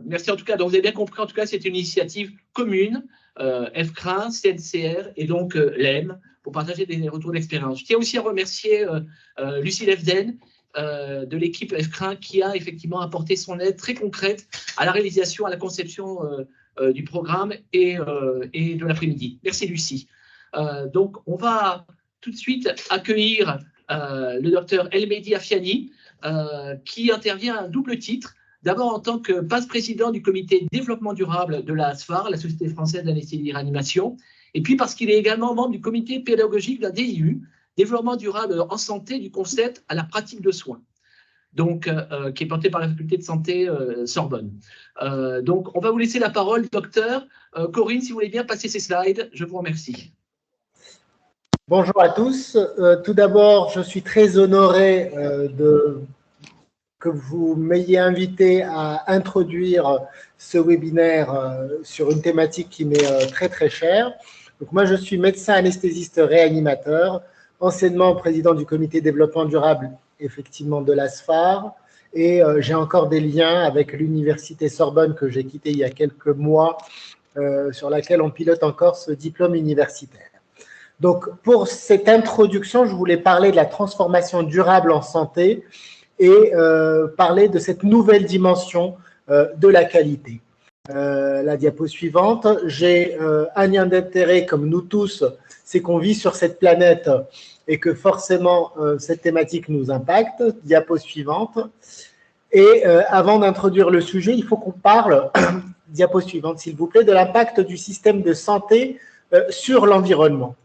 Merci en tout cas. Donc, vous avez bien compris, en tout cas, c'est une initiative commune, FCRA, CNCR et donc l'EM, pour partager des retours d'expérience. Je tiens aussi à remercier Lucie Lefden de l'équipe FCRA qui a effectivement apporté son aide très concrète à la réalisation, à la conception du programme et de l'après-midi. Merci Lucie. Donc, on va tout de suite accueillir le docteur Elmedi Afiani, qui intervient à un double titre. D'abord en tant que vice-président du comité développement durable de la SFAR, la Société française d'anesthésie et réanimation, et puis parce qu'il est également membre du comité pédagogique de la DIU, développement durable en santé du concept à la pratique de soins, donc qui est porté par la faculté de santé Sorbonne. Donc on va vous laisser la parole, docteur. Corinne, si vous voulez bien passer ces slides, je vous remercie. Bonjour à tous. Tout d'abord, je suis très honoré que vous m'ayez invité à introduire ce webinaire sur une thématique qui m'est très très chère. Donc moi, je suis médecin anesthésiste réanimateur, anciennement président du comité développement durable, effectivement, de l'ASFAR, et j'ai encore des liens avec l'université Sorbonne que j'ai quittée il y a quelques mois, sur laquelle on pilote encore ce diplôme universitaire. Donc, pour cette introduction, je voulais parler de la transformation durable en santé et parler de cette nouvelle dimension de la qualité. La diapo suivante, j'ai un lien d'intérêt comme nous tous, c'est qu'on vit sur cette planète et que forcément cette thématique nous impacte. Diapo suivante. Et avant d'introduire le sujet, il faut qu'on parle, diapo suivante s'il vous plaît, de l'impact du système de santé sur l'environnement.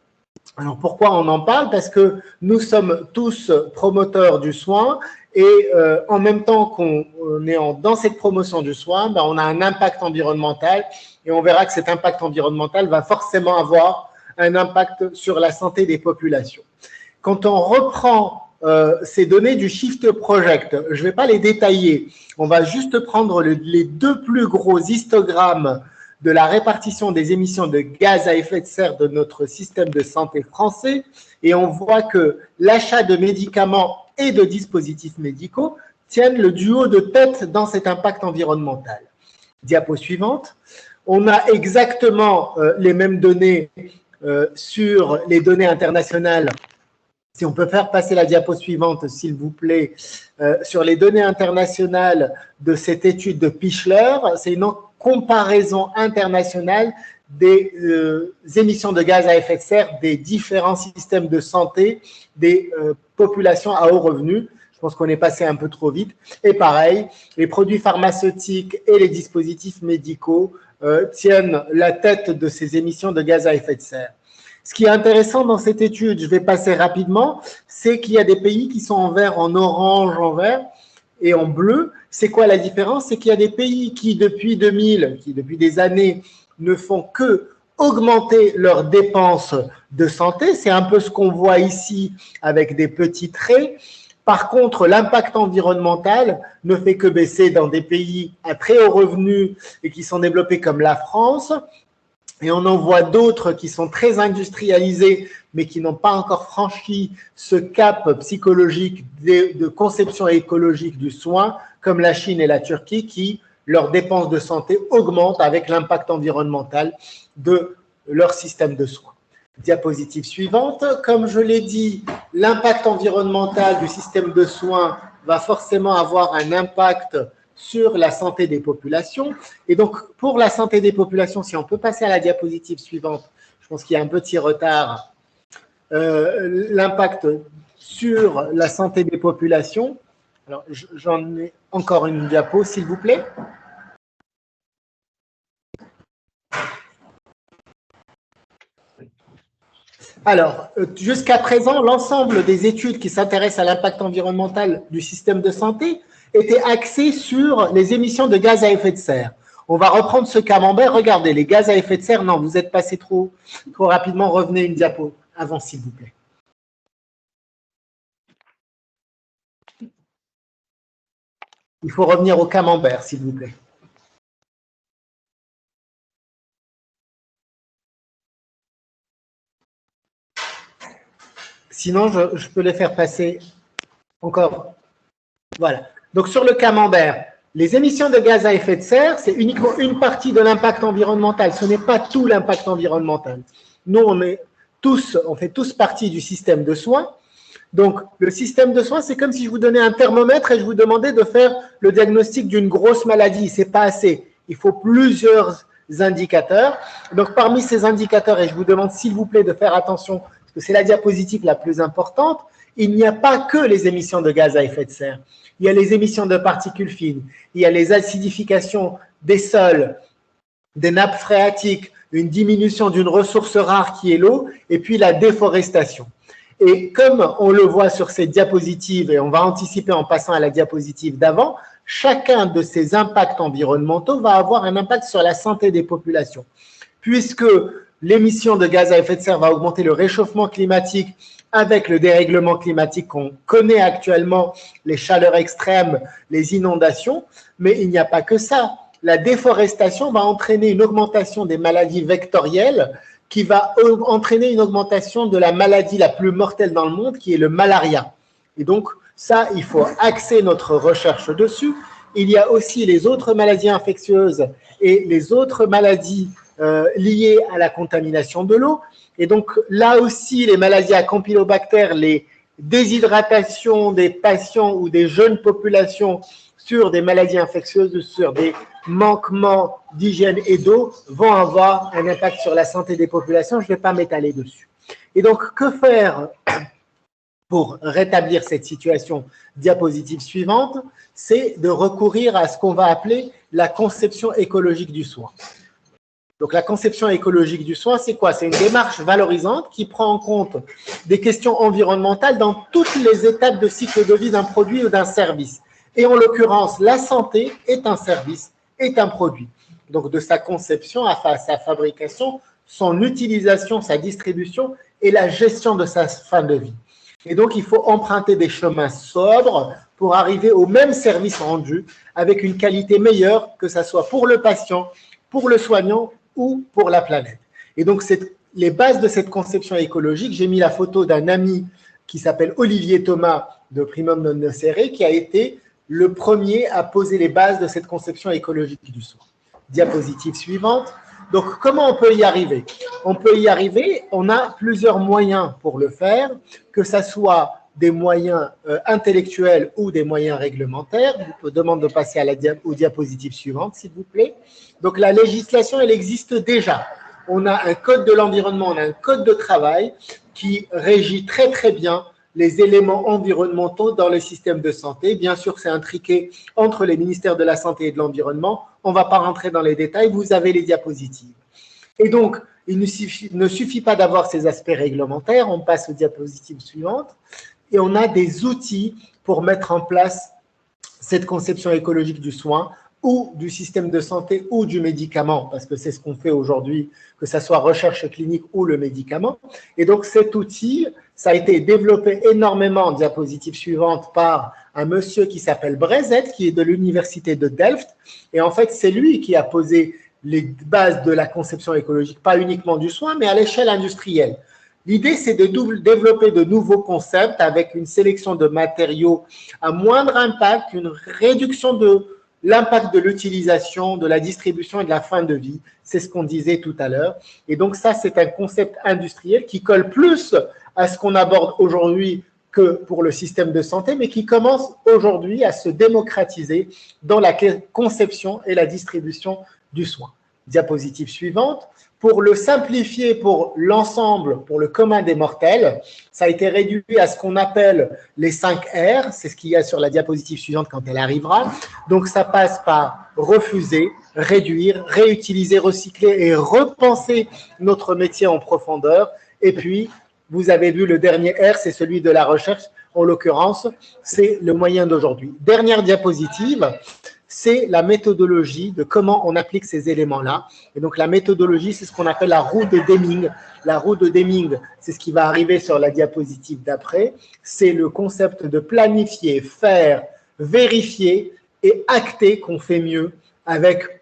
Alors pourquoi on en parle? Parce que nous sommes tous promoteurs du soin et en même temps qu'on est dans cette promotion du soin, ben, on a un impact environnemental et on verra que cet impact environnemental va forcément avoir un impact sur la santé des populations. Quand on reprend ces données du Shift Project, je ne vais pas les détailler, on va juste prendre les deux plus gros histogrammes de la répartition des émissions de gaz à effet de serre de notre système de santé français et on voit que l'achat de médicaments et de dispositifs médicaux tiennent le duo de tête dans cet impact environnemental. Diapo suivante. On a exactement les mêmes données sur les données internationales. Si on peut faire passer la diapo suivante, s'il vous plaît, sur les données internationales de cette étude de Pichler, c'est une comparaison internationale des émissions de gaz à effet de serre des différents systèmes de santé des populations à haut revenu. Je pense qu'on est passé un peu trop vite. Et pareil, les produits pharmaceutiques et les dispositifs médicaux tiennent la tête de ces émissions de gaz à effet de serre. Ce qui est intéressant dans cette étude, je vais passer rapidement, c'est qu'il y a des pays qui sont en vert, en orange, en vert et en bleu. C'est quoi la différence? C'est qu'il y a des pays qui, depuis 2000, qui depuis des années, ne font que augmenter leurs dépenses de santé. C'est un peu ce qu'on voit ici avec des petits traits. Par contre, l'impact environnemental ne fait que baisser dans des pays à très haut revenu et qui sont développés comme la France. Et on en voit d'autres qui sont très industrialisés, mais qui n'ont pas encore franchi ce cap psychologique de conception écologique du soin, comme la Chine et la Turquie, qui, leurs dépenses de santé augmentent avec l'impact environnemental de leur système de soins. Diapositive suivante. Comme je l'ai dit, l'impact environnemental du système de soins va forcément avoir un impact sur la santé des populations. Et donc, pour la santé des populations, si on peut passer à la diapositive suivante, je pense qu'il y a un petit retard, l'impact sur la santé des populations. Alors, j'en ai encore une diapo, s'il vous plaît. Alors, jusqu'à présent, l'ensemble des études qui s'intéressent à l'impact environnemental du système de santé étaient axées sur les émissions de gaz à effet de serre. On va reprendre ce camembert. Regardez, les gaz à effet de serre, non, vous êtes passé trop rapidement. Revenez une diapo avant, s'il vous plaît. Il faut revenir au camembert, s'il vous plaît. Sinon, je peux les faire passer encore. Voilà. Donc, sur le camembert, Les émissions de gaz à effet de serre, c'est uniquement une partie de l'impact environnemental. Ce n'est pas tout l'impact environnemental. Nous, on fait tous partie du système de soins. Donc, le système de soins, c'est comme si je vous donnais un thermomètre et je vous demandais de faire le diagnostic d'une grosse maladie. Ce n'est pas assez. Il faut plusieurs indicateurs. Donc, parmi ces indicateurs, et je vous demande s'il vous plaît de faire attention, parce que c'est la diapositive la plus importante, il n'y a pas que les émissions de gaz à effet de serre. Il y a les émissions de particules fines, il y a les acidifications des sols, des nappes phréatiques, une diminution d'une ressource rare qui est l'eau, et puis la déforestation. Et comme on le voit sur ces diapositives, et on va anticiper en passant à la diapositive d'avant, chacun de ces impacts environnementaux va avoir un impact sur la santé des populations. Puisque l'émission de gaz à effet de serre va augmenter le réchauffement climatique avec le dérèglement climatique qu'on connaît actuellement, les chaleurs extrêmes, les inondations, mais il n'y a pas que ça. La déforestation va entraîner une augmentation des maladies vectorielles qui va entraîner une augmentation de la maladie la plus mortelle dans le monde, qui est le malaria. Et donc, ça, il faut axer notre recherche dessus. Il y a aussi les autres maladies infectieuses et les autres maladies liées à la contamination de l'eau. Et donc, là aussi, les maladies à campylobactère, les déshydratations des patients ou des jeunes populations sur des maladies infectieuses, sur des manquements d'hygiène et d'eau vont avoir un impact sur la santé des populations. Je ne vais pas m'étaler dessus. Et donc, que faire pour rétablir cette situation? Diapositive suivante, c'est de recourir à ce qu'on va appeler la conception écologique du soin. Donc, la conception écologique du soin, c'est quoi? C'est une démarche valorisante qui prend en compte des questions environnementales dans toutes les étapes de cycle de vie d'un produit ou d'un service. Et en l'occurrence, la santé est un service, est un produit. Donc, de sa conception à sa fabrication, son utilisation, sa distribution et la gestion de sa fin de vie. Et donc, il faut emprunter des chemins sobres pour arriver au même service rendu avec une qualité meilleure, que ce soit pour le patient, pour le soignant ou pour la planète. Et donc, les bases de cette conception écologique, j'ai mis la photo d'un ami qui s'appelle Olivier Thomas de Primum Non Nocere, qui a été le premier à poser les bases de cette conception écologique du soin. Diapositive suivante. Donc, comment on peut y arriver? On peut y arriver, on a plusieurs moyens pour le faire, que ce soit des moyens intellectuels ou des moyens réglementaires. Je vous demande de passer aux diapositives suivantes, s'il vous plaît. Donc, la législation, elle existe déjà. On a un code de l'environnement, on a un code de travail qui régit très, très bien les éléments environnementaux dans le système de santé. Bien sûr, c'est intriqué entre les ministères de la Santé et de l'Environnement. On ne va pas rentrer dans les détails, vous avez les diapositives. Et donc, il ne suffit pas d'avoir ces aspects réglementaires, on passe aux diapositives suivantes, et on a des outils pour mettre en place cette conception écologique du soin ou du système de santé ou du médicament, parce que c'est ce qu'on fait aujourd'hui, que ce soit recherche clinique ou le médicament. Et donc, cet outil, ça a été développé énormément, diapositive suivante, par un monsieur qui s'appelle Brezet, qui est de l'université de Delft. Et en fait, c'est lui qui a posé les bases de la conception écologique, pas uniquement du soin, mais à l'échelle industrielle. L'idée, c'est de développer de nouveaux concepts avec une sélection de matériaux à moindre impact, une réduction de l'impact de l'utilisation, de la distribution et de la fin de vie. C'est ce qu'on disait tout à l'heure. Et donc ça, c'est un concept industriel qui colle plus à ce qu'on aborde aujourd'hui que pour le système de santé, mais qui commence aujourd'hui à se démocratiser dans la conception et la distribution du soin. Diapositive suivante. Pour le simplifier pour l'ensemble, pour le commun des mortels, ça a été réduit à ce qu'on appelle les 5 R. C'est ce qu'il y a sur la diapositive suivante quand elle arrivera. Donc, ça passe par refuser, réduire, réutiliser, recycler et repenser notre métier en profondeur. Et puis, vous avez vu le dernier R, c'est celui de la recherche. En l'occurrence, c'est le moyen d'aujourd'hui. Dernière diapositive. C'est la méthodologie de comment on applique ces éléments-là. Et donc, la méthodologie, c'est ce qu'on appelle la roue de Deming. La roue de Deming, c'est ce qui va arriver sur la diapositive d'après. C'est le concept de planifier, faire, vérifier et acter qu'on fait mieux avec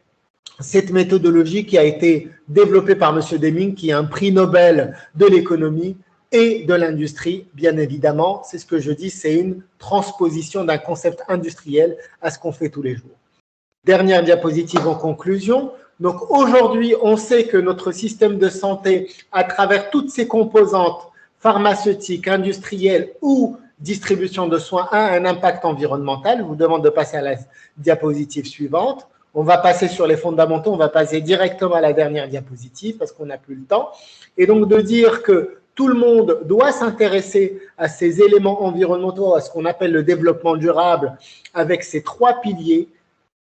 cette méthodologie qui a été développée par M. Deming, qui est un prix Nobel de l'économie et de l'industrie, bien évidemment. C'est ce que je dis, c'est une transposition d'un concept industriel à ce qu'on fait tous les jours. Dernière diapositive en conclusion. Donc aujourd'hui, on sait que notre système de santé, à travers toutes ses composantes pharmaceutiques, industrielles ou distribution de soins, a un impact environnemental. Je vous demande de passer à la diapositive suivante. On va passer sur les fondamentaux, on va passer directement à la dernière diapositive parce qu'on n'a plus le temps. Et donc de dire que tout le monde doit s'intéresser à ces éléments environnementaux, à ce qu'on appelle le développement durable, avec ces trois piliers.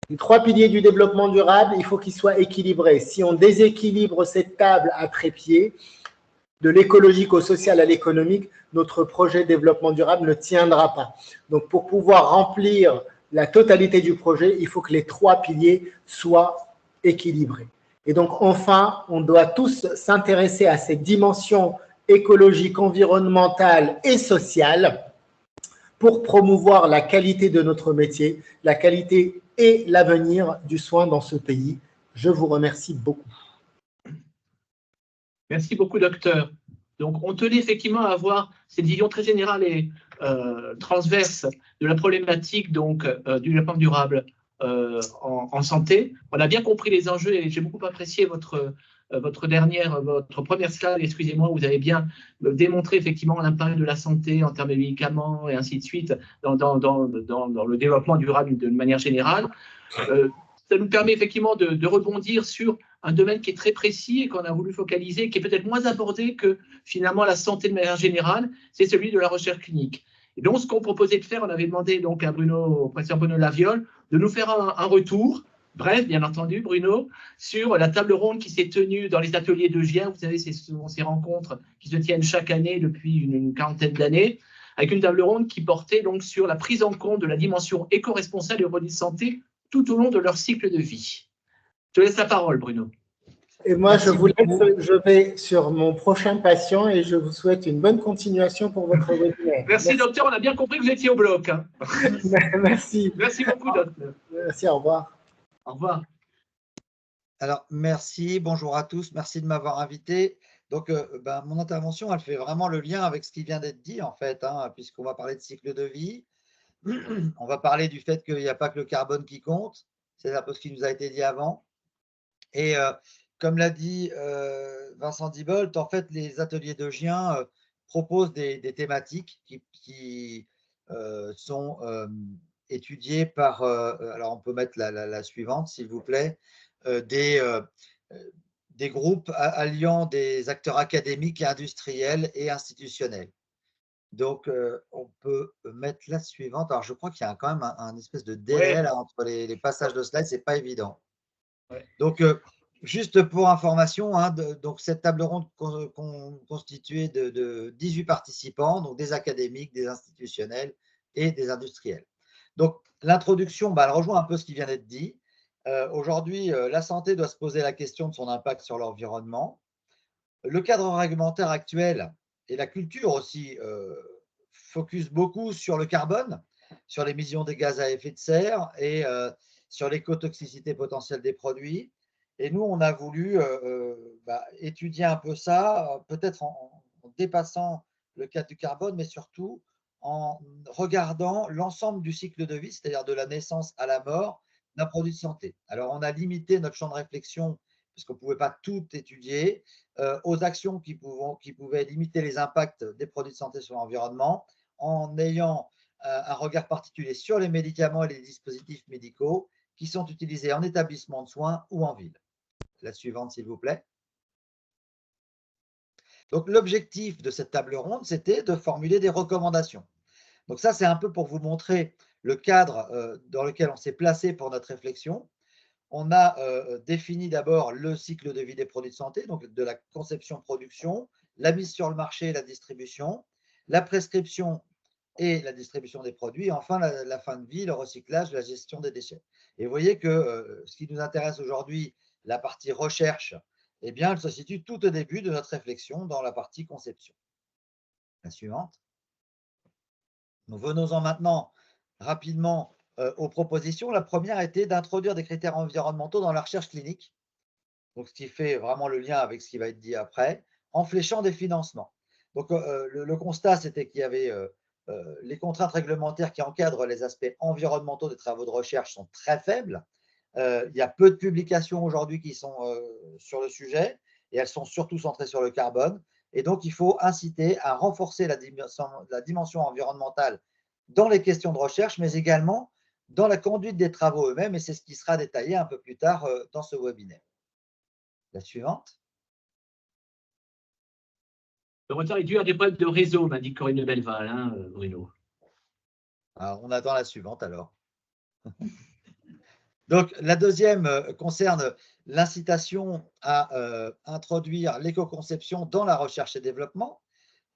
Les trois piliers du développement durable, il faut qu'ils soient équilibrés. Si on déséquilibre cette table à trépied, de l'écologique au social à l'économique, notre projet de développement durable ne tiendra pas. Donc, pour pouvoir remplir la totalité du projet, il faut que les trois piliers soient équilibrés. Et donc, enfin, on doit tous s'intéresser à cette dimension écologique, environnementale et sociale pour promouvoir la qualité de notre métier, la qualité et l'avenir du soin dans ce pays. Je vous remercie beaucoup. Merci beaucoup, docteur. Donc, on tenait effectivement à avoir cette vision très générale et transverse de la problématique donc, du développement durable en santé. On a bien compris les enjeux et j'ai beaucoup apprécié votre première slide, excusez-moi, vous avez bien démontré effectivement l'impact de la santé en termes de médicaments et ainsi de suite dans le développement durable d'une manière générale. Ça nous permet effectivement de rebondir sur un domaine qui est très précis et qu'on a voulu focaliser, qui est peut-être moins abordé que finalement la santé de manière générale, c'est celui de la recherche clinique. Et donc, ce qu'on proposait de faire, on avait demandé donc à au professeur Bruno Laviole de nous faire un retour, bref, bien entendu, Bruno, sur la table ronde qui s'est tenue dans les ateliers de GIA. Vous savez, c'est souvent ces rencontres qui se tiennent chaque année depuis une quarantaine d'années, avec une table ronde qui portait donc sur la prise en compte de la dimension éco-responsable des produits de santé tout au long de leur cycle de vie. Je te laisse la parole, Bruno. Et moi, je vous laisse, je vais sur mon prochain patient et je vous souhaite une bonne continuation pour votre webinaire. Merci, docteur. On a bien compris que vous étiez au bloc. Hein. Merci. Merci beaucoup, docteur. Merci, au revoir. Au revoir. Alors, merci, bonjour à tous, merci de m'avoir invité. Donc, mon intervention, elle fait vraiment le lien avec ce qui vient d'être dit, en fait, hein, puisqu'on va parler de cycle de vie. On va parler du fait qu'il n'y a pas que le carbone qui compte. C'est un peu ce qui nous a été dit avant. Et comme l'a dit Vincent Dibolt, en fait, les ateliers de Gien proposent des thématiques qui sont étudiées par… alors, on peut mettre la suivante, s'il vous plaît. Des groupes alliant des acteurs académiques et industriels et institutionnels. Donc, on peut mettre la suivante. Alors, je crois qu'il y a quand même un espèce de délai là, entre les passages de slides, ce n'est pas évident. Ouais. Donc, juste pour information, hein, donc cette table ronde constituée de 18 participants, donc des académiques, des institutionnels et des industriels. Donc, l'introduction, elle rejoint un peu ce qui vient d'être dit. Aujourd'hui, la santé doit se poser la question de son impact sur l'environnement. Le cadre réglementaire actuel et la culture aussi focus beaucoup sur le carbone, sur l'émission des gaz à effet de serre et sur l'écotoxicité potentielle des produits. Et nous, on a voulu étudier un peu ça, peut-être en dépassant le cadre du carbone, mais surtout en regardant l'ensemble du cycle de vie, c'est-à-dire de la naissance à la mort d'un produit de santé. Alors, on a limité notre champ de réflexion, puisqu'on ne pouvait pas tout étudier, aux actions qui pouvaient limiter les impacts des produits de santé sur l'environnement, en ayant un regard particulier sur les médicaments et les dispositifs médicaux qui sont utilisés en établissement de soins ou en ville. La suivante, s'il vous plaît. Donc, l'objectif de cette table ronde, c'était de formuler des recommandations. Donc ça, c'est un peu pour vous montrer le cadre dans lequel on s'est placé pour notre réflexion. On a défini d'abord le cycle de vie des produits de santé, donc de la conception-production, la mise sur le marché et la distribution, la prescription et la distribution des produits, et enfin la fin de vie, le recyclage, la gestion des déchets. Et vous voyez que ce qui nous intéresse aujourd'hui, la partie recherche, eh bien, elle se situe tout au début de notre réflexion dans la partie conception. La suivante. Nous venons-en maintenant rapidement aux propositions. La première était d'introduire des critères environnementaux dans la recherche clinique, donc ce qui fait vraiment le lien avec ce qui va être dit après, en fléchant des financements. Donc le constat, c'était qu'il y avait les contraintes réglementaires qui encadrent les aspects environnementaux des travaux de recherche sont très faibles. Il y a peu de publications aujourd'hui qui sont sur le sujet et elles sont surtout centrées sur le carbone. Et donc, il faut inciter à renforcer la dimension environnementale dans les questions de recherche, mais également dans la conduite des travaux eux-mêmes. Et c'est ce qui sera détaillé un peu plus tard dans ce webinaire. La suivante. Le retard est dû à des problèmes de réseau, m'a dit Corinne Belval, hein, Bruno. Alors, on attend la suivante alors. Donc, la deuxième concerne l'incitation à introduire l'éco-conception dans la recherche et développement.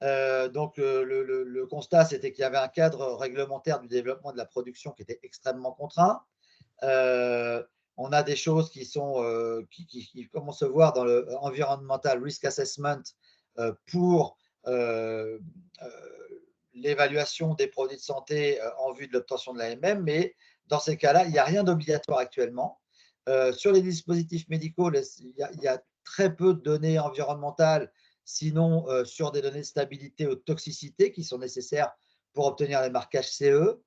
Le constat, c'était qu'il y avait un cadre réglementaire du développement de la production qui était extrêmement contraint. On a des choses qui commencent à se voir dans le Environmental Risk Assessment pour l'évaluation des produits de santé en vue de l'obtention de l'AMM, mais dans ces cas-là, il n'y a rien d'obligatoire actuellement. Sur les dispositifs médicaux, il y a très peu de données environnementales, sinon sur des données de stabilité ou de toxicité qui sont nécessaires pour obtenir les marquages CE.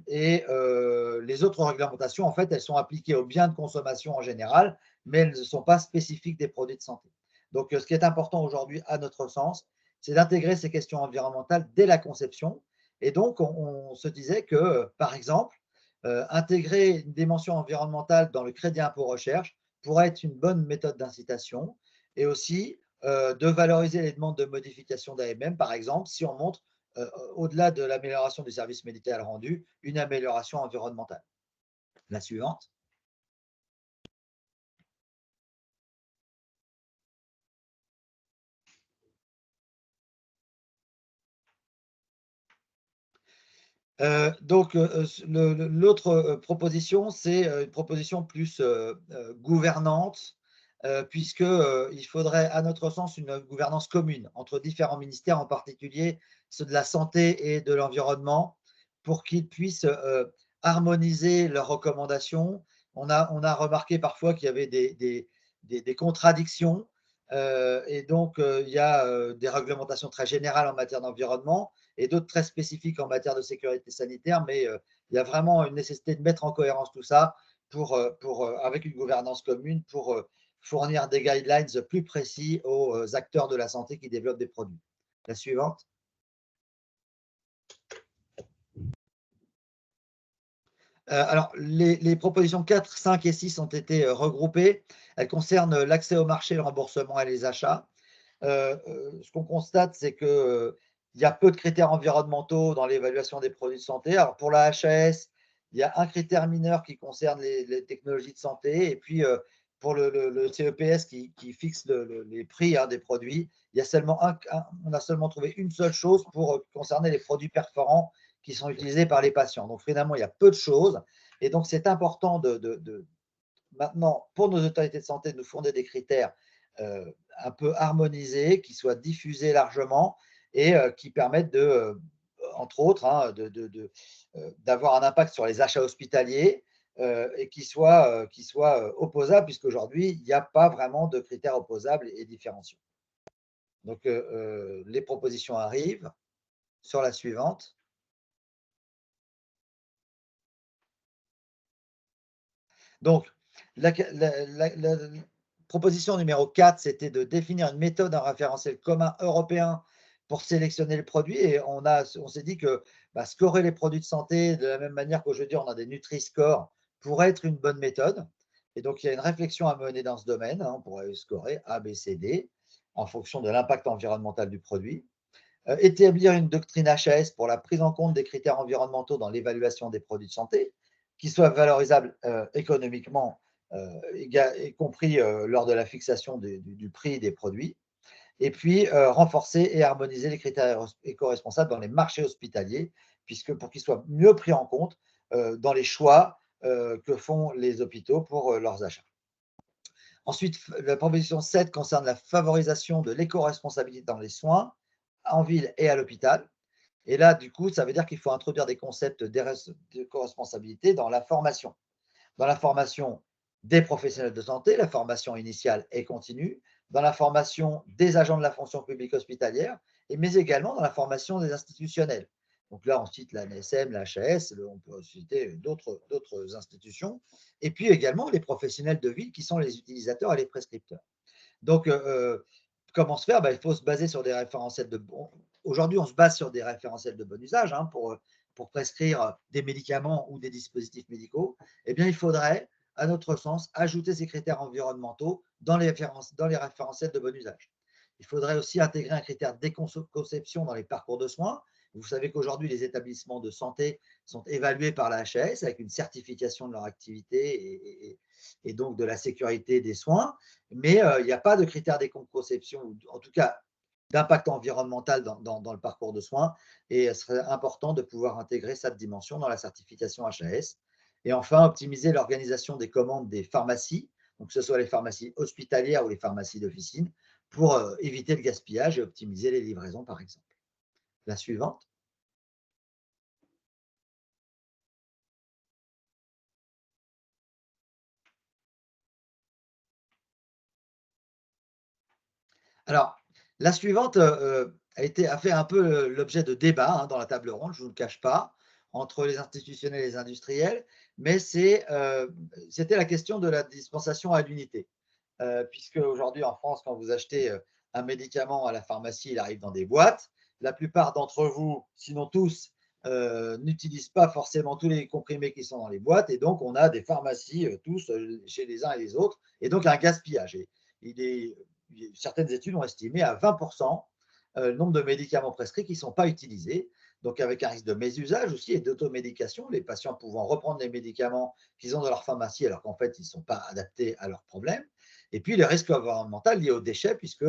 Les autres réglementations, en fait, elles sont appliquées aux biens de consommation en général, mais elles ne sont pas spécifiques des produits de santé. Donc, ce qui est important aujourd'hui, à notre sens, c'est d'intégrer ces questions environnementales dès la conception. Et donc, on se disait que, par exemple, intégrer une dimension environnementale dans le crédit impôt recherche pourrait être une bonne méthode d'incitation et aussi de valoriser les demandes de modification d'AMM, par exemple, si on montre, au-delà de l'amélioration du service médical rendu, une amélioration environnementale. La suivante. L'autre proposition, c'est une proposition plus gouvernante, puisqu'il faudrait, à notre sens, une gouvernance commune entre différents ministères, en particulier ceux de la santé et de l'environnement, pour qu'ils puissent harmoniser leurs recommandations. On a remarqué parfois qu'il y avait des contradictions, et donc il y a des réglementations très générales en matière d'environnement et d'autres très spécifiques en matière de sécurité sanitaire, mais il y a vraiment une nécessité de mettre en cohérence tout ça avec une gouvernance commune pour fournir des guidelines plus précis aux acteurs de la santé qui développent des produits. La suivante. Alors, les propositions 4, 5 et 6 ont été regroupées. Elles concernent l'accès au marché, le remboursement et les achats. Ce qu'on constate, c'est qu'il y a peu de critères environnementaux dans l'évaluation des produits de santé. Alors, pour la HAS, il y a un critère mineur qui concerne les technologies de santé. Et puis, pour le CEPS qui fixe les prix des produits, il y a on a seulement trouvé une seule chose pour concerner les produits perforants qui sont utilisés par les patients. Donc, finalement, il y a peu de choses. Et donc, c'est important maintenant, pour nos autorités de santé, de nous fournir des critères un peu harmonisés, qui soient diffusés largement et qui permettent entre autres, d'avoir un impact sur les achats hospitaliers et qui soient opposables, puisqu'aujourd'hui, il n'y a pas vraiment de critères opposables et différenciants. Donc, les propositions arrivent. Sur la suivante. Donc, la proposition numéro 4, c'était de définir une méthode, un référentiel commun européen pour sélectionner le produit. Et on s'est dit que scorer les produits de santé de la même manière qu'aujourd'hui, on a des Nutri-Score, pourrait être une bonne méthode. Et donc, il y a une réflexion à mener dans ce domaine. On pourrait scorer A, B, C, D en fonction de l'impact environnemental du produit. Établir une doctrine HAS pour la prise en compte des critères environnementaux dans l'évaluation des produits de santé, qui soient valorisables économiquement, y compris lors de la fixation du prix des produits. Et puis, renforcer et harmoniser les critères éco-responsables dans les marchés hospitaliers, pour qu'ils soient mieux pris en compte dans les choix que font les hôpitaux pour leurs achats. Ensuite, la proposition 7 concerne la favorisation de l'éco-responsabilité dans les soins, en ville et à l'hôpital. Et là, du coup, ça veut dire qu'il faut introduire des concepts d'éco-responsabilité dans la formation. Dans la formation des professionnels de santé, la formation initiale et continue, dans la formation des agents de la fonction publique hospitalière, mais également dans la formation des institutionnels. Donc là, on cite la NSM, la HAS, on peut citer d'autres institutions, et puis également les professionnels de ville qui sont les utilisateurs et les prescripteurs. Donc, comment se faire? Il faut se baser sur des référentiels de bon. Aujourd'hui, on se base sur des référentiels de bon usage pour prescrire des médicaments ou des dispositifs médicaux. Eh bien, il faudrait, à notre sens, ajouter ces critères environnementaux dans les référentiels de bon usage. Il faudrait aussi intégrer un critère d'éco-conception dans les parcours de soins. Vous savez qu'aujourd'hui, les établissements de santé sont évalués par la HAS avec une certification de leur activité et donc de la sécurité des soins, mais il n'y a pas de critère d'éco-conception, ou en tout cas d'impact environnemental dans le parcours de soins, et ce serait important de pouvoir intégrer cette dimension dans la certification HAS. Et enfin, optimiser l'organisation des commandes des pharmacies, donc que ce soit les pharmacies hospitalières ou les pharmacies d'officine, pour éviter le gaspillage et optimiser les livraisons, par exemple. La suivante. Alors, la suivante a fait un peu l'objet de débats dans la table ronde, je ne vous le cache pas, entre les institutionnels et les industriels, mais c'était la question de la dispensation à l'unité. Puisque aujourd'hui en France, quand vous achetez un médicament à la pharmacie, il arrive dans des boîtes. La plupart d'entre vous, sinon tous, n'utilisent pas forcément tous les comprimés qui sont dans les boîtes, et donc on a des pharmacies tous chez les uns et les autres, et donc un gaspillage. Certaines études ont estimé à 20% le nombre de médicaments prescrits qui ne sont pas utilisés, donc avec un risque de mésusage aussi et d'automédication, les patients pouvant reprendre les médicaments qu'ils ont dans leur pharmacie alors qu'en fait ils ne sont pas adaptés à leurs problèmes. Et puis les risques environnementaux liés aux déchets, puisque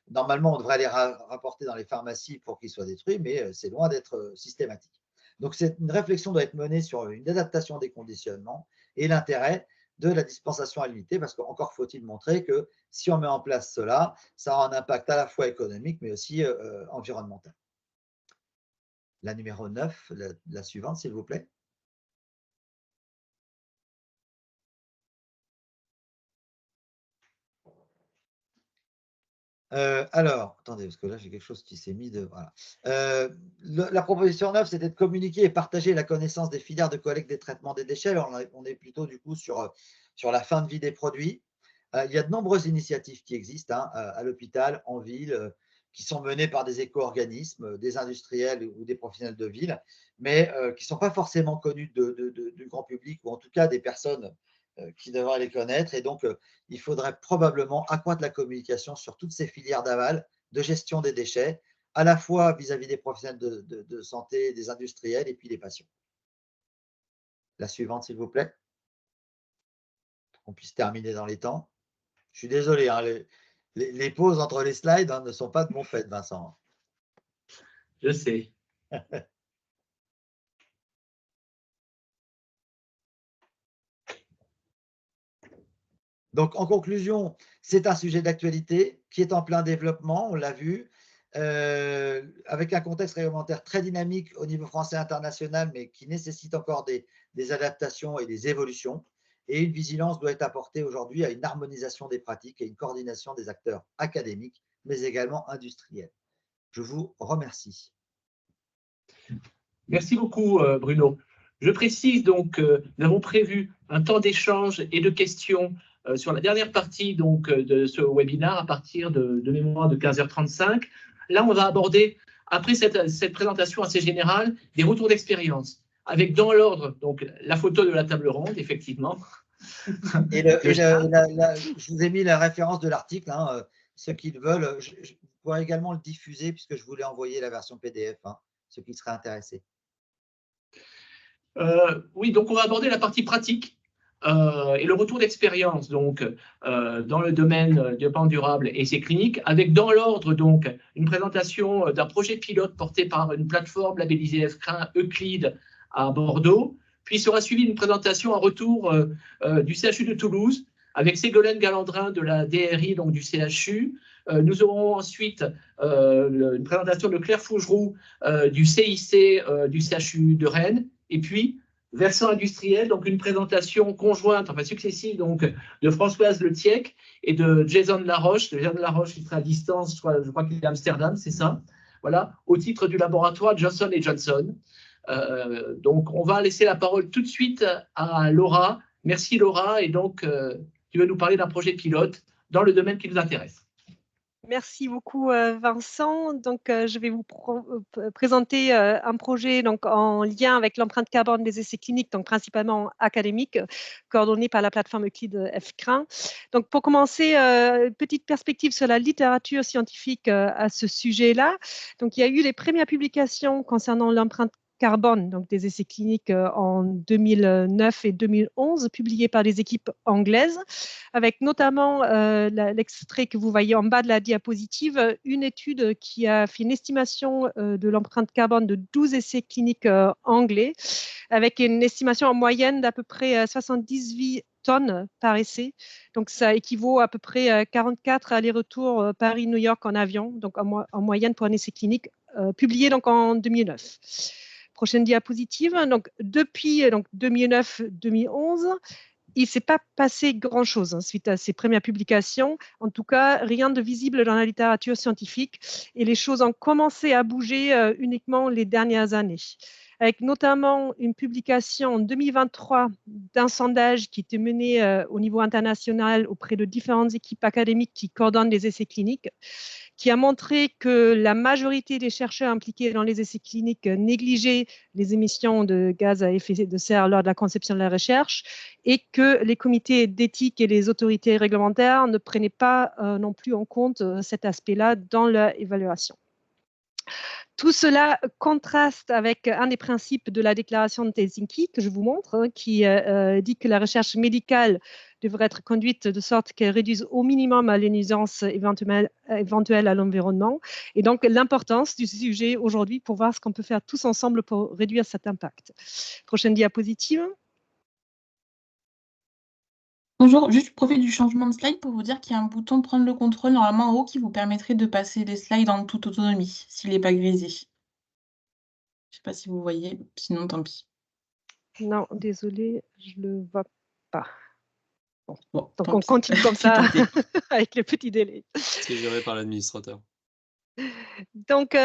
normalement on devrait les rapporter dans les pharmacies pour qu'ils soient détruits, mais c'est loin d'être systématique. Donc une réflexion doit être menée sur une adaptation des conditionnements et l'intérêt de la dispensation à l'unité, parce qu'encore faut-il montrer que si on met en place cela, ça aura un impact à la fois économique, mais aussi environnemental. La numéro 9, la suivante, s'il vous plaît. Alors, attendez, parce que là, j'ai quelque chose qui s'est mis de… Voilà. La proposition 9, c'était de communiquer et partager la connaissance des filières de collecte des traitements des déchets. Alors, on est plutôt du coup sur la fin de vie des produits. Il y a de nombreuses initiatives qui existent à l'hôpital, en ville, qui sont menées par des éco-organismes, des industriels ou des professionnels de ville, mais qui ne sont pas forcément connus du grand public, ou en tout cas des personnes qui devraient les connaître. Et donc, il faudrait probablement accroître la communication sur toutes ces filières d'aval de gestion des déchets, à la fois vis-à-vis des professionnels de santé, des industriels et puis des patients. La suivante, s'il vous plaît, pour qu'on puisse terminer dans les temps. Je suis désolé, les pauses entre les slides ne sont pas de mon fait, Vincent. Je sais. Donc, en conclusion, c'est un sujet d'actualité qui est en plein développement, on l'a vu, avec un contexte réglementaire très dynamique au niveau français et international, mais qui nécessite encore des adaptations et des évolutions. Et une vigilance doit être apportée aujourd'hui à une harmonisation des pratiques et une coordination des acteurs académiques, mais également industriels. Je vous remercie. Merci beaucoup, Bruno. Je précise donc que nous avons prévu un temps d'échange et de questions sur la dernière partie donc, de ce webinaire à partir de mémoire de 15h35. Là, on va aborder, après cette présentation assez générale, des retours d'expérience, avec dans l'ordre donc la photo de la table ronde, effectivement. Je vous ai mis la référence de l'article, ceux qui le veulent. Je pourrais également le diffuser puisque je voulais envoyer la version PDF, ceux qui seraient intéressés. Oui, donc on va aborder la partie pratique et le retour d'expérience donc dans le domaine du développement durable et essais cliniques, avec dans l'ordre donc une présentation d'un projet pilote porté par une plateforme labellisée FCRIN Euclide à Bordeaux, puis sera suivi d'une présentation en retour du CHU de Toulouse avec Ségolène Galandrin de la DRI donc du CHU. Nous aurons ensuite une présentation de Claire Fougeroux du CIC du CHU de Rennes. Et puis, versant industriel, donc une présentation conjointe, enfin successive, donc de Françoise Letiec et de Jason Laroche. Jason Laroche, il sera à distance, je crois qu'il est à Amsterdam, c'est ça, voilà, au titre du laboratoire Johnson & Johnson. Donc, on va laisser la parole tout de suite à Laura. Merci Laura. Et donc, tu vas nous parler d'un projet pilote dans le domaine qui nous intéresse. Merci beaucoup Vincent. Donc, je vais vous présenter un projet donc, en lien avec l'empreinte carbone des essais cliniques, donc principalement académiques, coordonné par la plateforme Euclide FCRIN. Donc, pour commencer, petite perspective sur la littérature scientifique à ce sujet-là. Donc, il y a eu les premières publications concernant l'empreinte carbone, donc des essais cliniques en 2009 et 2011, publiés par des équipes anglaises, avec notamment l'extrait que vous voyez en bas de la diapositive, une étude qui a fait une estimation de l'empreinte carbone de 12 essais cliniques anglais, avec une estimation en moyenne d'à peu près 78 tonnes par essai. Donc, ça équivaut à peu près 44 allers-retours Paris-New York en avion, donc en moyenne pour un essai clinique, publié donc en 2009. Prochaine diapositive. Donc, depuis 2009-2011, il ne s'est pas passé grand-chose suite à ces premières publications. En tout cas, rien de visible dans la littérature scientifique. Et les choses ont commencé à bouger uniquement les dernières années, avec notamment une publication en 2023 d'un sondage qui était mené au niveau international auprès de différentes équipes académiques qui coordonnent les essais cliniques, qui a montré que la majorité des chercheurs impliqués dans les essais cliniques négligeaient les émissions de gaz à effet de serre lors de la conception de la recherche et que les comités d'éthique et les autorités réglementaires ne prenaient pas non plus en compte cet aspect-là dans leur évaluation. Tout cela contraste avec un des principes de la déclaration de Helsinki que je vous montre, qui dit que la recherche médicale devrait être conduite de sorte qu'elle réduise au minimum les nuisances éventuelles à l'environnement. Et donc, l'importance du sujet aujourd'hui pour voir ce qu'on peut faire tous ensemble pour réduire cet impact. Prochaine diapositive. Bonjour, juste je profite du changement de slide pour vous dire qu'il y a un bouton prendre le contrôle normalement en haut qui vous permettrait de passer les slides en toute autonomie, s'il n'est pas grisé. Je ne sais pas si vous voyez, sinon tant pis. Non, désolé, je ne le vois pas. Bon, donc on continue comme ça avec le petit délai. C'est géré par l'administrateur. Donc,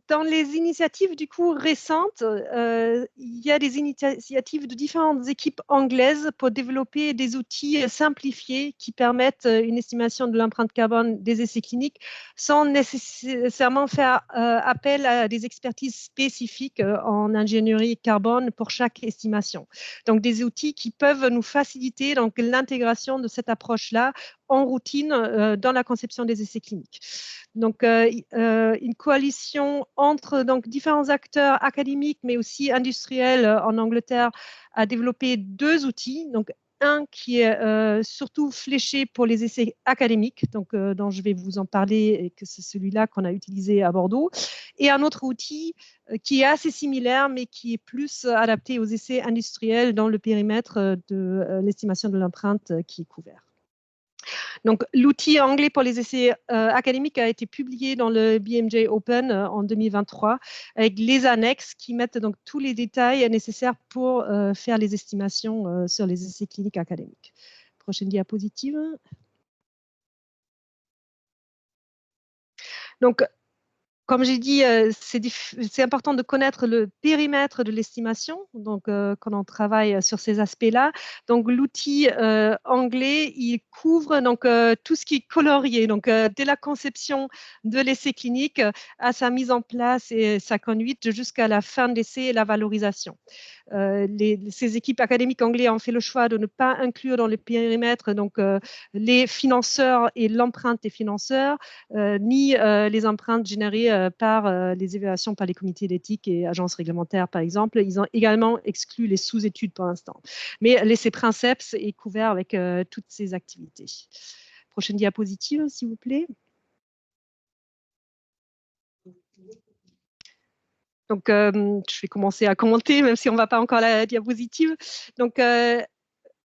dans les initiatives du coup récentes, il y a des initiatives de différentes équipes anglaises pour développer des outils simplifiés qui permettent une estimation de l'empreinte carbone des essais cliniques sans nécessairement faire appel à des expertises spécifiques en ingénierie carbone pour chaque estimation. Donc, des outils qui peuvent nous faciliter donc l'intégration de cette approche-là en routine dans la conception des essais cliniques. Donc, une coalition entre donc, différents acteurs académiques, mais aussi industriels en Angleterre, a développé deux outils. Donc, un qui est surtout fléché pour les essais académiques, donc, dont je vais vous en parler, et que c'est celui-là qu'on a utilisé à Bordeaux, et un autre outil qui est assez similaire, mais qui est plus adapté aux essais industriels dans le périmètre de l'estimation de l'empreinte qui est couvert. Donc, l'outil anglais pour les essais académiques a été publié dans le BMJ Open en 2023 avec les annexes qui mettent donc tous les détails nécessaires pour faire les estimations sur les essais cliniques académiques. Prochaine diapositive. Donc, comme j'ai dit, c'est important de connaître le périmètre de l'estimation, donc quand on travaille sur ces aspects-là. Donc l'outil anglais, il couvre donc tout ce qui est colorié, donc dès la conception de l'essai clinique à sa mise en place et sa conduite jusqu'à la fin de l'essai et la valorisation. Ces équipes académiques anglais ont fait le choix de ne pas inclure dans le périmètre donc, les financeurs et l'empreinte des financeurs, ni les empreintes générées par les évaluations par les comités d'éthique et agences réglementaires, par exemple. Ils ont également exclu les sous-études pour l'instant. Mais l'essai Princeps est couvert avec toutes ces activités. Prochaine diapositive, s'il vous plaît. Donc, je vais commencer à commenter, même si on ne va pas encore à la diapositive. Donc,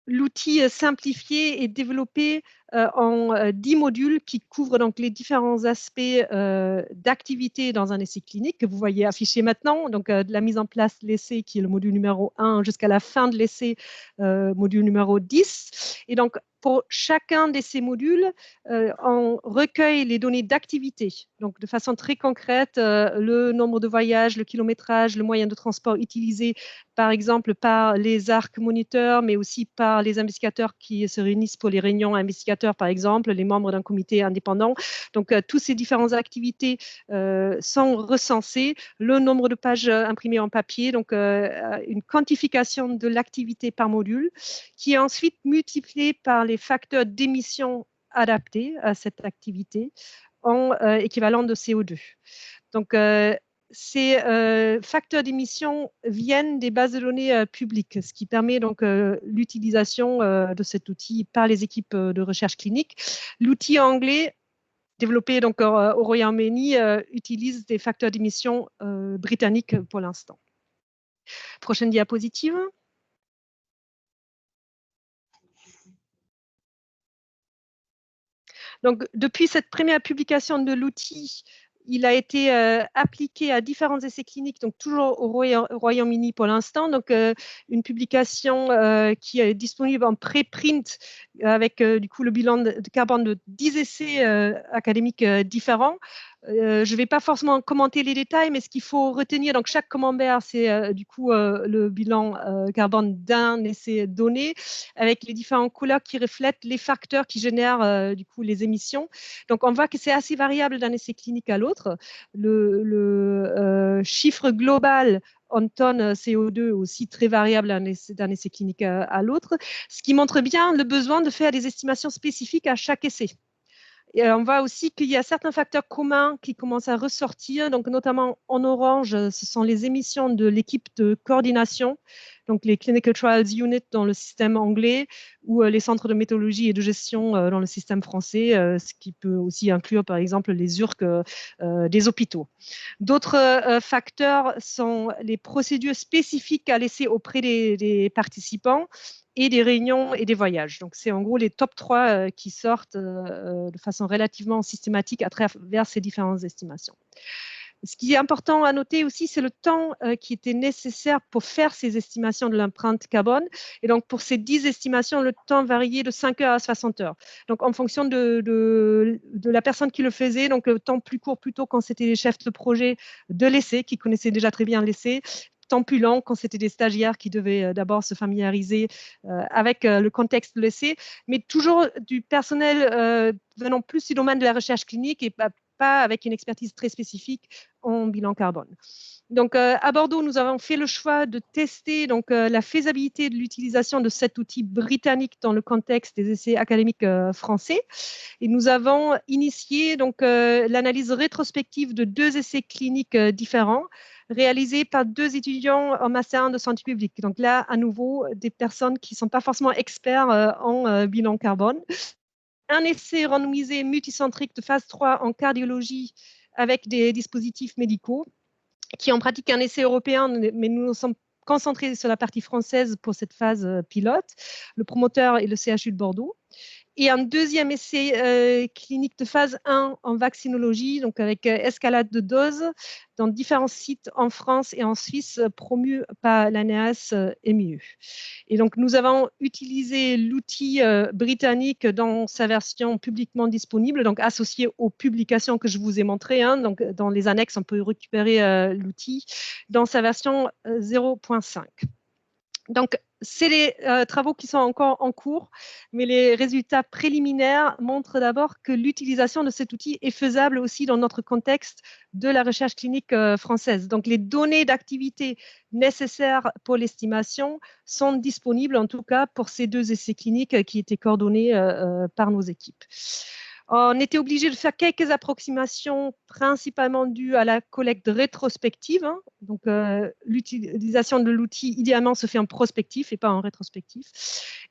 l'outil simplifié est développé en 10 modules qui couvrent donc les différents aspects d'activité dans un essai clinique que vous voyez affiché maintenant, donc de la mise en place de l'essai qui est le module numéro 1 jusqu'à la fin de l'essai, module numéro 10. Et donc, pour chacun de ces modules, on recueille les données d'activité, donc de façon très concrète, le nombre de voyages, le kilométrage, le moyen de transport utilisé, par exemple par les ARC moniteurs, mais aussi par les investigateurs qui se réunissent pour les réunions investigateurs, par exemple, les membres d'un comité indépendant. Donc, toutes ces différentes activités sont recensées, le nombre de pages imprimées en papier, donc une quantification de l'activité par module, qui est ensuite multipliée par les facteurs d'émission adaptés à cette activité en équivalent de CO2. Donc, ces facteurs d'émission viennent des bases de données publiques, ce qui permet donc l'utilisation de cet outil par les équipes de recherche clinique. L'outil anglais développé donc au Royaume-Uni utilise des facteurs d'émission britanniques pour l'instant. Prochaine diapositive. Donc, depuis cette première publication de l'outil, il a été appliqué à différents essais cliniques, donc toujours au Royaume-Uni pour l'instant. Donc, une publication qui est disponible en préprint avec du coup le bilan de carbone de 10 essais académiques différents. Je ne vais pas forcément commenter les détails, mais ce qu'il faut retenir, donc chaque camembert, c'est du coup le bilan carbone d'un essai donné, avec les différentes couleurs qui reflètent les facteurs qui génèrent du coup les émissions. Donc on voit que c'est assez variable d'un essai clinique à l'autre. Le chiffre global en tonnes CO2 aussi très variable d'un essai clinique à l'autre, ce qui montre bien le besoin de faire des estimations spécifiques à chaque essai. Et on voit aussi qu'il y a certains facteurs communs qui commencent à ressortir, donc notamment en orange, ce sont les émissions de l'équipe de coordination, donc les Clinical Trials Unit dans le système anglais ou les centres de méthodologie et de gestion dans le système français, ce qui peut aussi inclure par exemple les URC des hôpitaux. D'autres facteurs sont les procédures spécifiques à laisser auprès des participants et des réunions et des voyages. Donc, c'est en gros les top 3 qui sortent de façon relativement systématique à travers ces différentes estimations. Ce qui est important à noter aussi, c'est le temps qui était nécessaire pour faire ces estimations de l'empreinte carbone. Et donc, pour ces 10 estimations, le temps variait de 5 heures à 60 heures. Donc, en fonction de la personne qui le faisait, donc le temps plus court plutôt quand c'était les chefs de projet de l'essai, qui connaissaient déjà très bien l'essai, temps plus lent quand c'était des stagiaires qui devaient d'abord se familiariser avec le contexte de l'essai, mais toujours du personnel venant plus du domaine de la recherche clinique et pas avec une expertise très spécifique en bilan carbone. Donc, à Bordeaux, nous avons fait le choix de tester donc, la faisabilité de l'utilisation de cet outil britannique dans le contexte des essais académiques français. Et nous avons initié donc, l'analyse rétrospective de 2 essais cliniques différents réalisés par 2 étudiants en master 1 de santé publique. Donc là, à nouveau, des personnes qui ne sont pas forcément experts en bilan carbone. Un essai randomisé multicentrique de phase 3 en cardiologie avec des dispositifs médicaux, qui est en pratique un essai européen, mais nous nous sommes concentrés sur la partie française pour cette phase pilote. Le promoteur est le CHU de Bordeaux. Et un deuxième essai clinique de phase 1 en vaccinologie, donc avec escalade de doses dans différents sites en France et en Suisse promus par l'ANEAS MIE. Et donc, nous avons utilisé l'outil britannique dans sa version publiquement disponible, donc associé aux publications que je vous ai montrées. Hein, donc, dans les annexes, on peut récupérer l'outil dans sa version 0.5. Donc, c'est les travaux qui sont encore en cours, mais les résultats préliminaires montrent d'abord que l'utilisation de cet outil est faisable aussi dans notre contexte de la recherche clinique française. Donc, les données d'activité nécessaires pour l'estimation sont disponibles, en tout cas pour ces 2 essais cliniques qui étaient coordonnés par nos équipes. On était obligé de faire quelques approximations, principalement dues à la collecte rétrospective. Hein. Donc, l'utilisation de l'outil, idéalement, se fait en prospectif et pas en rétrospectif.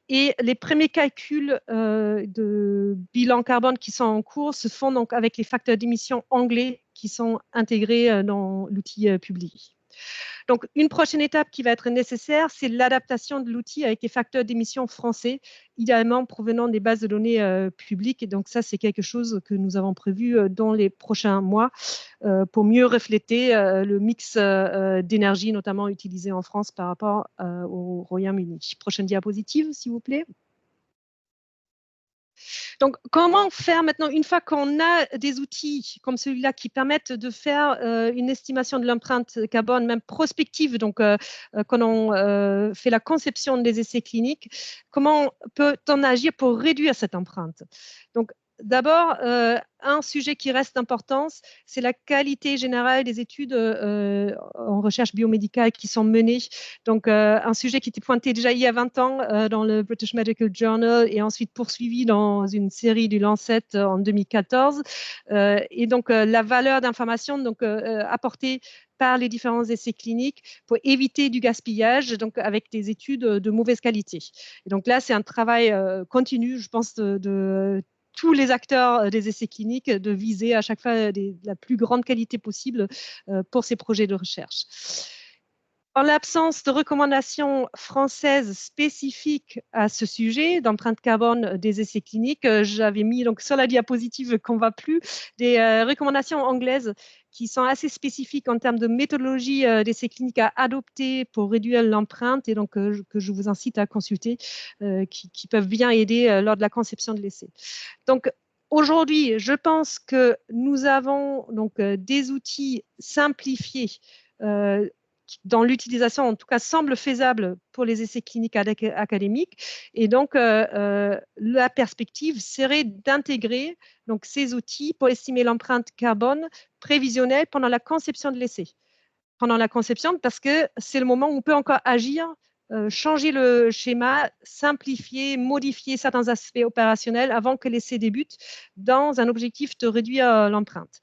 Et les premiers calculs de bilan carbone qui sont en cours se font donc avec les facteurs d'émission anglais qui sont intégrés dans l'outil publié. Donc, une prochaine étape qui va être nécessaire, c'est l'adaptation de l'outil avec les facteurs d'émission français, idéalement provenant des bases de données publiques. Et donc, ça, c'est quelque chose que nous avons prévu dans les prochains mois pour mieux refléter le mix d'énergie, notamment utilisé en France par rapport au Royaume-Uni. Prochaine diapositive, s'il vous plaît. Donc, comment faire maintenant, une fois qu'on a des outils comme celui-là qui permettent de faire une estimation de l'empreinte carbone, même prospective, donc quand on fait la conception des essais cliniques, comment peut-on agir pour réduire cette empreinte? Donc, d'abord, un sujet qui reste important, c'est la qualité générale des études en recherche biomédicale qui sont menées. Donc, un sujet qui était pointé déjà il y a 20 ans dans le British Medical Journal et ensuite poursuivi dans une série du Lancet en 2014. Et donc, la valeur d'information apportée par les différents essais cliniques pour éviter du gaspillage, donc avec des études de mauvaise qualité. Et donc là, c'est un travail continu, je pense, de tous les acteurs des essais cliniques de viser à chaque fois la plus grande qualité possible pour ces projets de recherche. En l'absence de recommandations françaises spécifiques à ce sujet d'empreinte carbone des essais cliniques, j'avais mis donc sur la diapositive qu'on ne voit plus des recommandations anglaises qui sont assez spécifiques en termes de méthodologie d'essais cliniques à adopter pour réduire l'empreinte et donc que je vous incite à consulter, qui peuvent bien aider lors de la conception de l'essai. Donc, aujourd'hui, je pense que nous avons donc des outils simplifiés dans l'utilisation, en tout cas, semble faisable pour les essais cliniques académiques. Et donc, la perspective serait d'intégrer donc, ces outils pour estimer l'empreinte carbone prévisionnelle pendant la conception de l'essai. Pendant la conception, parce que c'est le moment où on peut encore agir, changer le schéma, simplifier, modifier certains aspects opérationnels avant que l'essai débute dans un objectif de réduire l'empreinte.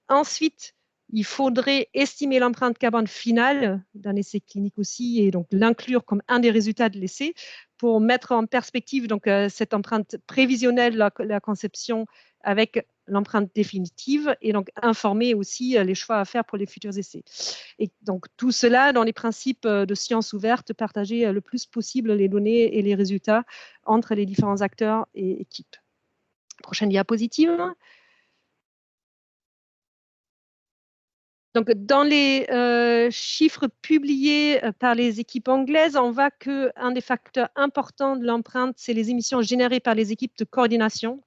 Ensuite, il faudrait estimer l'empreinte carbone finale d'un essai clinique aussi et donc l'inclure comme un des résultats de l'essai pour mettre en perspective donc, cette empreinte prévisionnelle de la conception avec l'empreinte définitive et donc informer aussi les choix à faire pour les futurs essais. Et donc tout cela dans les principes de science ouverte, partager le plus possible les données et les résultats entre les différents acteurs et équipes. Prochaine diapositive. Donc, dans les chiffres publiés par les équipes anglaises, on voit qu'un des facteurs importants de l'empreinte, c'est les émissions générées par les équipes de coordination.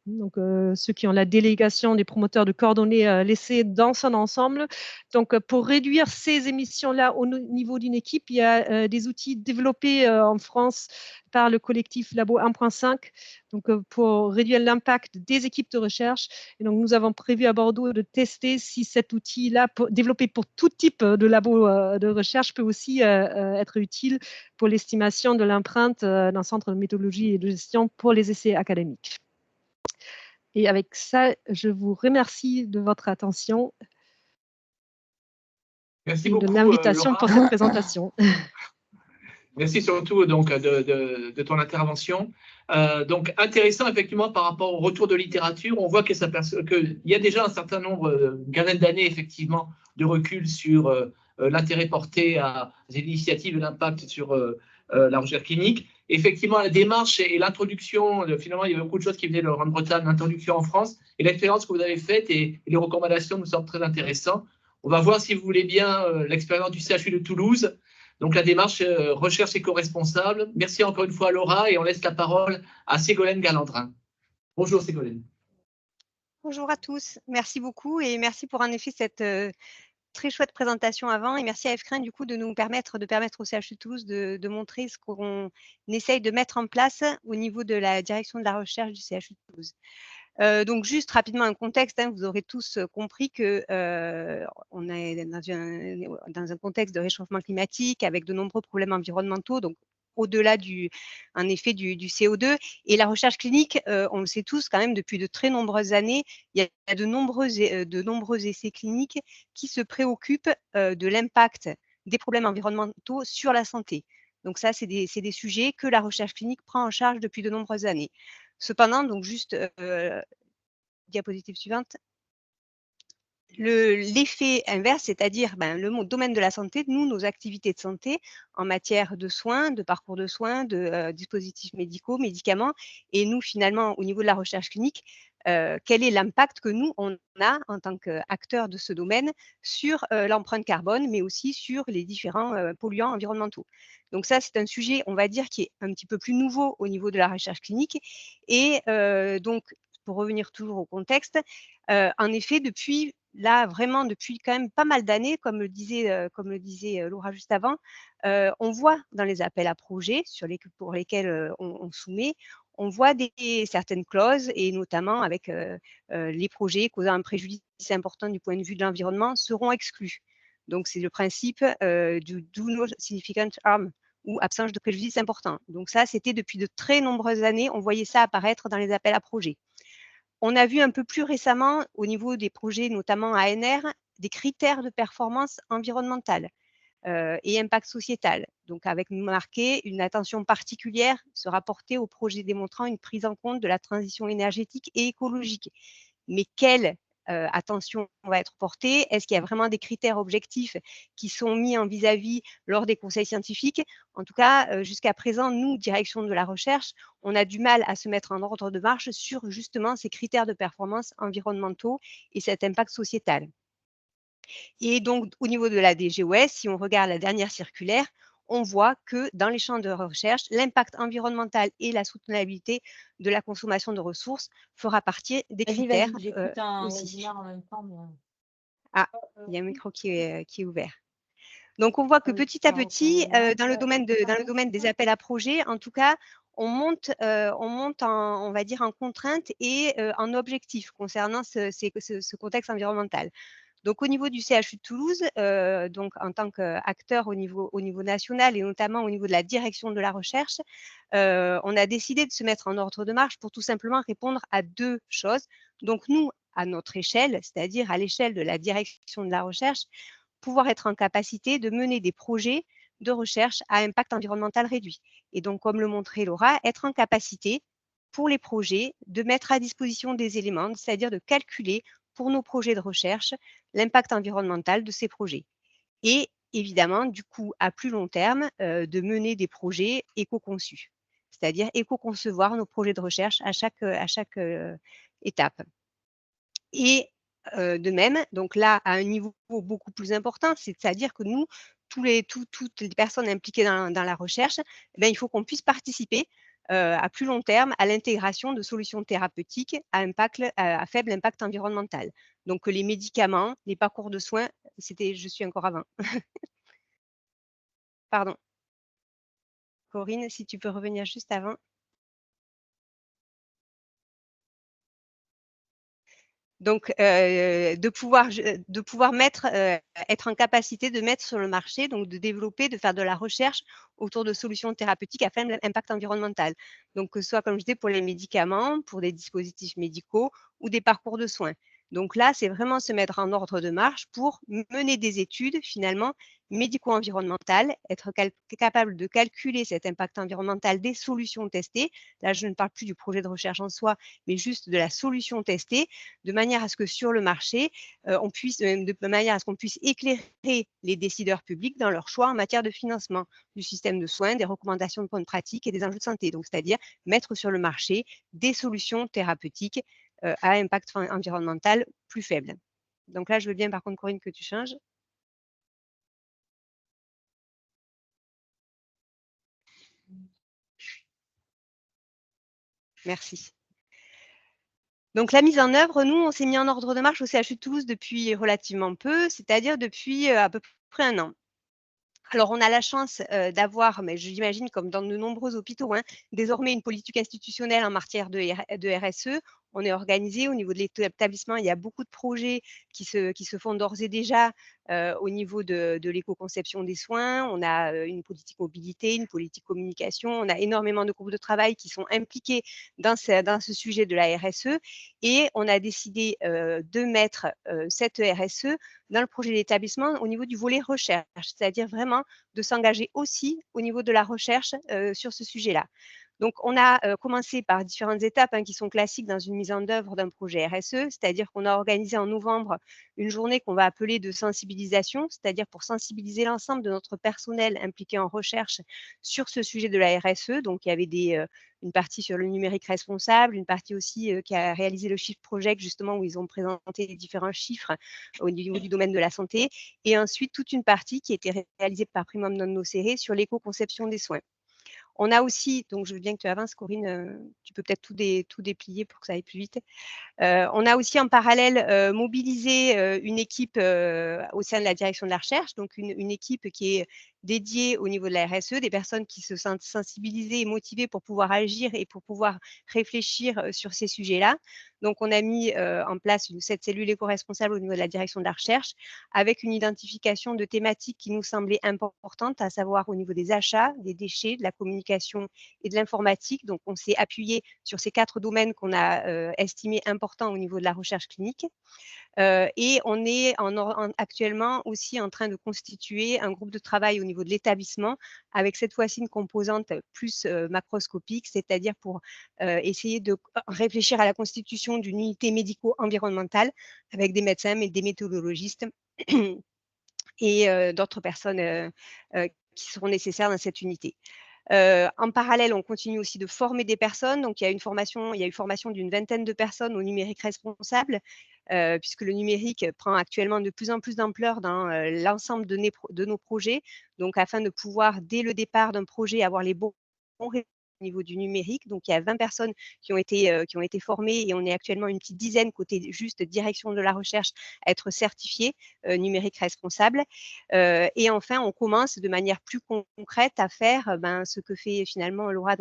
Donc, ceux qui ont la délégation des promoteurs de coordonner l'essai dans son ensemble. Donc, pour réduire ces émissions-là au niveau d'une équipe, il y a des outils développés en France par le collectif Labo 1.5, donc pour réduire l'impact des équipes de recherche. Et donc, nous avons prévu à Bordeaux de tester si cet outil-là, développé pour tout type de labo de recherche, peut aussi être utile pour l'estimation de l'empreinte d'un centre de méthodologie et de gestion pour les essais académiques. Et avec ça, je vous remercie de votre attention. Merci et beaucoup, de l'invitation Laura. pour cette présentation. Merci surtout donc, de ton intervention. Donc, intéressant effectivement par rapport au retour de littérature. On voit qu'il y a déjà un certain nombre, une quinzaine d'années effectivement, de recul sur l'intérêt porté à des initiatives et l'impact sur la recherche clinique. Effectivement, la démarche et l'introduction, finalement, il y avait beaucoup de choses qui venaient de Grande-Bretagne, l'introduction en France, et l'expérience que vous avez faite et les recommandations nous semblent très intéressantes. On va voir, si vous voulez bien, l'expérience du CHU de Toulouse. Donc, la démarche recherche éco-responsable. Merci encore une fois à Laura et on laisse la parole à Ségolène Galandrin. Bonjour Ségolène. Bonjour à tous. Merci beaucoup et merci pour en effet cette très chouette présentation avant et merci à Efcrin du coup de nous permettre au CHU de Toulouse de montrer ce qu'on essaye de mettre en place au niveau de la direction de la recherche du CHU de Toulouse. Donc juste rapidement un contexte, hein, vous aurez tous compris que on est dans un contexte de réchauffement climatique avec de nombreux problèmes environnementaux, donc au-delà en effet du CO2 et la recherche clinique, on le sait tous quand même depuis de très nombreuses années, il y a de nombreux essais cliniques qui se préoccupent de l'impact des problèmes environnementaux sur la santé. Donc ça, c'est des sujets que la recherche clinique prend en charge depuis de nombreuses années. Cependant, donc juste diapositive suivante. l'effet inverse, c'est-à-dire le domaine de la santé, nous, nos activités de santé en matière de soins, de parcours de soins, de dispositifs médicaux, médicaments, et nous, finalement, au niveau de la recherche clinique, quel est l'impact que nous, on a en tant qu'acteurs de ce domaine sur l'empreinte carbone, mais aussi sur les différents polluants environnementaux. Donc ça, c'est un sujet, on va dire, qui est un petit peu plus nouveau au niveau de la recherche clinique. Et donc, pour revenir toujours au contexte, en effet, depuis quand même pas mal d'années, comme le disait Laura juste avant, on voit dans les appels à projets pour lesquels on soumet, on voit certaines clauses, et notamment avec les projets causant un préjudice important du point de vue de l'environnement seront exclus. Donc, c'est le principe du do no significant harm, ou absence de préjudice important. Donc ça, c'était depuis de très nombreuses années, on voyait ça apparaître dans les appels à projets. On a vu un peu plus récemment, au niveau des projets, notamment ANR, des critères de performance environnementale et impact sociétal. Donc, avec marqué une attention particulière sera portée aux projets démontrant une prise en compte de la transition énergétique et écologique. Mais quelle attention va être portée? Est-ce qu'il y a vraiment des critères objectifs qui sont mis en vis-à-vis lors des conseils scientifiques? En tout cas, jusqu'à présent, nous, direction de la recherche, on a du mal à se mettre en ordre de marche sur justement ces critères de performance environnementaux et cet impact sociétal. Et donc, au niveau de la DGOS, si on regarde la dernière circulaire, on voit que dans les champs de recherche, l'impact environnemental et la soutenabilité de la consommation de ressources fera partie des critères aussi. En même temps, mais... Ah, il y a un micro qui est ouvert. Donc, on voit que petit à petit, dans le domaine des appels à projets, en tout cas, on monte on va dire, en contrainte et en objectif concernant ce contexte environnemental. Donc, au niveau du CHU de Toulouse, donc en tant qu'acteur au niveau national et notamment au niveau de la direction de la recherche, on a décidé de se mettre en ordre de marche pour tout simplement répondre à deux choses. Donc, nous, à notre échelle, c'est-à-dire à l'échelle de la direction de la recherche, pouvoir être en capacité de mener des projets de recherche à impact environnemental réduit. Et donc, comme le montrait Laura, être en capacité pour les projets de mettre à disposition des éléments, c'est-à-dire de calculer pour nos projets de recherche l'impact environnemental de ces projets. Et évidemment, du coup, à plus long terme, de mener des projets éco-conçus, c'est-à-dire éco-concevoir nos projets de recherche à chaque étape. Et de même, donc là, à un niveau beaucoup plus important, c'est-à-dire que nous, toutes les personnes impliquées dans la recherche, il faut qu'on puisse participer à plus long terme à l'intégration de solutions thérapeutiques à faible impact environnemental. Donc, les médicaments, les parcours de soins, je suis encore avant. Pardon. Corinne, si tu peux revenir juste avant. Donc, de pouvoir être en capacité de mettre sur le marché, donc de développer, de faire de la recherche autour de solutions thérapeutiques à faible impact environnemental. Donc, que ce soit, comme je disais, pour les médicaments, pour des dispositifs médicaux ou des parcours de soins. Donc là, c'est vraiment se mettre en ordre de marche pour mener des études, finalement, médico-environnementales, être capable de calculer cet impact environnemental des solutions testées. Là, je ne parle plus du projet de recherche en soi, mais juste de la solution testée, de manière à ce que sur le marché, de manière à ce qu'on puisse éclairer les décideurs publics dans leur choix en matière de financement du système de soins, des recommandations de bonnes pratiques et des enjeux de santé. Donc, c'est-à-dire mettre sur le marché des solutions thérapeutiques à impact environnemental plus faible. Donc là, je veux bien, par contre, Corinne, que tu changes. Merci. Donc, la mise en œuvre, nous, on s'est mis en ordre de marche au CHU de Toulouse depuis relativement peu, c'est-à-dire depuis à peu près 1 an. Alors, on a la chance d'avoir, mais j'imagine comme dans de nombreux hôpitaux, désormais une politique institutionnelle en matière de RSE. On est organisé au niveau de l'établissement. Il y a beaucoup de projets qui se font d'ores et déjà au niveau de l'éco-conception des soins. On a une politique mobilité, une politique communication. On a énormément de groupes de travail qui sont impliqués dans ce sujet de la RSE. Et on a décidé de mettre cette RSE dans le projet d'établissement au niveau du volet recherche, c'est-à-dire vraiment de s'engager aussi au niveau de la recherche sur ce sujet-là. Donc, on a commencé par différentes étapes qui sont classiques dans une mise en œuvre d'un projet RSE, c'est-à-dire qu'on a organisé en novembre une journée qu'on va appeler de sensibilisation, c'est-à-dire pour sensibiliser l'ensemble de notre personnel impliqué en recherche sur ce sujet de la RSE. Donc, il y avait une partie sur le numérique responsable, une partie aussi qui a réalisé le Shift Project, justement, où ils ont présenté les différents chiffres au niveau du domaine de la santé, et ensuite toute une partie qui a été réalisée par Primum Non Nocere sur l'éco-conception des soins. On a aussi, donc je veux bien que tu avances, Corinne, tu peux peut-être tout déplier pour que ça aille plus vite. On a aussi en parallèle mobilisé une équipe au sein de la direction de la recherche, donc une équipe qui est dédiée au niveau de la RSE, des personnes qui se sentent sensibilisées et motivées pour pouvoir agir et pour pouvoir réfléchir sur ces sujets-là. Donc, on a mis en place cette cellule éco-responsable au niveau de la direction de la recherche avec une identification de thématiques qui nous semblaient importantes, à savoir au niveau des achats, des déchets, de la communication et de l'informatique. Donc, on s'est appuyé sur ces 4 domaines qu'on a estimés importants au niveau de la recherche clinique. Et on est actuellement aussi en train de constituer un groupe de travail au niveau de l'établissement avec cette fois-ci une composante plus macroscopique, c'est-à-dire pour essayer de réfléchir à la constitution d'une unité médico-environnementale avec des médecins, mais des météorologistes et d'autres personnes qui seront nécessaires dans cette unité. En parallèle, on continue aussi de former des personnes. Donc, il y a eu formation d'une vingtaine de personnes au numérique responsable, puisque le numérique prend actuellement de plus en plus d'ampleur dans l'ensemble de nos projets. Donc, afin de pouvoir, dès le départ d'un projet, avoir les bons résultats au niveau du numérique. Donc, il y a 20 personnes qui ont été formées et on est actuellement une petite dizaine côté juste direction de la recherche à être certifiés numérique responsable. Et enfin, on commence de manière plus concrète à faire ce que fait finalement Laura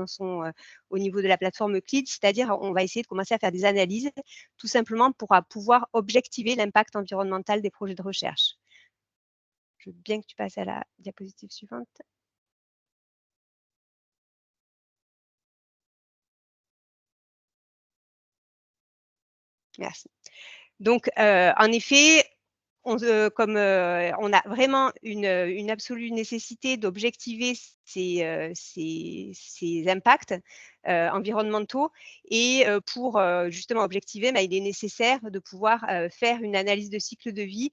au niveau de la plateforme CLID, c'est-à-dire on va essayer de commencer à faire des analyses tout simplement pour pouvoir objectiver l'impact environnemental des projets de recherche. Je veux bien que tu passes à la diapositive suivante. Merci. Donc, en effet, comme on a vraiment une absolue nécessité d'objectiver ces impacts environnementaux et pour justement objectiver, il est nécessaire de pouvoir faire une analyse de cycle de vie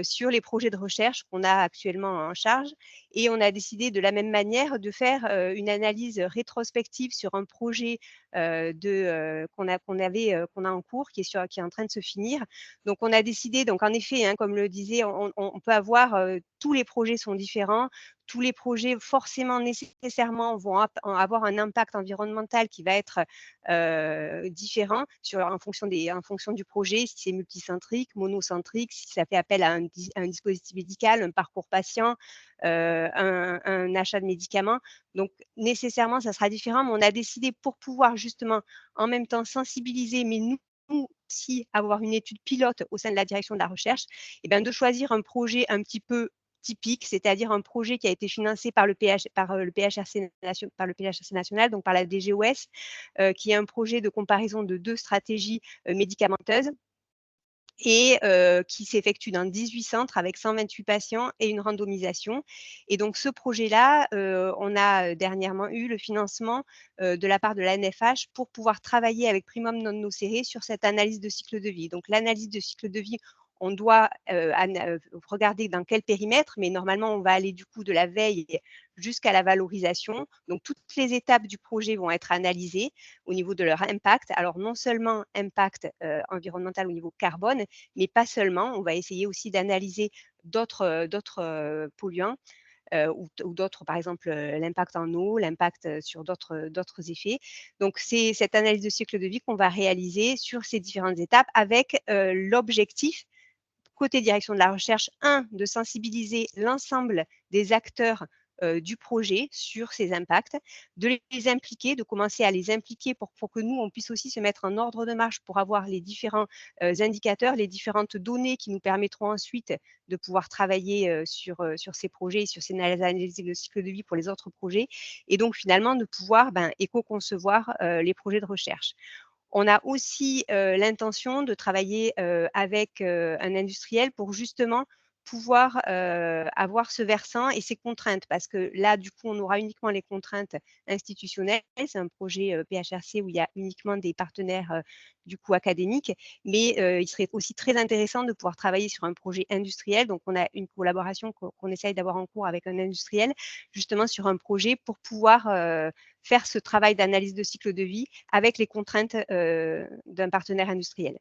sur les projets de recherche qu'on a actuellement en charge. Et on a décidé de la même manière de faire une analyse rétrospective sur un projet qu'on a en cours, qui est en train de se finir. Donc, on a décidé, donc en effet, comme le disait, on peut avoir, tous les projets sont différents, tous les projets forcément, nécessairement vont avoir un impact environnemental qui va être différent en fonction du projet, si c'est multicentrique, monocentrique, si ça fait appel à un dispositif médical, un parcours patient, un achat de médicaments. Donc, nécessairement, ça sera différent, mais on a décidé pour pouvoir justement en même temps sensibiliser, mais nous aussi avoir une étude pilote au sein de la direction de la recherche, de choisir un projet un petit peu typique, c'est-à-dire un projet qui a été financé par le PHRC national, donc par la DGOS, qui est un projet de comparaison de 2 stratégies médicamenteuses et qui s'effectue dans 18 centres avec 128 patients et une randomisation. Et donc, ce projet-là, on a dernièrement eu le financement de la part de l'ANFH pour pouvoir travailler avec Primum Non Nocere sur cette analyse de cycle de vie. Donc, l'analyse de cycle de vie, on doit regarder dans quel périmètre, mais normalement, on va aller du coup de la veille jusqu'à la valorisation. Donc, toutes les étapes du projet vont être analysées au niveau de leur impact. Alors, non seulement impact environnemental au niveau carbone, mais pas seulement. On va essayer aussi d'analyser d'autres polluants ou d'autres, par exemple, l'impact en eau, l'impact sur d'autres effets. Donc, c'est cette analyse de cycle de vie qu'on va réaliser sur ces différentes étapes avec l'objectif, côté direction de la recherche, de sensibiliser l'ensemble des acteurs du projet sur ces impacts, de les impliquer, de commencer à les impliquer pour que nous, on puisse aussi se mettre en ordre de marche pour avoir les différents indicateurs, les différentes données qui nous permettront ensuite de pouvoir travailler sur ces projets et sur ces analyses de cycle de vie pour les autres projets, et donc finalement de pouvoir éco-concevoir les projets de recherche. On a aussi l'intention de travailler avec un industriel pour justement pouvoir avoir ce versant et ces contraintes. Parce que là, du coup, on aura uniquement les contraintes institutionnelles. C'est un projet PHRC où il y a uniquement des partenaires du coup académiques. Mais il serait aussi très intéressant de pouvoir travailler sur un projet industriel. Donc, on a une collaboration qu'on essaye d'avoir en cours avec un industriel, justement sur un projet pour pouvoir faire ce travail d'analyse de cycle de vie avec les contraintes d'un partenaire industriel.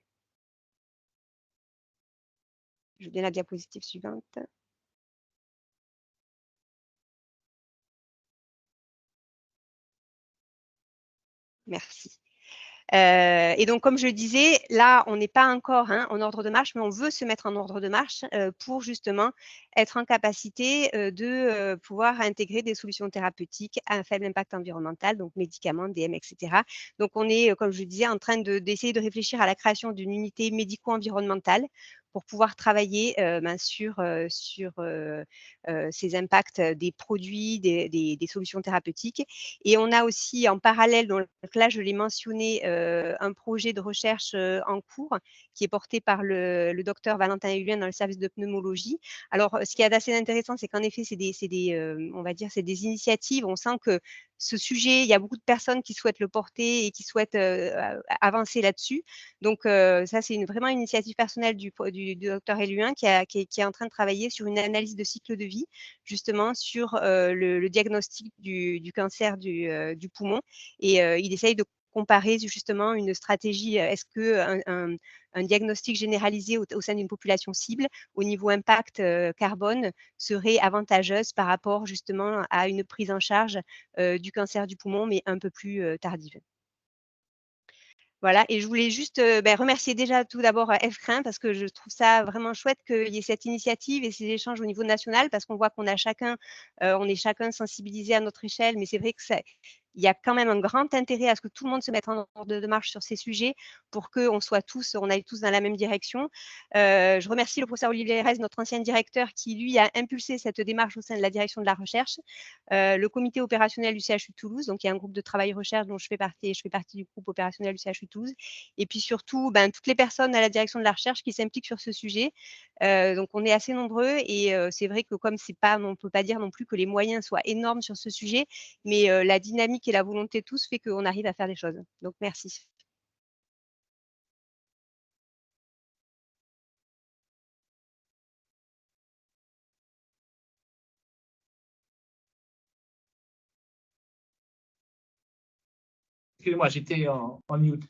Je viens à la diapositive suivante. Merci. Et donc, comme je le disais, là, on n'est pas encore en ordre de marche, mais on veut se mettre en ordre de marche pour justement être en capacité de pouvoir intégrer des solutions thérapeutiques à un faible impact environnemental, donc médicaments, DM, etc. Donc, on est, comme je le disais, en train d'essayer de réfléchir à la création d'une unité médico-environnementale pour pouvoir travailler sur ces impacts des produits, des solutions thérapeutiques. Et on a aussi en parallèle, donc là je l'ai mentionné, un projet de recherche en cours qui est porté par le docteur Valentin Hulien dans le service de pneumologie. Alors, ce qui est assez intéressant, c'est qu'en effet, on va dire, c'est des initiatives. On sent que ce sujet, il y a beaucoup de personnes qui souhaitent le porter et qui souhaitent avancer là-dessus. Donc, ça, c'est vraiment une initiative personnelle du docteur Hulien qui est en train de travailler sur une analyse de cycle de vie, justement sur le diagnostic du cancer du poumon. Et il essaye de comparer justement une stratégie. Est-ce qu'un diagnostic généralisé au sein d'une population cible au niveau impact carbone serait avantageuse par rapport justement à une prise en charge du cancer du poumon, mais un peu plus tardive. Voilà, et je voulais juste remercier déjà tout d'abord FCRIN parce que je trouve ça vraiment chouette qu'il y ait cette initiative et ces échanges au niveau national parce qu'on voit qu'on a chacun, on est chacun sensibilisé à notre échelle, mais c'est vrai que il y a quand même un grand intérêt à ce que tout le monde se mette en ordre de marche sur ces sujets pour qu'on aille tous dans la même direction. Je remercie le professeur Olivier Hérez, notre ancien directeur, qui lui a impulsé cette démarche au sein de la direction de la recherche. Le comité opérationnel du CHU de Toulouse, donc il y a un groupe de travail recherche dont je fais partie du groupe opérationnel du CHU de Toulouse. Et puis surtout, toutes les personnes à la direction de la recherche qui s'impliquent sur ce sujet. Donc on est assez nombreux et c'est vrai que comme on ne peut pas dire non plus que les moyens soient énormes sur ce sujet, mais la dynamique et la volonté de tous fait qu'on arrive à faire des choses. Donc merci. Excusez-moi, j'étais en mute.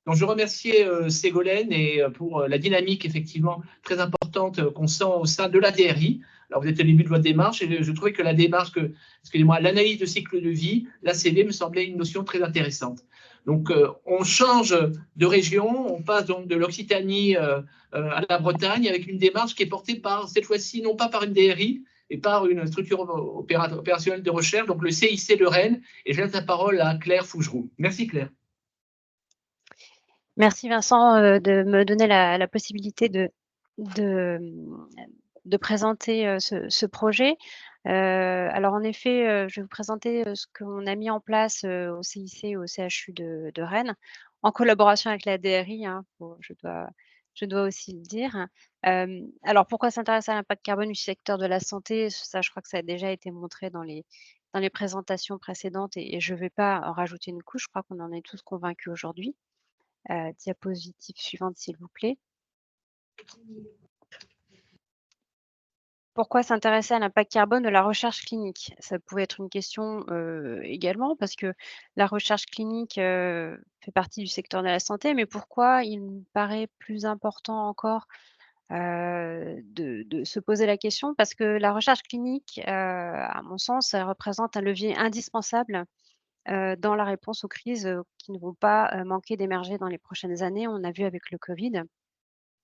Donc, je remerciais Ségolène et pour la dynamique effectivement très importante qu'on sent au sein de la DRI. Alors, vous êtes au début de votre démarche et je trouvais que la démarche, excusez-moi, l'analyse de cycle de vie, l'ACV me semblait une notion très intéressante. Donc, on change de région, on passe donc de l'Occitanie à la Bretagne avec une démarche qui est portée par, cette fois-ci, non pas par une DRI, mais par une structure opérationnelle de recherche, donc le CIC de Rennes. Et je laisse la parole à Claire Fougeroux. Merci Claire. Merci Vincent de me donner la possibilité de présenter ce projet. Alors en effet, je vais vous présenter ce qu'on a mis en place au CIC et au CHU de Rennes, en collaboration avec la DRI, je dois aussi le dire. Alors pourquoi s'intéresser à l'impact carbone du secteur de la santé? Ça, je crois que ça a déjà été montré dans les présentations précédentes et je ne vais pas en rajouter une couche, je crois qu'on en est tous convaincus aujourd'hui. Diapositive suivante, s'il vous plaît. Pourquoi s'intéresser à l'impact carbone de la recherche clinique? Ça pouvait être une question également, parce que la recherche clinique fait partie du secteur de la santé, mais pourquoi il me paraît plus important encore de se poser la question? Parce que la recherche clinique, à mon sens, elle représente un levier indispensable dans la réponse aux crises qui ne vont pas manquer d'émerger dans les prochaines années. On a vu avec le Covid.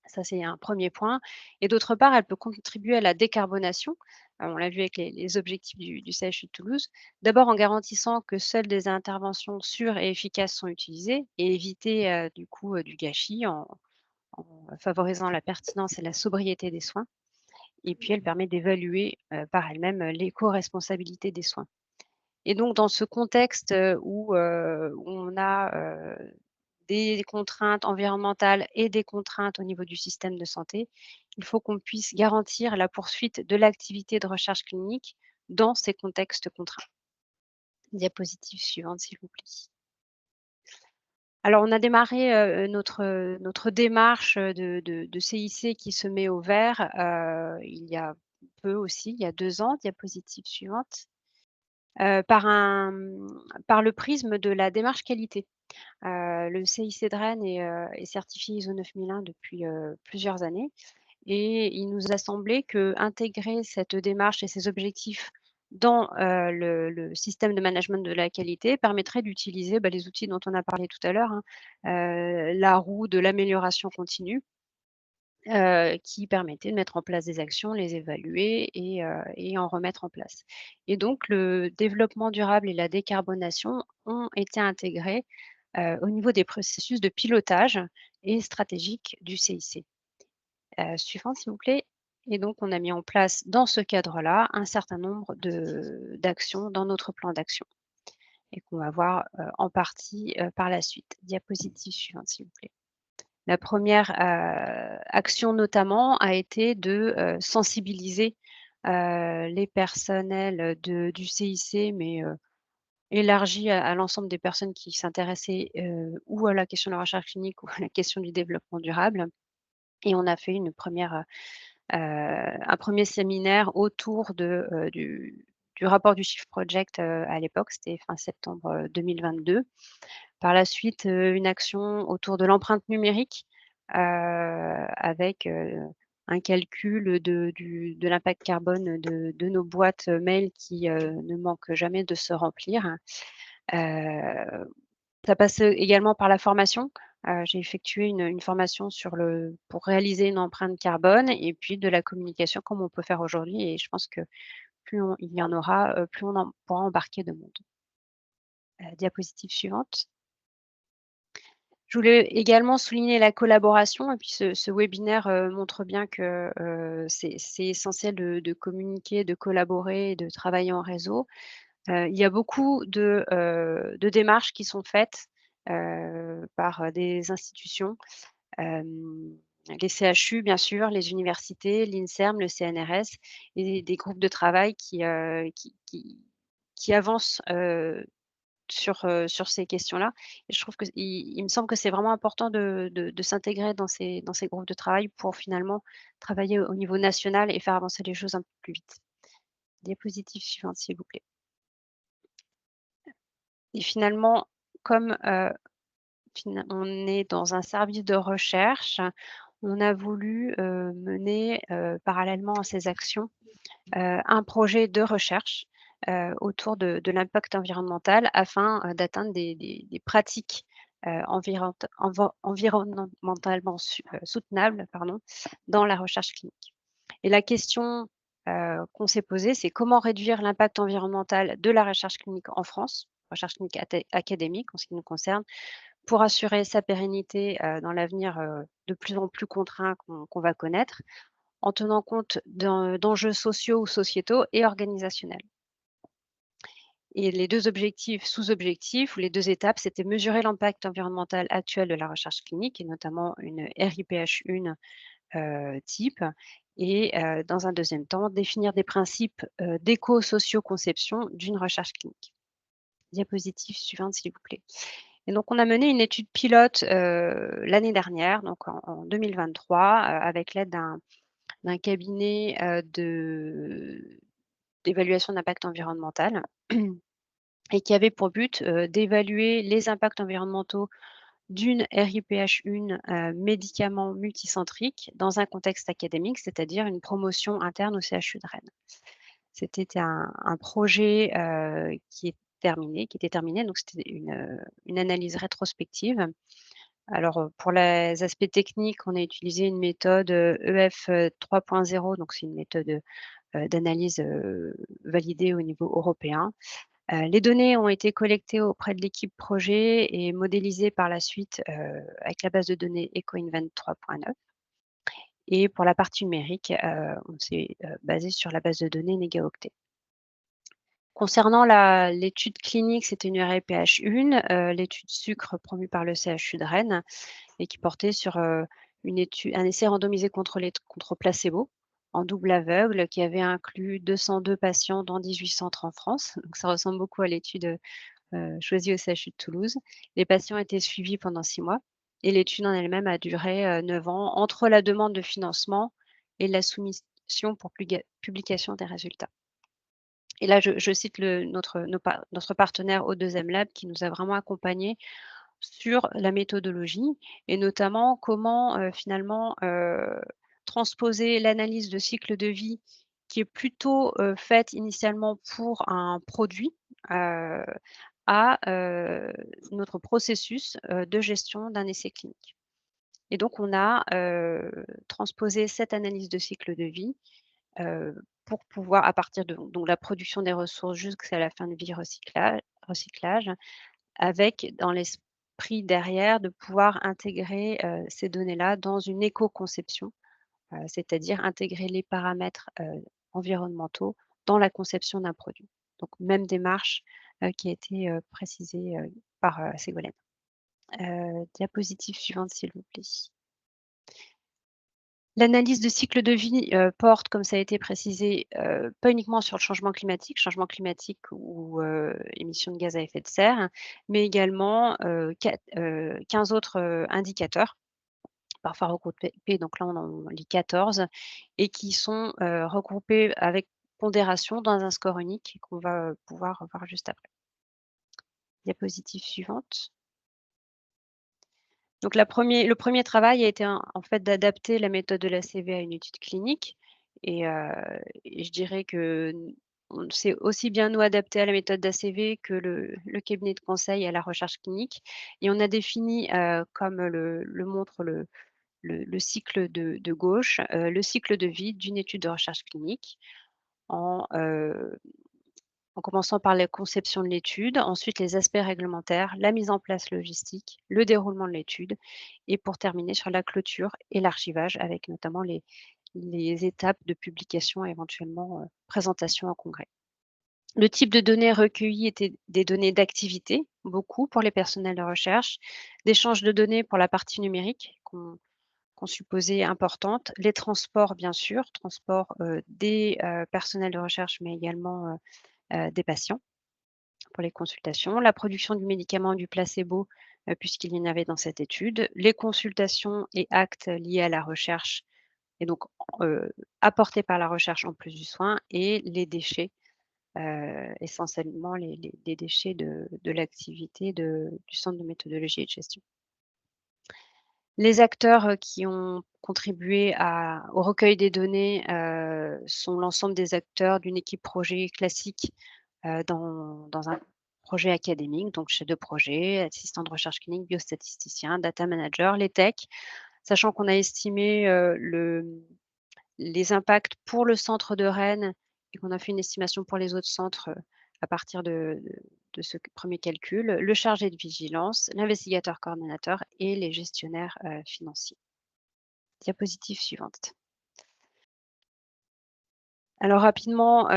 Ça, c'est un premier point. Et d'autre part, elle peut contribuer à la décarbonation. On l'a vu avec les objectifs du CHU de Toulouse. D'abord en garantissant que seules des interventions sûres et efficaces sont utilisées et éviter du coup du gâchis en favorisant la pertinence et la sobriété des soins. Et puis, elle permet d'évaluer par elle-même l'éco-responsabilité des soins. Et donc, dans ce contexte où on a des contraintes environnementales et des contraintes au niveau du système de santé, il faut qu'on puisse garantir la poursuite de l'activité de recherche clinique dans ces contextes contraints. Diapositive suivante, s'il vous plaît. Alors, on a démarré notre démarche de CIC qui se met au vert il y a peu aussi, il y a 2 ans. Diapositive suivante. Par le prisme de la démarche qualité. Le CIC de Rennes est certifié ISO 9001 depuis plusieurs années et il nous a semblé qu'intégrer cette démarche et ces objectifs dans le système de management de la qualité permettrait d'utiliser les outils dont on a parlé tout à l'heure, la roue de l'amélioration continue, qui permettait de mettre en place des actions, les évaluer et en remettre en place. Et donc, le développement durable et la décarbonation ont été intégrés au niveau des processus de pilotage et stratégique du CIC. Suivante, s'il vous plaît. Et donc, on a mis en place dans ce cadre-là un certain nombre d'actions dans notre plan d'action et qu'on va voir en partie par la suite. Diapositive suivante, s'il vous plaît. La première action notamment a été de sensibiliser les personnels du CIC, mais élargi à l'ensemble des personnes qui s'intéressaient ou à la question de la recherche clinique ou à la question du développement durable. Et on a fait un premier séminaire autour du rapport du Shift Project à l'époque, c'était fin septembre 2022. Par la suite, une action autour de l'empreinte numérique avec un calcul de l'impact carbone de nos boîtes mail qui ne manquent jamais de se remplir. Ça passe également par la formation. J'ai effectué une formation pour réaliser une empreinte carbone et puis de la communication comme on peut faire aujourd'hui. Et je pense que plus il y en aura, plus on pourra embarquer de monde. Diapositive suivante. Je voulais également souligner la collaboration et puis ce webinaire montre bien que c'est essentiel de communiquer, de collaborer et de travailler en réseau. Il y a beaucoup de démarches qui sont faites par des institutions, les CHU bien sûr, les universités, l'INSERM, le CNRS et des groupes de travail qui avancent sur ces questions-là. Et je trouve il me semble que c'est vraiment important de s'intégrer dans ces groupes de travail pour finalement travailler au niveau national et faire avancer les choses un peu plus vite. Diapositive suivante, s'il vous plaît. Et finalement, comme on est dans un service de recherche, on a voulu mener parallèlement à ces actions un projet de recherche autour de l'impact environnemental afin d'atteindre des pratiques environnementalement soutenables dans la recherche clinique. Et la question qu'on s'est posée, c'est comment réduire l'impact environnemental de la recherche clinique en France, recherche clinique académique en ce qui nous concerne, pour assurer sa pérennité dans l'avenir de plus en plus contraint qu'on va connaître, en tenant compte d'enjeux sociaux ou sociétaux et organisationnels. Et les deux objectifs, sous-objectifs, ou les deux étapes, c'était mesurer l'impact environnemental actuel de la recherche clinique, et notamment une RIPH1 type, et dans un deuxième temps, définir des principes d'éco-socio-conception d'une recherche clinique. Diapositive suivante, s'il vous plaît. Et donc, on a mené une étude pilote l'année dernière, donc en 2023, avec l'aide d'un cabinet d'évaluation d'impact environnemental et qui avait pour but d'évaluer les impacts environnementaux d'une RIPH1 médicament multicentrique dans un contexte académique, c'est-à-dire une promotion interne au CHU de Rennes. C'était un projet qui était terminé, donc c'était une analyse rétrospective. Alors, pour les aspects techniques, on a utilisé une méthode EF 3.0, donc c'est une méthode d'analyse validée au niveau européen. Les données ont été collectées auprès de l'équipe projet et modélisées par la suite avec la base de données EcoInvent 3.9. Et pour la partie numérique, on s'est basé sur la base de données NegaOctet. Concernant l'étude clinique, c'était une UREPH1, l'étude sucre promue par le CHU de Rennes et qui portait sur un essai randomisé contre placebo en double aveugle qui avait inclus 202 patients dans 18 centres en France. Donc ça ressemble beaucoup à l'étude choisie au CHU de Toulouse. Les patients étaient suivis pendant 6 mois et l'étude en elle-même a duré 9 ans entre la demande de financement et la soumission pour publication des résultats. Et là, je cite notre partenaire O2M Lab qui nous a vraiment accompagnés sur la méthodologie et notamment comment finalement transposer l'analyse de cycle de vie qui est plutôt faite initialement pour un produit à notre processus de gestion d'un essai clinique. Et donc, on a transposé cette analyse de cycle de vie pour pouvoir, à partir de donc, la production des ressources jusqu'à la fin de vie recyclage, avec dans l'esprit derrière de pouvoir intégrer ces données-là dans une éco-conception, c'est-à-dire intégrer les paramètres environnementaux dans la conception d'un produit. Donc, même démarche qui a été précisée par Ségolène. Diapositive suivante, s'il vous plaît. L'analyse de cycle de vie porte, comme ça a été précisé, pas uniquement sur le changement climatique ou émissions de gaz à effet de serre, mais également 15 autres indicateurs, parfois regroupés, donc là on en lit 14, et qui sont regroupés avec pondération dans un score unique qu'on va pouvoir voir juste après. Diapositive suivante. Donc le premier travail a été en fait d'adapter la méthode de l'ACV à une étude clinique et je dirais que on s'est aussi bien nous adapté à la méthode d'ACV que le cabinet de conseil à la recherche clinique et on a défini, comme le montre le cycle de gauche, le cycle de vie d'une étude de recherche clinique en commençant par la conception de l'étude, ensuite les aspects réglementaires, la mise en place logistique, le déroulement de l'étude et pour terminer sur la clôture et l'archivage avec notamment les étapes de publication et éventuellement présentation en congrès. Le type de données recueillies étaient des données d'activité, beaucoup pour les personnels de recherche, d'échange de données pour la partie numérique qu'on supposait importante, les transports bien sûr, transport des personnels de recherche mais également des patients pour les consultations, la production du médicament du placebo, puisqu'il y en avait dans cette étude, les consultations et actes liés à la recherche, et donc apportés par la recherche en plus du soin, et les déchets, essentiellement les déchets de l'activité du centre de méthodologie et de gestion. Les acteurs qui ont contribué au recueil des données sont l'ensemble des acteurs d'une équipe projet classique dans un projet académique, donc chef de projet, assistant de recherche clinique, biostatisticien, data manager, les techs, sachant qu'on a estimé les impacts pour le centre de Rennes et qu'on a fait une estimation pour les autres centres à partir de ce premier calcul, le chargé de vigilance, l'investigateur coordonnateur et les gestionnaires financiers. Diapositive suivante. Alors rapidement,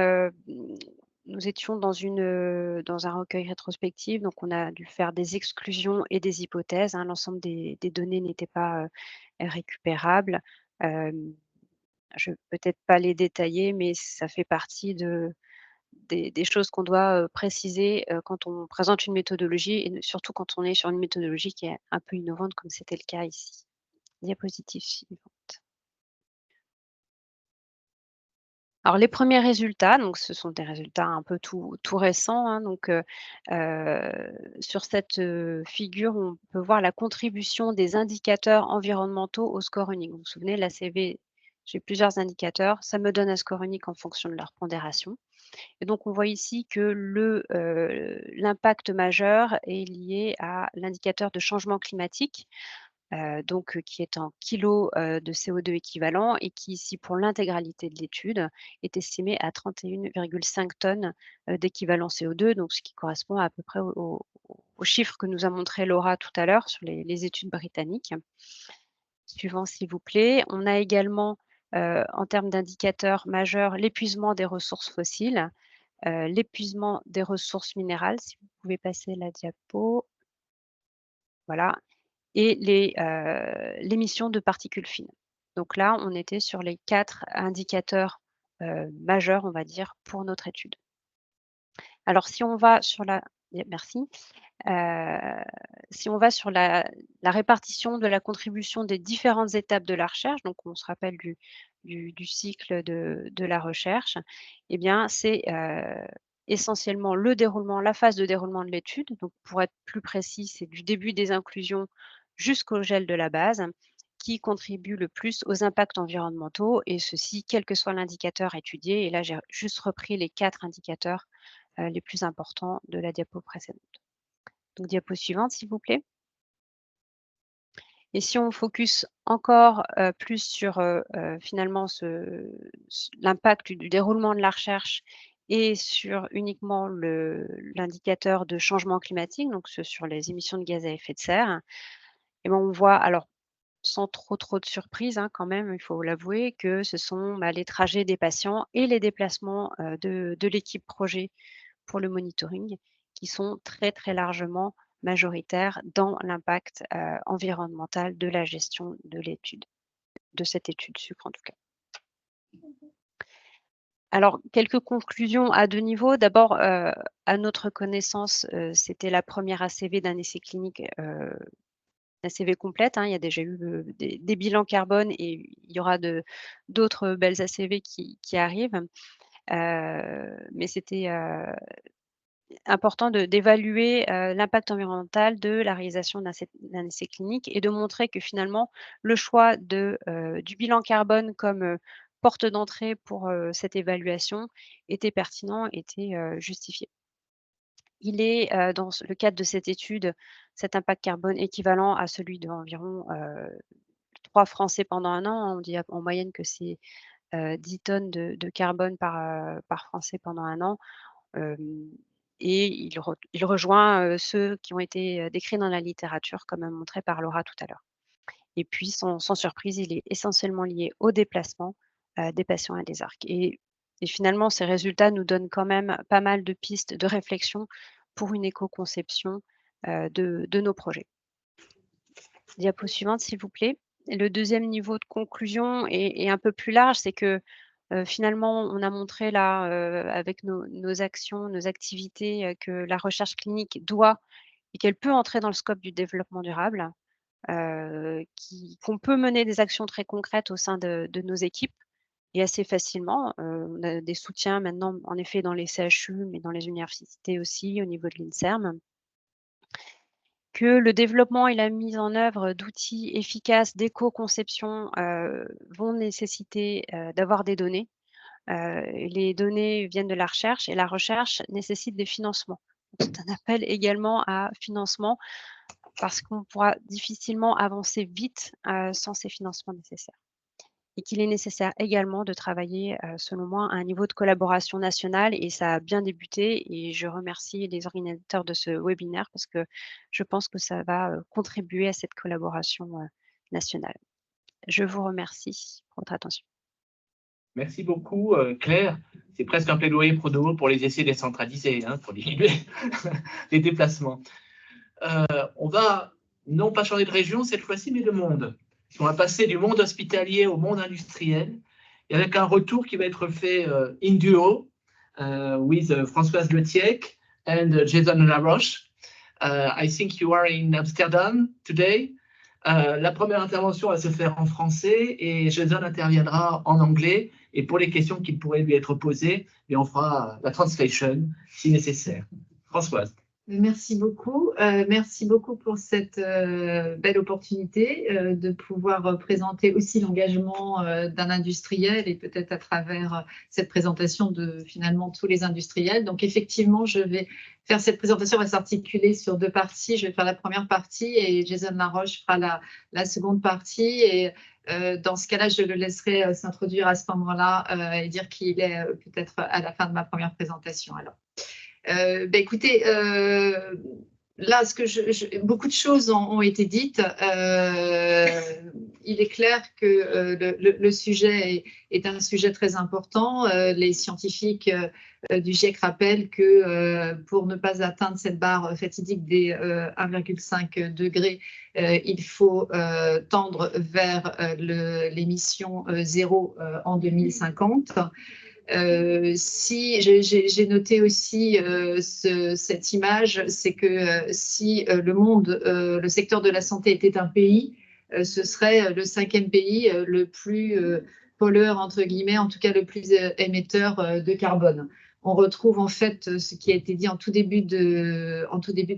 nous étions dans un recueil rétrospectif, donc on a dû faire des exclusions et des hypothèses. Hein, l'ensemble des données n'étaient pas récupérables. Je ne vais peut-être pas les détailler, mais ça fait partie des choses qu'on doit préciser quand on présente une méthodologie et surtout quand on est sur une méthodologie qui est un peu innovante comme c'était le cas ici. Diapositive suivante. Alors les premiers résultats, donc ce sont des résultats un peu tout récents, hein, donc sur cette figure, on peut voir la contribution des indicateurs environnementaux au score unique. Vous vous souvenez, l'ACV, j'ai plusieurs indicateurs, ça me donne un score unique en fonction de leur pondération. Et donc on voit ici que l'impact majeur est lié à l'indicateur de changement climatique, donc qui est en kilos de CO2 équivalent et qui ici pour l'intégralité de l'étude est estimé à 31,5 tonnes d'équivalent CO2, donc ce qui correspond à peu près au chiffre que nous a montré Laura tout à l'heure sur les études britanniques. Suivant s'il vous plaît. On a également en termes d'indicateurs majeurs l'épuisement des ressources fossiles, l'épuisement des ressources minérales, si vous pouvez passer la diapo, voilà, et l'émission de particules fines. Donc là, on était sur les 4 indicateurs majeurs, on va dire, pour notre étude. Alors, si on va sur la… Merci. Si on va sur la répartition de la contribution des différentes étapes de la recherche, donc on se rappelle du cycle de la recherche, eh bien, c'est essentiellement le déroulement, la phase de déroulement de l'étude. Donc, pour être plus précis, c'est du début des inclusions jusqu'au gel de la base qui contribue le plus aux impacts environnementaux, et ceci, quel que soit l'indicateur étudié. Et là, j'ai juste repris les 4 indicateurs les plus importants de la diapo précédente. Donc, diapo suivante, s'il vous plaît. Et si on focus encore plus sur finalement l'impact du déroulement de la recherche et sur uniquement l'indicateur de changement climatique, donc sur les émissions de gaz à effet de serre, et ben on voit, alors sans trop de surprise quand même, il faut l'avouer, que ce sont les trajets des patients et les déplacements de l'équipe projet pour le monitoring qui sont très largement majoritaires dans l'impact environnemental de la gestion de l'étude, de cette étude sucre en tout cas. Alors, quelques conclusions à 2 niveaux. D'abord, à notre connaissance, c'était la première ACV d'un essai clinique, ACV complète. Il y a déjà eu des bilans carbone et il y aura d'autres belles ACV qui arrivent. Mais c'était important d'évaluer l'impact environnemental de la réalisation d'un essai clinique et de montrer que finalement, le choix du bilan carbone comme porte d'entrée pour cette évaluation était pertinent, était justifié. Il est, dans le cadre de cette étude, cet impact carbone équivalent à celui d'environ 3 Français pendant un an. On dit en moyenne que c'est 10 tonnes de carbone par Français pendant un an. Et il rejoint ceux qui ont été décrits dans la littérature, comme montré par Laura tout à l'heure. Et puis, sans surprise, il est essentiellement lié au déplacement des patients à des arcs. Et finalement, ces résultats nous donnent quand même pas mal de pistes de réflexion pour une éco-conception de nos projets. Diapo suivante, s'il vous plaît. Et le deuxième niveau de conclusion est un peu plus large, c'est que finalement, on a montré là, avec nos actions, nos activités, que la recherche clinique doit et qu'elle peut entrer dans le scope du développement durable, qu'on peut mener des actions très concrètes au sein de nos équipes et assez facilement. On a des soutiens maintenant, en effet, dans les CHU, mais dans les universités aussi, au niveau de l'INSERM. Que le développement et la mise en œuvre d'outils efficaces d'éco-conception vont nécessiter d'avoir des données. Les données viennent de la recherche et la recherche nécessite des financements. C'est un appel également à financement parce qu'on pourra difficilement avancer vite sans ces financements nécessaires. Et qu'il est nécessaire également de travailler, selon moi, à un niveau de collaboration nationale, et ça a bien débuté, et je remercie les organisateurs de ce webinaire parce que je pense que ça va contribuer à cette collaboration nationale. Je vous remercie pour votre attention. Merci beaucoup, Claire. C'est presque un plaidoyer pro bono pour les essais décentralisés, pour diminuer les déplacements. On va non pas changer de région cette fois-ci, mais de monde. On va passer du monde hospitalier au monde industriel, et avec un retour qui va être fait in duo with Françoise Letiec and Jason Laroche. I think you are in Amsterdam today. La première intervention va se faire en français et Jason interviendra en anglais. Et pour les questions qui pourraient lui être posées, on fera la translation si nécessaire. Françoise. Merci beaucoup. Merci beaucoup pour cette belle opportunité de pouvoir présenter aussi l'engagement d'un industriel et peut-être à travers cette présentation de finalement tous les industriels. Donc effectivement, je vais faire cette présentation, va s'articuler sur 2 parties. Je vais faire la première partie et Jason Laroche fera la seconde partie. Et dans ce cas-là, je le laisserai s'introduire à ce moment-là et dire qui il est peut-être à la fin de ma première présentation. Alors. Écoutez, là, beaucoup de choses ont été dites. Il il est clair que le sujet est un sujet très important. Les scientifiques du GIEC rappellent que pour ne pas atteindre cette barre fatidique des 1,5 degrés, il faut tendre vers l'émission zéro en 2050. Si j'ai noté aussi cette image, c'est que si le secteur de la santé était un pays, ce serait le 5e pays le plus pollueur, entre guillemets, en tout cas le plus émetteur de carbone. On retrouve en fait ce qui a été dit en tout début de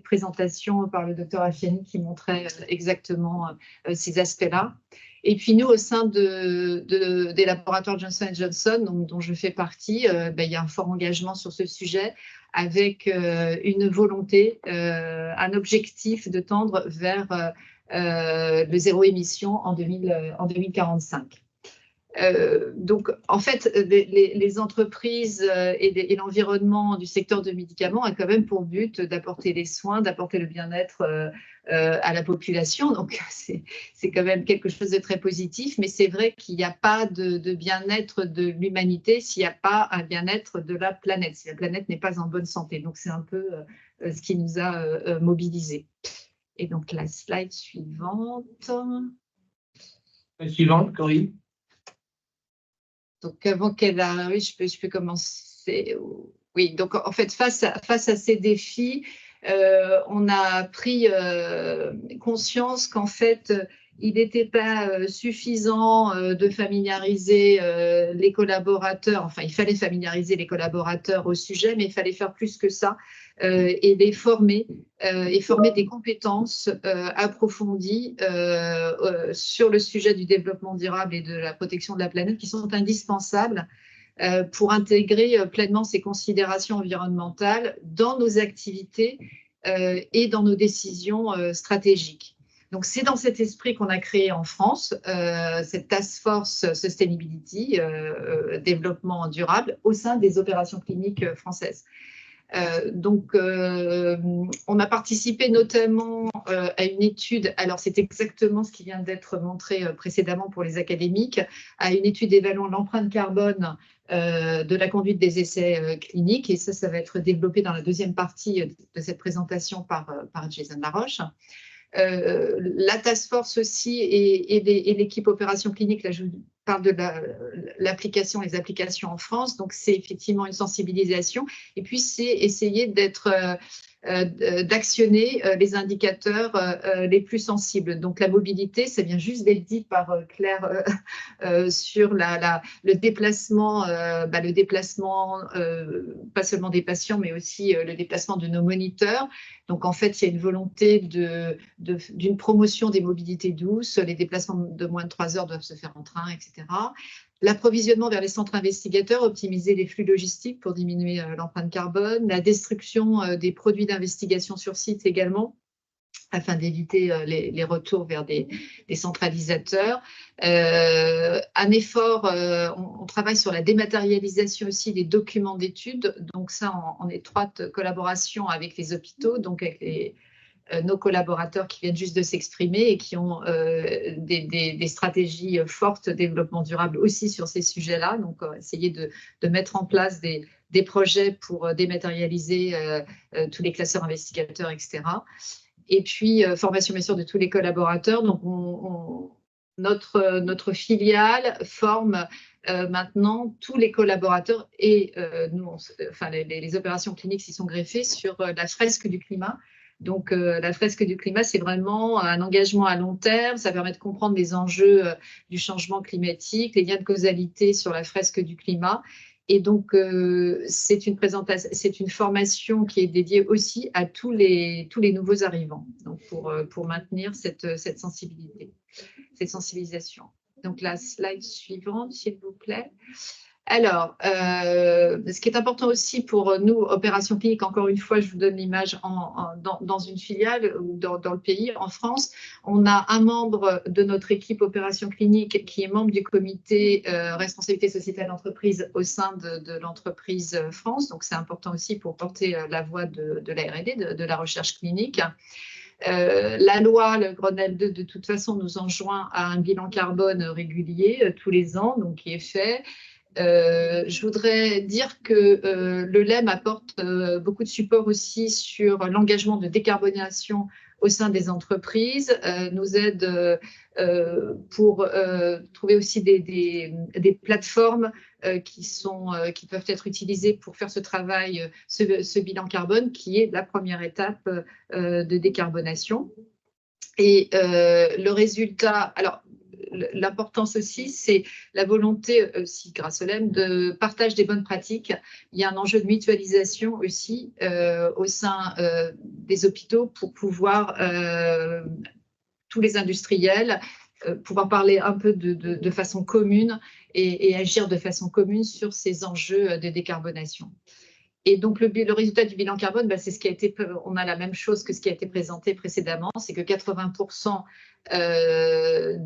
présentation par le docteur Affiani qui montrait exactement ces aspects-là. Et puis nous, au sein des laboratoires Johnson & Johnson, dont je fais partie, il y a un fort engagement sur ce sujet avec une volonté, un objectif de tendre vers le zéro émission en 2045. Donc, en fait, les entreprises et l'environnement du secteur de médicaments a quand même pour but d'apporter les soins, d'apporter le bien-être à la population. Donc, c'est quand même quelque chose de très positif. Mais c'est vrai qu'il n'y a pas de bien-être de l'humanité s'il n'y a pas un bien-être de la planète, si la planète n'est pas en bonne santé. Donc, c'est un peu ce qui nous a mobilisés. Et donc, la slide suivante. Suivante, Corinne. Donc, avant qu'elle arrive, je peux commencer. Oui, donc en fait, face à ces défis, on a pris conscience qu'en fait, il n'était pas suffisant de familiariser les collaborateurs. Enfin, il fallait familiariser les collaborateurs au sujet, mais il fallait faire plus que ça et les former et former des compétences approfondies sur le sujet du développement durable et de la protection de la planète qui sont indispensables pour intégrer pleinement ces considérations environnementales dans nos activités et dans nos décisions stratégiques. Donc, c'est dans cet esprit qu'on a créé en France cette Task Force Sustainability, développement durable, au sein des opérations cliniques françaises. Donc, on a participé notamment à une étude, alors c'est exactement ce qui vient d'être montré précédemment pour les académiques, à une étude évaluant l'empreinte carbone de la conduite des essais cliniques, et ça va être développé dans la deuxième partie de cette présentation par Jason Laroche. La task force aussi et l'équipe opération clinique, là je parle de l'application, les applications en France, donc c'est effectivement une sensibilisation et puis c'est essayer d'actionner les indicateurs les plus sensibles. Donc la mobilité, ça vient juste d'être dit par Claire sur le déplacement, pas seulement des patients, mais aussi le déplacement de nos moniteurs. Donc en fait, il y a une volonté d'une promotion des mobilités douces, les déplacements de moins de 3 heures doivent se faire en train, etc. L'approvisionnement vers les centres investigateurs, optimiser les flux logistiques pour diminuer l'empreinte carbone, la destruction des produits d'investigation sur site également, afin d'éviter les retours vers des centralisateurs. Un effort, on travaille sur la dématérialisation aussi des documents d'études, donc ça en étroite collaboration avec les hôpitaux, donc avec nos collaborateurs qui viennent juste de s'exprimer et qui ont des stratégies fortes de développement durable aussi sur ces sujets-là. Donc, essayer de mettre en place des projets pour dématérialiser tous les classeurs investigateurs, etc. Et puis, formation bien sûr de tous les collaborateurs. Donc, notre filiale forme maintenant tous les collaborateurs et nous, les opérations cliniques s'y sont greffées sur la fresque du climat. Donc, la fresque du climat, c'est vraiment un engagement à long terme. Ça permet de comprendre les enjeux du changement climatique, les liens de causalité sur la fresque du climat. Et donc, c'est une formation qui est dédiée aussi à tous les nouveaux arrivants, donc pour maintenir cette sensibilisation. Donc, la slide suivante, s'il vous plaît. Alors, ce qui est important aussi pour nous, opération clinique, encore une fois, je vous donne l'image dans une filiale ou dans le pays, en France, on a un membre de notre équipe opération clinique qui est membre du comité responsabilité sociétale d'entreprise au sein de l'entreprise France. Donc, c'est important aussi pour porter la voix de la R&D, de la recherche clinique. La loi, le Grenelle 2, de toute façon, nous enjoint à un bilan carbone régulier tous les ans, donc qui est fait. Je voudrais dire que le LEM apporte beaucoup de support aussi sur l'engagement de décarbonation au sein des entreprises, nous aide pour trouver aussi des plateformes qui peuvent être utilisées pour faire ce travail, ce bilan carbone, qui est la première étape de décarbonation. Et le résultat, alors l'importance aussi, c'est la volonté aussi, grâce au LEM, de partage des bonnes pratiques. Il y a un enjeu de mutualisation aussi au sein des hôpitaux pour pouvoir, tous les industriels, pouvoir parler un peu de façon commune et agir de façon commune sur ces enjeux de décarbonation. Et donc, le résultat du bilan carbone, bah, c'est ce qui a été, on a la même chose que ce qui a été présenté précédemment, c'est que 80%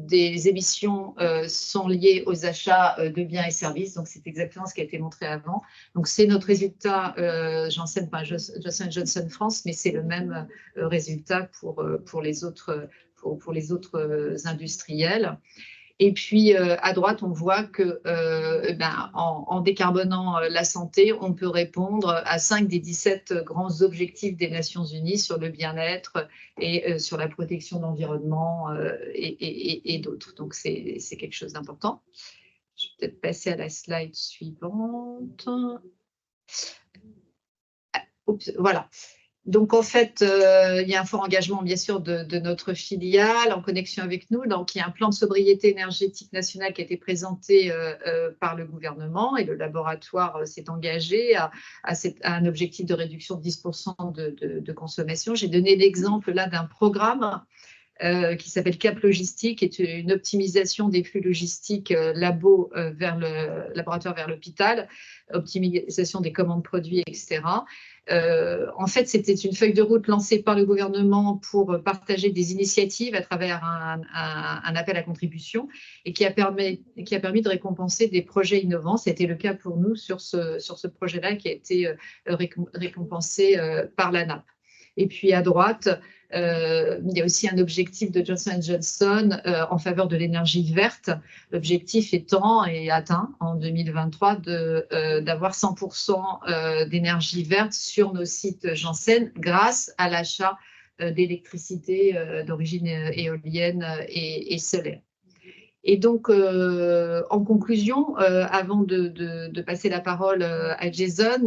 des émissions sont liées aux achats de biens et services. Donc, c'est exactement ce qui a été montré avant. Donc, c'est notre résultat, Janssen, pas Johnson & Johnson France, mais c'est le même résultat pour les autres industriels. Et puis, à droite, on voit que en décarbonant la santé, on peut répondre à 5 des 17 grands objectifs des Nations Unies sur le bien-être et sur la protection de l'environnement et d'autres. Donc, c'est quelque chose d'important. Je vais peut-être passer à la slide suivante. Oups, voilà. Donc, en fait, il y a un fort engagement, bien sûr, de notre filiale en connexion avec nous. Donc, il y a un plan de sobriété énergétique national qui a été présenté par le gouvernement et le laboratoire s'est engagé à un objectif de réduction de 10% de consommation. J'ai donné l'exemple là d'un programme qui s'appelle CAP Logistique, qui est une optimisation des flux logistiques laboratoire vers l'hôpital, optimisation des commandes produits, etc. En fait, c'était une feuille de route lancée par le gouvernement pour partager des initiatives à travers un appel à contribution et qui a permis de récompenser des projets innovants. C'était le cas pour nous sur ce projet-là qui a été récompensé par l'ANAP. Et puis à droite, il y a aussi un objectif de Johnson & Johnson en faveur de l'énergie verte. L'objectif étant et atteint en 2023 d'avoir 100% d'énergie verte sur nos sites Janssen grâce à l'achat d'électricité d'origine éolienne et solaire. Et donc, en conclusion, avant de passer la parole à Jason,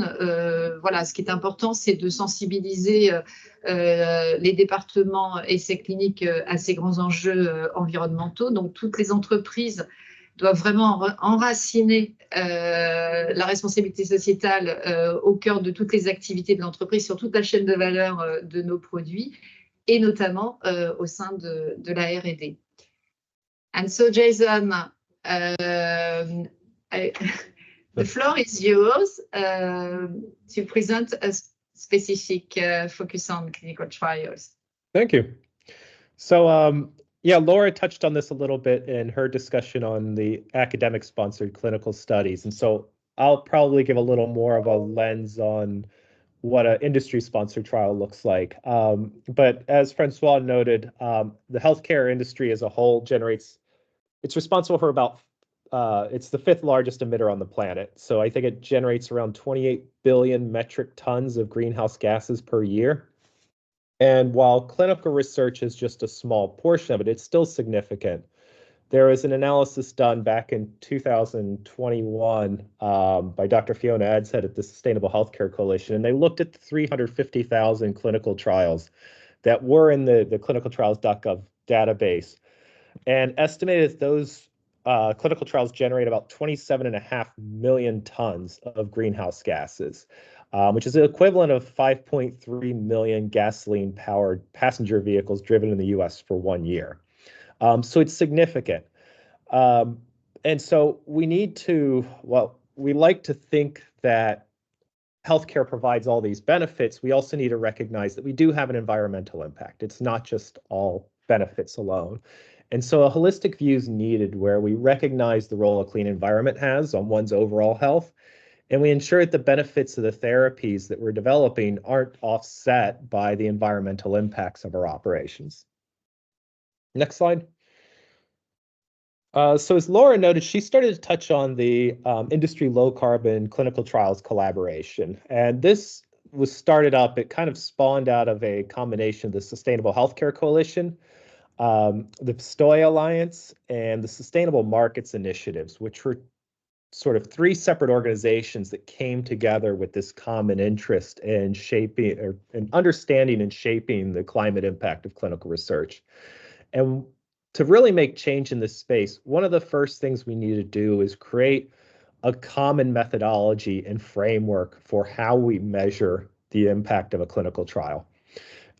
voilà, ce qui est important, c'est de sensibiliser les départements essais cliniques à ces grands enjeux environnementaux. Donc, toutes les entreprises doivent vraiment enraciner la responsabilité sociétale au cœur de toutes les activités de l'entreprise, sur toute la chaîne de valeur de nos produits, et notamment au sein de la R&D. And so, Jason, the floor is yours to present a specific focus on clinical trials. Thank you. So, yeah, Laura touched on this a little bit in her discussion on the academic-sponsored clinical studies. And so I'll probably give a little more of a lens on what an industry-sponsored trial looks like. But as Francois noted, the healthcare industry as a whole it's responsible for about, it's the 5th largest emitter on the planet. So I think it generates around 28 billion metric tons of greenhouse gases per year. And while clinical research is just a small portion of it, it's still significant. There was an analysis done back in 2021 by Dr. Fiona Adshead at the Sustainable Healthcare Coalition, and they looked at the 350,000 clinical trials that were in the clinicaltrials.gov database and estimated that those clinical trials generate about 27.5 million tons of greenhouse gases, which is the equivalent of 5.3 million gasoline-powered passenger vehicles driven in the US for 1 year. So it's significant. And so we need to, well, we like to think that healthcare provides all these benefits. We also need to recognize that we do have an environmental impact. It's not just all benefits alone. And so a holistic view is needed where we recognize the role a clean environment has on one's overall health, And we ensure that the benefits of the therapies that we're developing aren't offset by the environmental impacts of our operations. Next slide. So as Laura noted, she started to touch on the industry low carbon clinical trials collaboration. And this was started up, it kind of spawned out of a combination of the Sustainable Healthcare Coalition, the STOI Alliance, and the Sustainable Markets Initiatives, which were sort of three separate organizations that came together with this common interest in shaping or in understanding and shaping the climate impact of clinical research. And to really make change in this space, one of the first things we need to do is create a common methodology and framework for how we measure the impact of a clinical trial.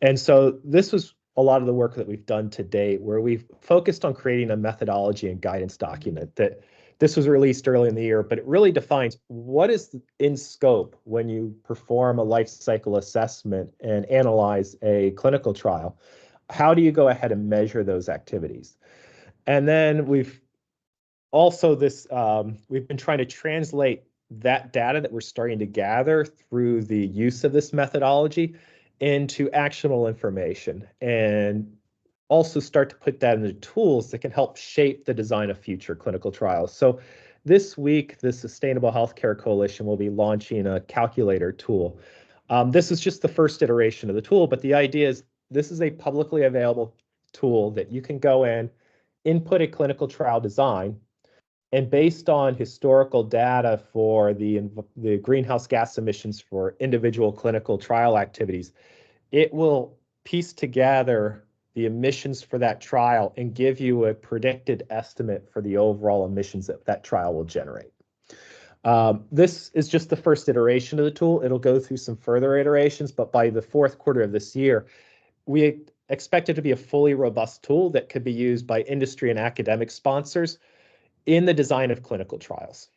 And so this was a lot of the work that we've done to date, where we've focused on creating a methodology and guidance document that this was released early in the year, but it really defines what is in scope when you perform a life cycle assessment and analyze a clinical trial. How do you go ahead and measure those activities? And then we've also we've been trying to translate that data that we're starting to gather through the use of this methodology into actionable information, and also start to put that into tools that can help shape the design of future clinical trials. So this week, the Sustainable Healthcare Coalition will be launching a calculator tool. This is just the first iteration of the tool, but the idea is this is a publicly available tool that you can go in, input a clinical trial design, and based on historical data for the greenhouse gas emissions for individual clinical trial activities, it will piece together the emissions for that trial and give you a predicted estimate for the overall emissions that that trial will generate. This is just the first iteration of the tool. It'll go through some further iterations, but by the fourth quarter of this year, we expect it to be a fully robust tool that could be used by industry and academic sponsors in the design of clinical trials.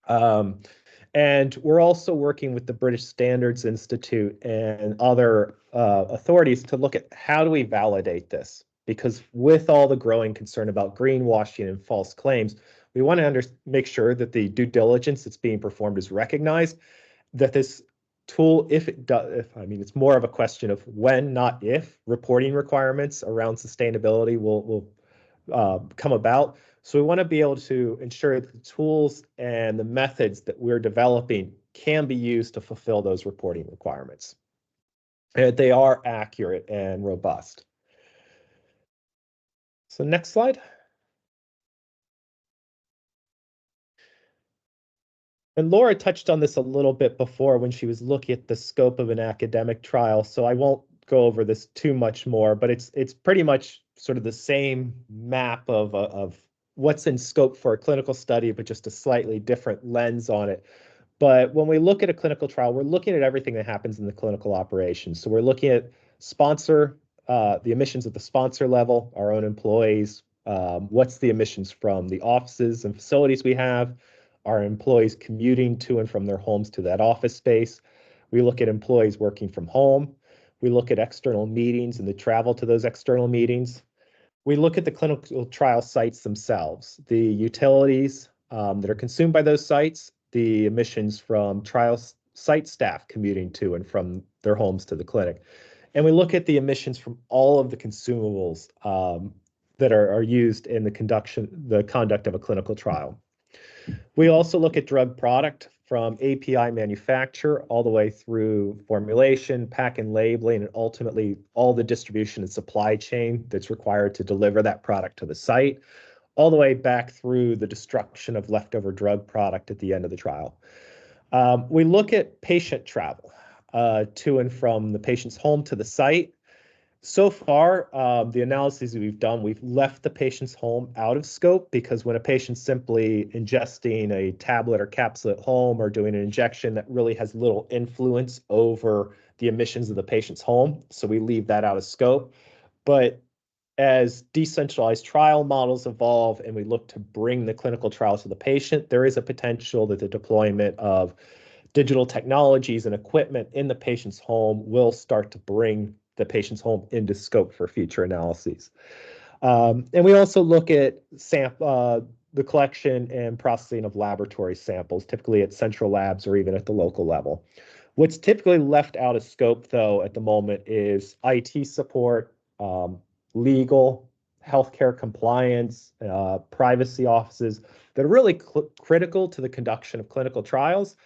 And we're also working with the British Standards Institute and other authorities to look at how do we validate this? Because with all the growing concern about greenwashing and false claims, we want to make sure that the due diligence that's being performed is recognized, that this tool, if it does, I mean, it's more of a question of when, not if, reporting requirements around sustainability will come about. So we want to be able to ensure that the tools and the methods that we're developing can be used to fulfill those reporting requirements. And they are accurate and robust. So next slide. And Laura touched on this a little bit before when she was looking at the scope of an academic trial, so I won't go over this too much more, but it's pretty much sort of the same map of what's in scope for a clinical study, but just a slightly different lens on it. But when we look at a clinical trial, we're looking at everything that happens in the clinical operation. So we're looking at sponsor, the emissions at the sponsor level, our own employees, what's the emissions from the offices and facilities we have, our employees commuting to and from their homes to that office space. We look at employees working from home. We look at external meetings and the travel to those external meetings. We look at the clinical trial sites themselves, the utilities that are consumed by those sites, the emissions from trial site staff commuting to and from their homes to the clinic. And we look at the emissions from all of the consumables that are used in the conduct of a clinical trial. We also look at drug product from API manufacture all the way through formulation, pack and labeling, and ultimately all the distribution and supply chain that's required to deliver that product to the site, all the way back through the destruction of leftover drug product at the end of the trial. We look at patient travel to and from the patient's home to the site. So far, the analyses we've done, we've left the patient's home out of scope, because when a patient's simply ingesting a tablet or capsule at home or doing an injection, that really has little influence over the emissions of the patient's home. So we leave that out of scope. But as decentralized trial models evolve and we look to bring the clinical trial to the patient, there is a potential that the deployment of digital technologies and equipment in the patient's home will start to bring the patient's home into scope for future analyses. And we also look at the collection and processing of laboratory samples, typically at central labs or even at the local level. What's typically left out of scope, though, at the moment is IT support, legal, healthcare compliance, privacy offices that are really critical to the conduction of clinical trials.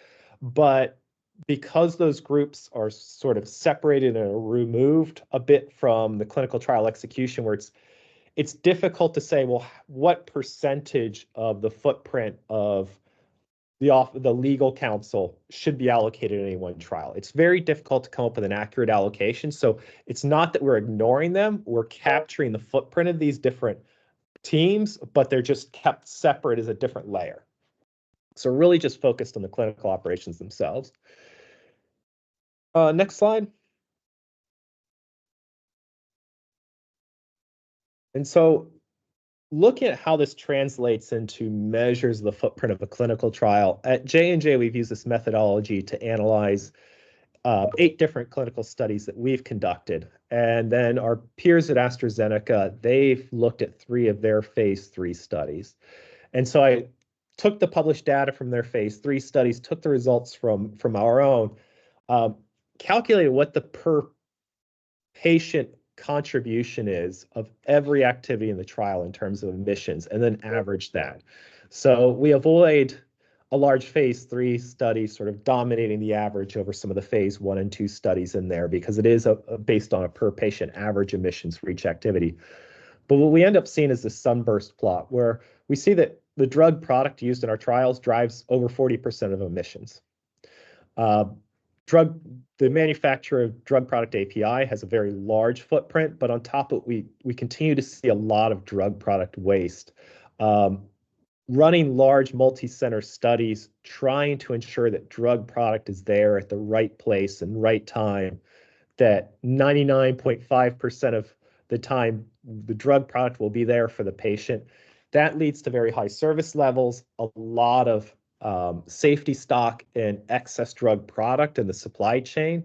But because those groups are sort of separated and removed a bit from the clinical trial execution, where it's difficult to say, well, what percentage of the footprint of the legal counsel should be allocated in any one trial. It's very difficult to come up with an accurate allocation. So it's not that we're ignoring them, we're capturing the footprint of these different teams, but they're just kept separate as a different layer. So really just focused on the clinical operations themselves. Next slide. And so looking at how this translates into measures of the footprint of a clinical trial, at J&J, we've used this methodology to analyze 8 different clinical studies that we've conducted. And then our peers at AstraZeneca, they've looked at 3 of their phase 3 studies. And so I took the published data from their phase 3 studies, took the results from our own, calculated what the per patient contribution is of every activity in the trial in terms of emissions, and then average that. So we avoid a large phase 3 study sort of dominating the average over some of the phase 1 and 2 studies in there, because it is based on a per patient average emissions for each activity. But what we end up seeing is the sunburst plot, where we see that the drug product used in our trials drives over 40% of emissions. The manufacturer of drug product API has a very large footprint, but on top of it, we continue to see a lot of drug product waste. Running large multi-center studies, trying to ensure that drug product is there at the right place and right time, that 99.5% of the time the drug product will be there for the patient. That leads to very high service levels, a lot of safety stock and excess drug product in the supply chain.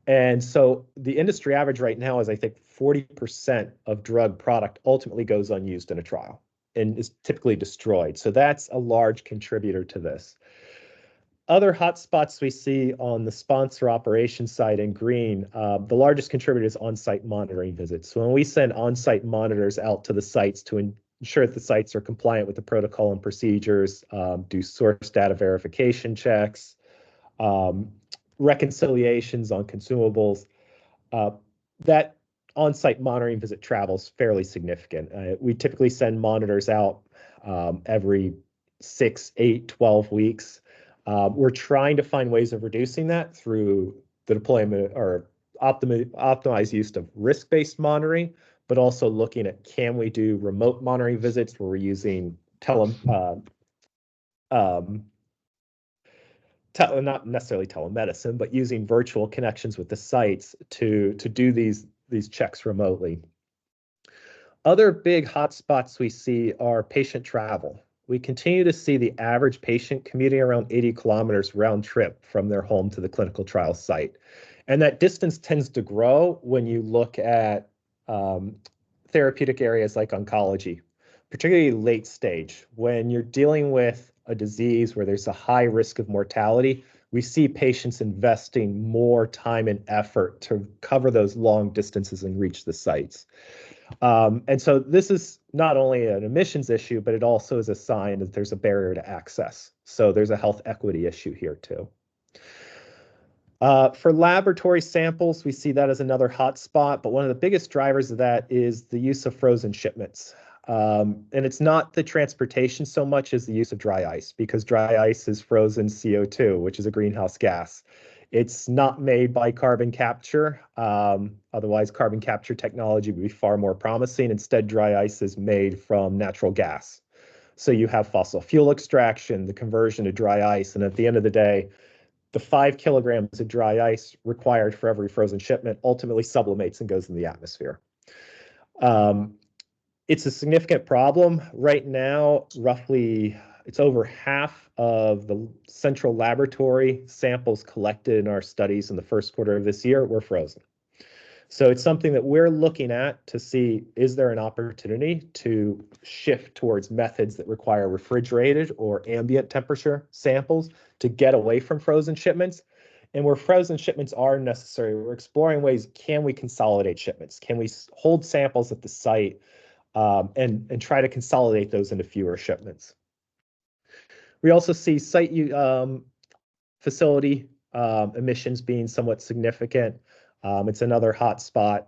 And so the industry average right now is, I think, 40% of drug product ultimately goes unused in a trial and is typically destroyed. So that's a large contributor to this. Other hotspots we see on the sponsor operations side in green, the largest contributor is on-site monitoring visits. So when we send on-site monitors out to the sites to ensure that the sites are compliant with the protocol and procedures, do source data verification checks, reconciliations on consumables, that on-site monitoring visit travel is fairly significant. We typically send monitors out every 6, 8, 12 weeks. We're trying to find ways of reducing that through the deployment or optimized use of risk-based monitoring, but also looking at, can we do remote monitoring visits where we're using not necessarily telemedicine, but using virtual connections with the sites to do these checks remotely. Other big hotspots we see are patient travel. We continue to see the average patient commuting around 80 kilometers round trip from their home to the clinical trial site. And that distance tends to grow when you look at therapeutic areas like oncology, particularly late stage. When you're dealing with a disease where there's a high risk of mortality, we see patients investing more time and effort to cover those long distances and reach the sites. And so this is not only an emissions issue, but it also is a sign that there's a barrier to access. So there's a health equity issue here too. For laboratory samples, we see that as another hot spot, but one of the biggest drivers of that is the use of frozen shipments. And it's not the transportation so much as the use of dry ice, because dry ice is frozen CO2, which is a greenhouse gas. It's not made by carbon capture. Otherwise, carbon capture technology would be far more promising. Instead, dry ice is made from natural gas. So you have fossil fuel extraction, the conversion to dry ice, and at the end of the day, the 5 kilograms of dry ice required for every frozen shipment ultimately sublimates and goes in the atmosphere. It's a significant problem. Right now, roughly, it's over half of the central laboratory samples collected in our studies in the first quarter of this year were frozen. So it's something that we're looking at to see, is there an opportunity to shift towards methods that require refrigerated or ambient temperature samples to get away from frozen shipments? And where frozen shipments are necessary, we're exploring ways, can we consolidate shipments? Can we hold samples at the site and try to consolidate those into fewer shipments? We also see site facility emissions being somewhat significant. It's another hot spot.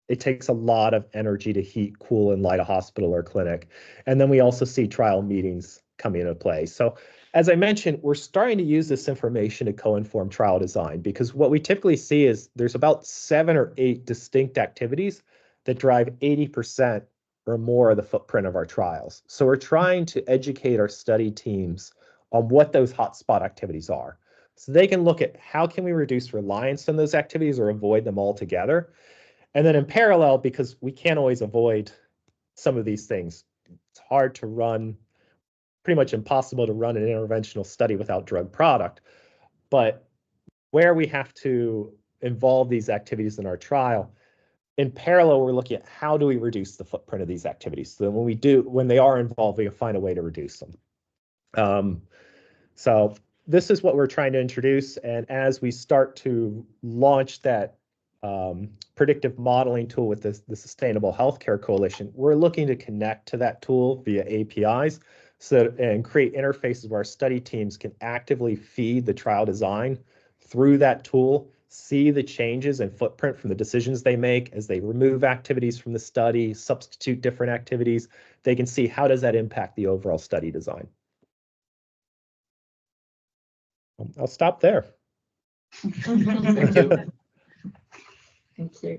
It takes a lot of energy to heat, cool, and light a hospital or clinic. And then we also see trial meetings coming into play. So as I mentioned, we're starting to use this information to co-inform trial design, because what we typically see is there's about 7 or 8 distinct activities that drive 80% or more of the footprint of our trials. So we're trying to educate our study teams on what those hotspot activities are, so they can look at how can we reduce reliance on those activities or avoid them altogether. And then in parallel, because we can't always avoid some of these things, it's hard to run, pretty much impossible to run an interventional study without drug product. But where we have to involve these activities in our trial, in parallel, we're looking at how do we reduce the footprint of these activities. So when they are involved, we find a way to reduce them. So this is what we're trying to introduce. And as we start to launch that predictive modeling tool with the Sustainable Healthcare Coalition, we're looking to connect to that tool via APIs and create interfaces where our study teams can actively feed the trial design through that tool, see the changes in footprint from the decisions they make as they remove activities from the study, substitute different activities. They can see how does that impact the overall study design. I'll stop there. Thank you. Thank you.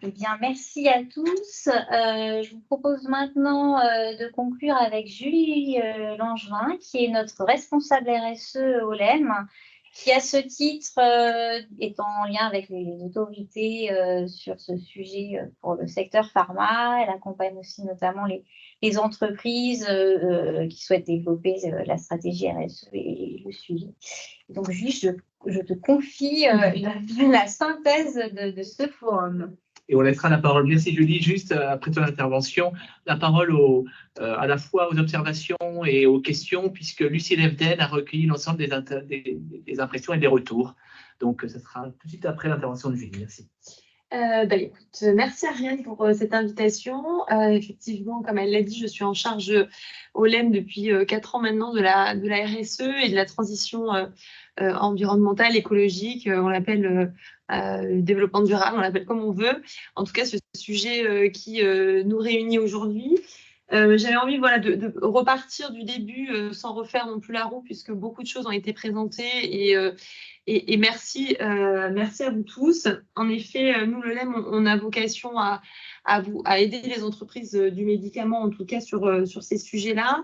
Eh bien, merci à tous. Je vous propose maintenant de conclure avec Julie Langevin, qui est notre responsable RSE au LEM, qui à ce titre est en lien avec les autorités sur ce sujet pour le secteur pharma. Elle accompagne aussi notamment les entreprises qui souhaitent développer la stratégie RSE et le suivi. Donc, Julie, je te confie la synthèse de ce forum. Et on laissera la parole, merci Julie, juste après ton intervention, la parole à la fois aux observations et aux questions, puisque Lucie Levden a recueilli l'ensemble des impressions et des retours. Donc, ce sera tout de suite après l'intervention de Julie. Merci. Écoute, merci Ariane pour cette invitation. Effectivement, comme elle l'a dit, je suis en charge au LEM depuis 4 ans maintenant de la RSE et de la transition environnementale, écologique, on l'appelle développement durable, on l'appelle comme on veut. En tout cas, ce sujet qui nous réunit aujourd'hui. J'avais envie de repartir du début sans refaire non plus la roue, puisque beaucoup de choses ont été présentées et merci à vous tous. En effet, nous, le LEM, on a vocation à aider les entreprises du médicament, en tout cas sur ces sujets-là,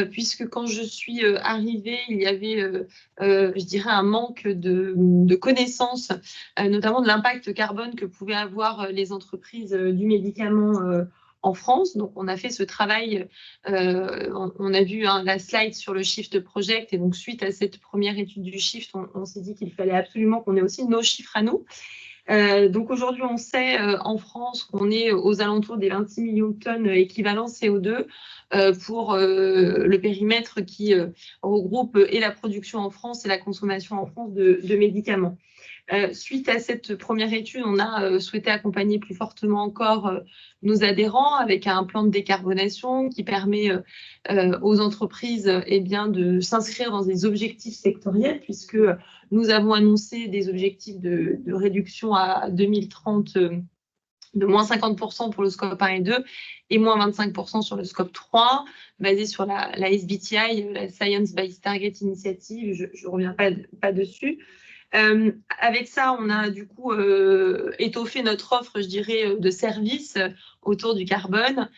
puisque quand je suis arrivée, il y avait, je dirais, un manque de connaissances, notamment de l'impact carbone que pouvaient avoir les entreprises du médicament en France. Donc, on a fait ce travail, on a vu la slide sur le Shift Project, et donc suite à cette première étude du Shift, on s'est dit qu'il fallait absolument qu'on ait aussi nos chiffres à nous. Donc aujourd'hui, on sait en France qu'on est aux alentours des 26 millions de tonnes équivalent CO2 pour le périmètre qui regroupe et la production en France et la consommation en France de médicaments. Suite à cette première étude, on a souhaité accompagner plus fortement encore nos adhérents avec un plan de décarbonation qui permet aux entreprises de s'inscrire dans des objectifs sectoriels, puisque nous avons annoncé des objectifs de réduction à 2030 de moins 50% pour le scope 1 et 2 et moins 25% sur le scope 3, basé sur la SBTI, la Science Based Target Initiative. Je ne reviens pas dessus. Avec ça, on a du coup étoffé notre offre, je dirais, de services autour du carbone,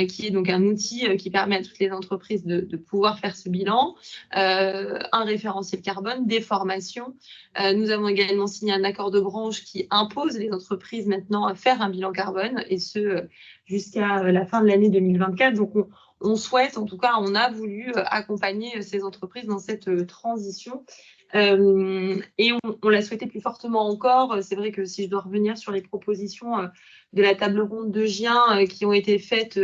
qui est donc un outil qui permet à toutes les entreprises de pouvoir faire ce bilan, un référentiel carbone, des formations. Nous avons également signé un accord de branche qui impose les entreprises maintenant à faire un bilan carbone, et ce jusqu'à la fin de l'année 2024. Donc, on souhaite, en tout cas, on a voulu accompagner ces entreprises dans cette transition Et on l'a souhaité plus fortement encore. C'est vrai que si je dois revenir sur les propositions de la table ronde de Gien qui ont été faites,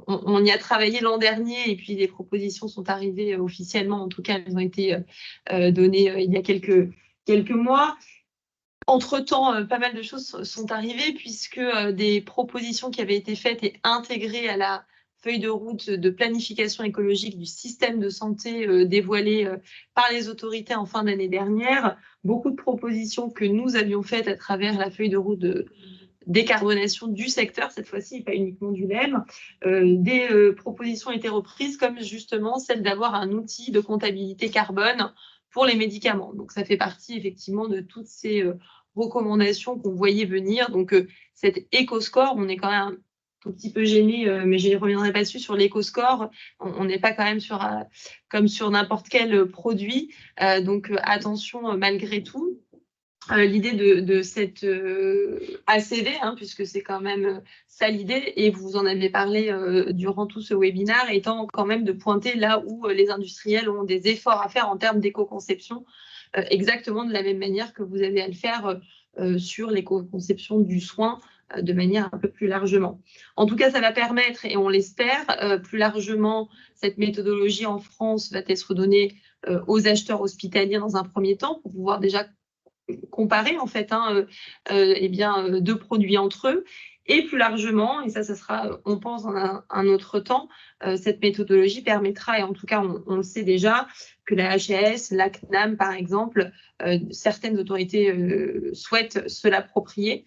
on y a travaillé l'an dernier et puis les propositions sont arrivées officiellement. En tout cas, elles ont été données il y a quelques mois. Entre-temps, pas mal de choses sont arrivées puisque des propositions qui avaient été faites et intégrées à la feuille de route de planification écologique du système de santé dévoilée par les autorités en fin d'année dernière, beaucoup de propositions que nous avions faites à travers la feuille de route de décarbonation du secteur, cette fois-ci, pas uniquement du LEM, des propositions étaient reprises comme justement celle d'avoir un outil de comptabilité carbone pour les médicaments. Donc, ça fait partie effectivement de toutes ces recommandations qu'on voyait venir. Donc, cet éco-score, on est quand même un tout petit peu gêné, mais je ne reviendrai pas dessus, sur l'éco-score. On n'est pas quand même comme sur n'importe quel produit. Donc, attention malgré tout. L'idée de cette ACV, puisque c'est quand même ça l'idée, et vous en avez parlé durant tout ce webinaire, étant quand même de pointer là où les industriels ont des efforts à faire en termes d'éco-conception, exactement de la même manière que vous avez à le faire sur l'éco-conception du soin de manière un peu plus largement. En tout cas, ça va permettre, et on l'espère, plus largement, cette méthodologie en France va être donnée aux acheteurs hospitaliers dans un premier temps pour pouvoir déjà comparer en fait deux produits entre eux, et plus largement, et ça sera, on pense, dans un autre temps, cette méthodologie permettra, et en tout cas on le sait déjà, que la HAS, la CNAM par exemple, certaines autorités souhaitent se l'approprier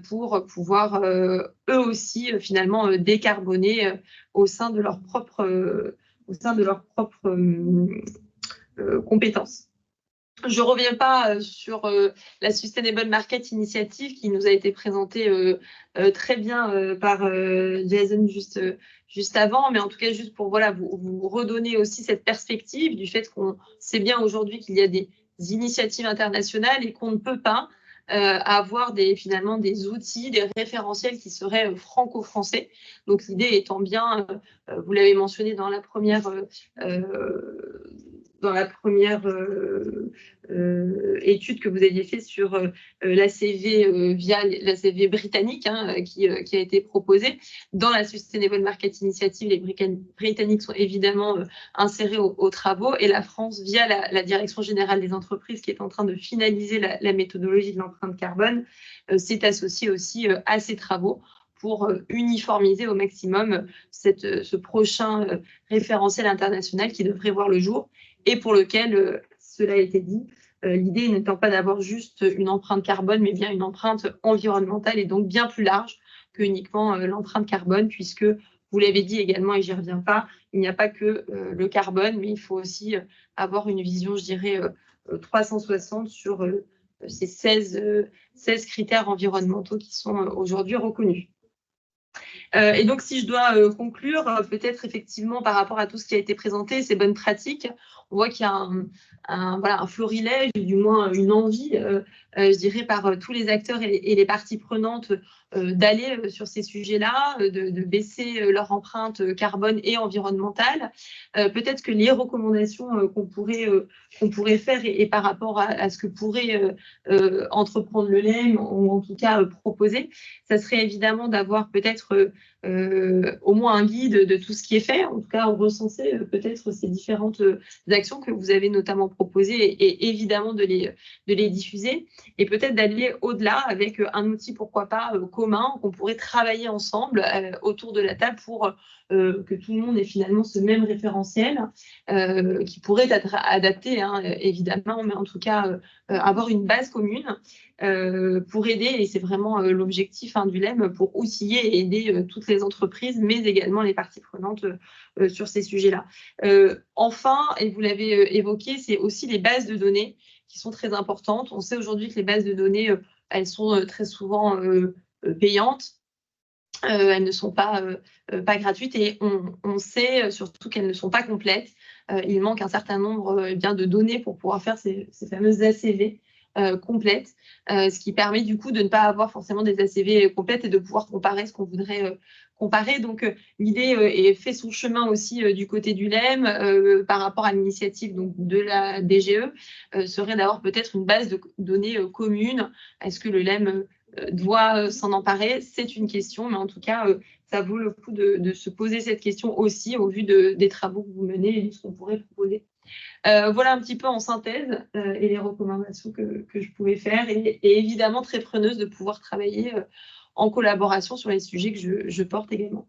pour pouvoir eux aussi finalement décarboner au sein de leurs propres compétences. Je ne reviens pas sur la Sustainable Market Initiative qui nous a été présentée très bien par Jason juste avant, mais en tout cas juste pour vous redonner aussi cette perspective du fait qu'on sait bien aujourd'hui qu'il y a des initiatives internationales et qu'on ne peut pas avoir finalement des outils, des référentiels qui seraient franco-français. Donc l'idée étant bien, vous l'avez mentionné dans la première étude que vous aviez fait sur l'ACV via l'ACV britannique qui a été proposée. Dans la Sustainable Market Initiative, les Britanniques sont évidemment insérés aux travaux et la France, via la Direction générale des entreprises qui est en train de finaliser la méthodologie de l'empreinte carbone, s'est associée aussi à ces travaux pour uniformiser au maximum ce prochain référentiel international qui devrait voir le jour et pour lequel, cela a été dit, l'idée n'étant pas d'avoir juste une empreinte carbone, mais bien une empreinte environnementale et donc bien plus large que uniquement l'empreinte carbone, puisque, vous l'avez dit également, et j'y reviens pas, il n'y a pas que le carbone, mais il faut aussi avoir une vision, je dirais, 360 sur ces 16 critères environnementaux qui sont aujourd'hui reconnus. Et donc, si je dois conclure, peut-être effectivement par rapport à tout ce qui a été présenté, ces bonnes pratiques, on voit qu'il y a un florilège, du moins une envie, je dirais, par tous les acteurs et les parties prenantes d'aller sur ces sujets-là, de baisser leur empreinte carbone et environnementale. Peut-être que les recommandations qu'on pourrait faire et par rapport à ce que pourrait entreprendre le LEM, ou en tout cas proposer, ça serait évidemment d'avoir peut-être au moins un guide de tout ce qui est fait, en tout cas recenser peut-être ces différentes actions que vous avez notamment proposées et évidemment de les diffuser et peut-être d'aller au-delà avec un outil, pourquoi pas, commun, qu'on pourrait travailler ensemble autour de la table pour que tout le monde ait finalement ce même référentiel qui pourrait être adapté, évidemment, mais en tout cas avoir une base commune pour aider, et c'est vraiment l'objectif du LEM, pour outiller et aider toutes les entreprises, mais également les parties prenantes sur ces sujets-là. Enfin, et vous l'avez évoqué, c'est aussi les bases de données qui sont très importantes. On sait aujourd'hui que les bases de données, elles sont très souvent payantes. Elles ne sont pas gratuites et on sait surtout qu'elles ne sont pas complètes. Il manque un certain nombre de données pour pouvoir faire ces fameuses ACV complètes, ce qui permet du coup de ne pas avoir forcément des ACV complètes et de pouvoir comparer ce qu'on voudrait comparer. Donc, l'idée fait son chemin aussi du côté du LEM par rapport à l'initiative de la DGE, serait d'avoir peut-être une base de données commune. Est-ce que le LEM doit s'en emparer? C'est une question, mais en tout cas, ça vaut le coup de se poser cette question aussi au vu des travaux que vous menez et de ce qu'on pourrait proposer. Voilà un petit peu en synthèse et les recommandations que je pouvais faire et évidemment très preneuse de pouvoir travailler en collaboration sur les sujets que je porte également.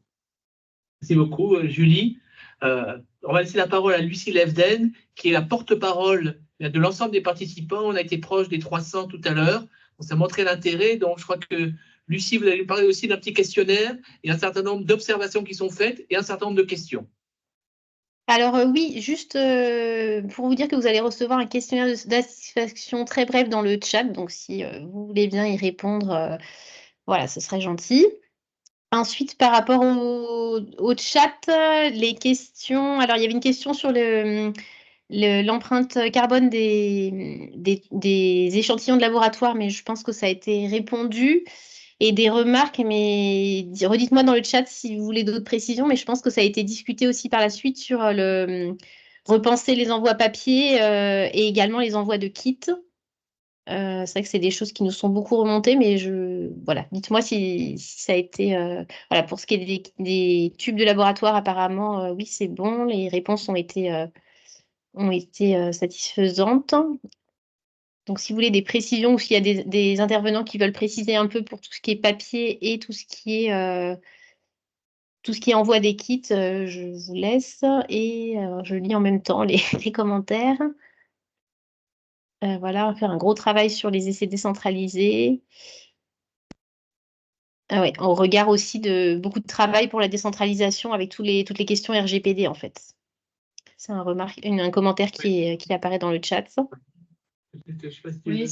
Merci beaucoup, Julie. On va laisser la parole à Lucie Levden, qui est la porte-parole de l'ensemble des participants. On a été proche des 300 tout à l'heure. On s'est montré l'intérêt. Donc, je crois que Lucie, vous allez nous parler aussi d'un petit questionnaire et un certain nombre d'observations qui sont faites et un certain nombre de questions. Alors oui, juste pour vous dire que vous allez recevoir un questionnaire d'insatisfaction très bref dans le chat. Donc, si vous voulez bien y répondre, voilà, ce serait gentil. Ensuite, par rapport au chat, les questions. Alors, il y avait une question sur l'empreinte carbone des échantillons de laboratoire, mais je pense que ça a été répondu. Et des remarques, mais redites-moi dans le chat si vous voulez d'autres précisions, mais je pense que ça a été discuté aussi par la suite sur repenser les envois papier et également les envois de kits. C'est vrai que c'est des choses qui nous sont beaucoup remontées, mais voilà, dites-moi si ça a été... voilà, pour ce qui est des tubes de laboratoire, apparemment, oui, c'est bon, les réponses ont été satisfaisantes. Donc, si vous voulez des précisions ou s'il y a des intervenants qui veulent préciser un peu pour tout ce qui est papier et tout ce qui est envoi des kits, je vous laisse et je lis en même temps les commentaires. Voilà, on va faire un gros travail sur les essais décentralisés. Ah ouais, au regard aussi de beaucoup de travail pour la décentralisation avec toutes les questions RGPD en fait. C'est un commentaire qui apparaît dans le chat. Oui,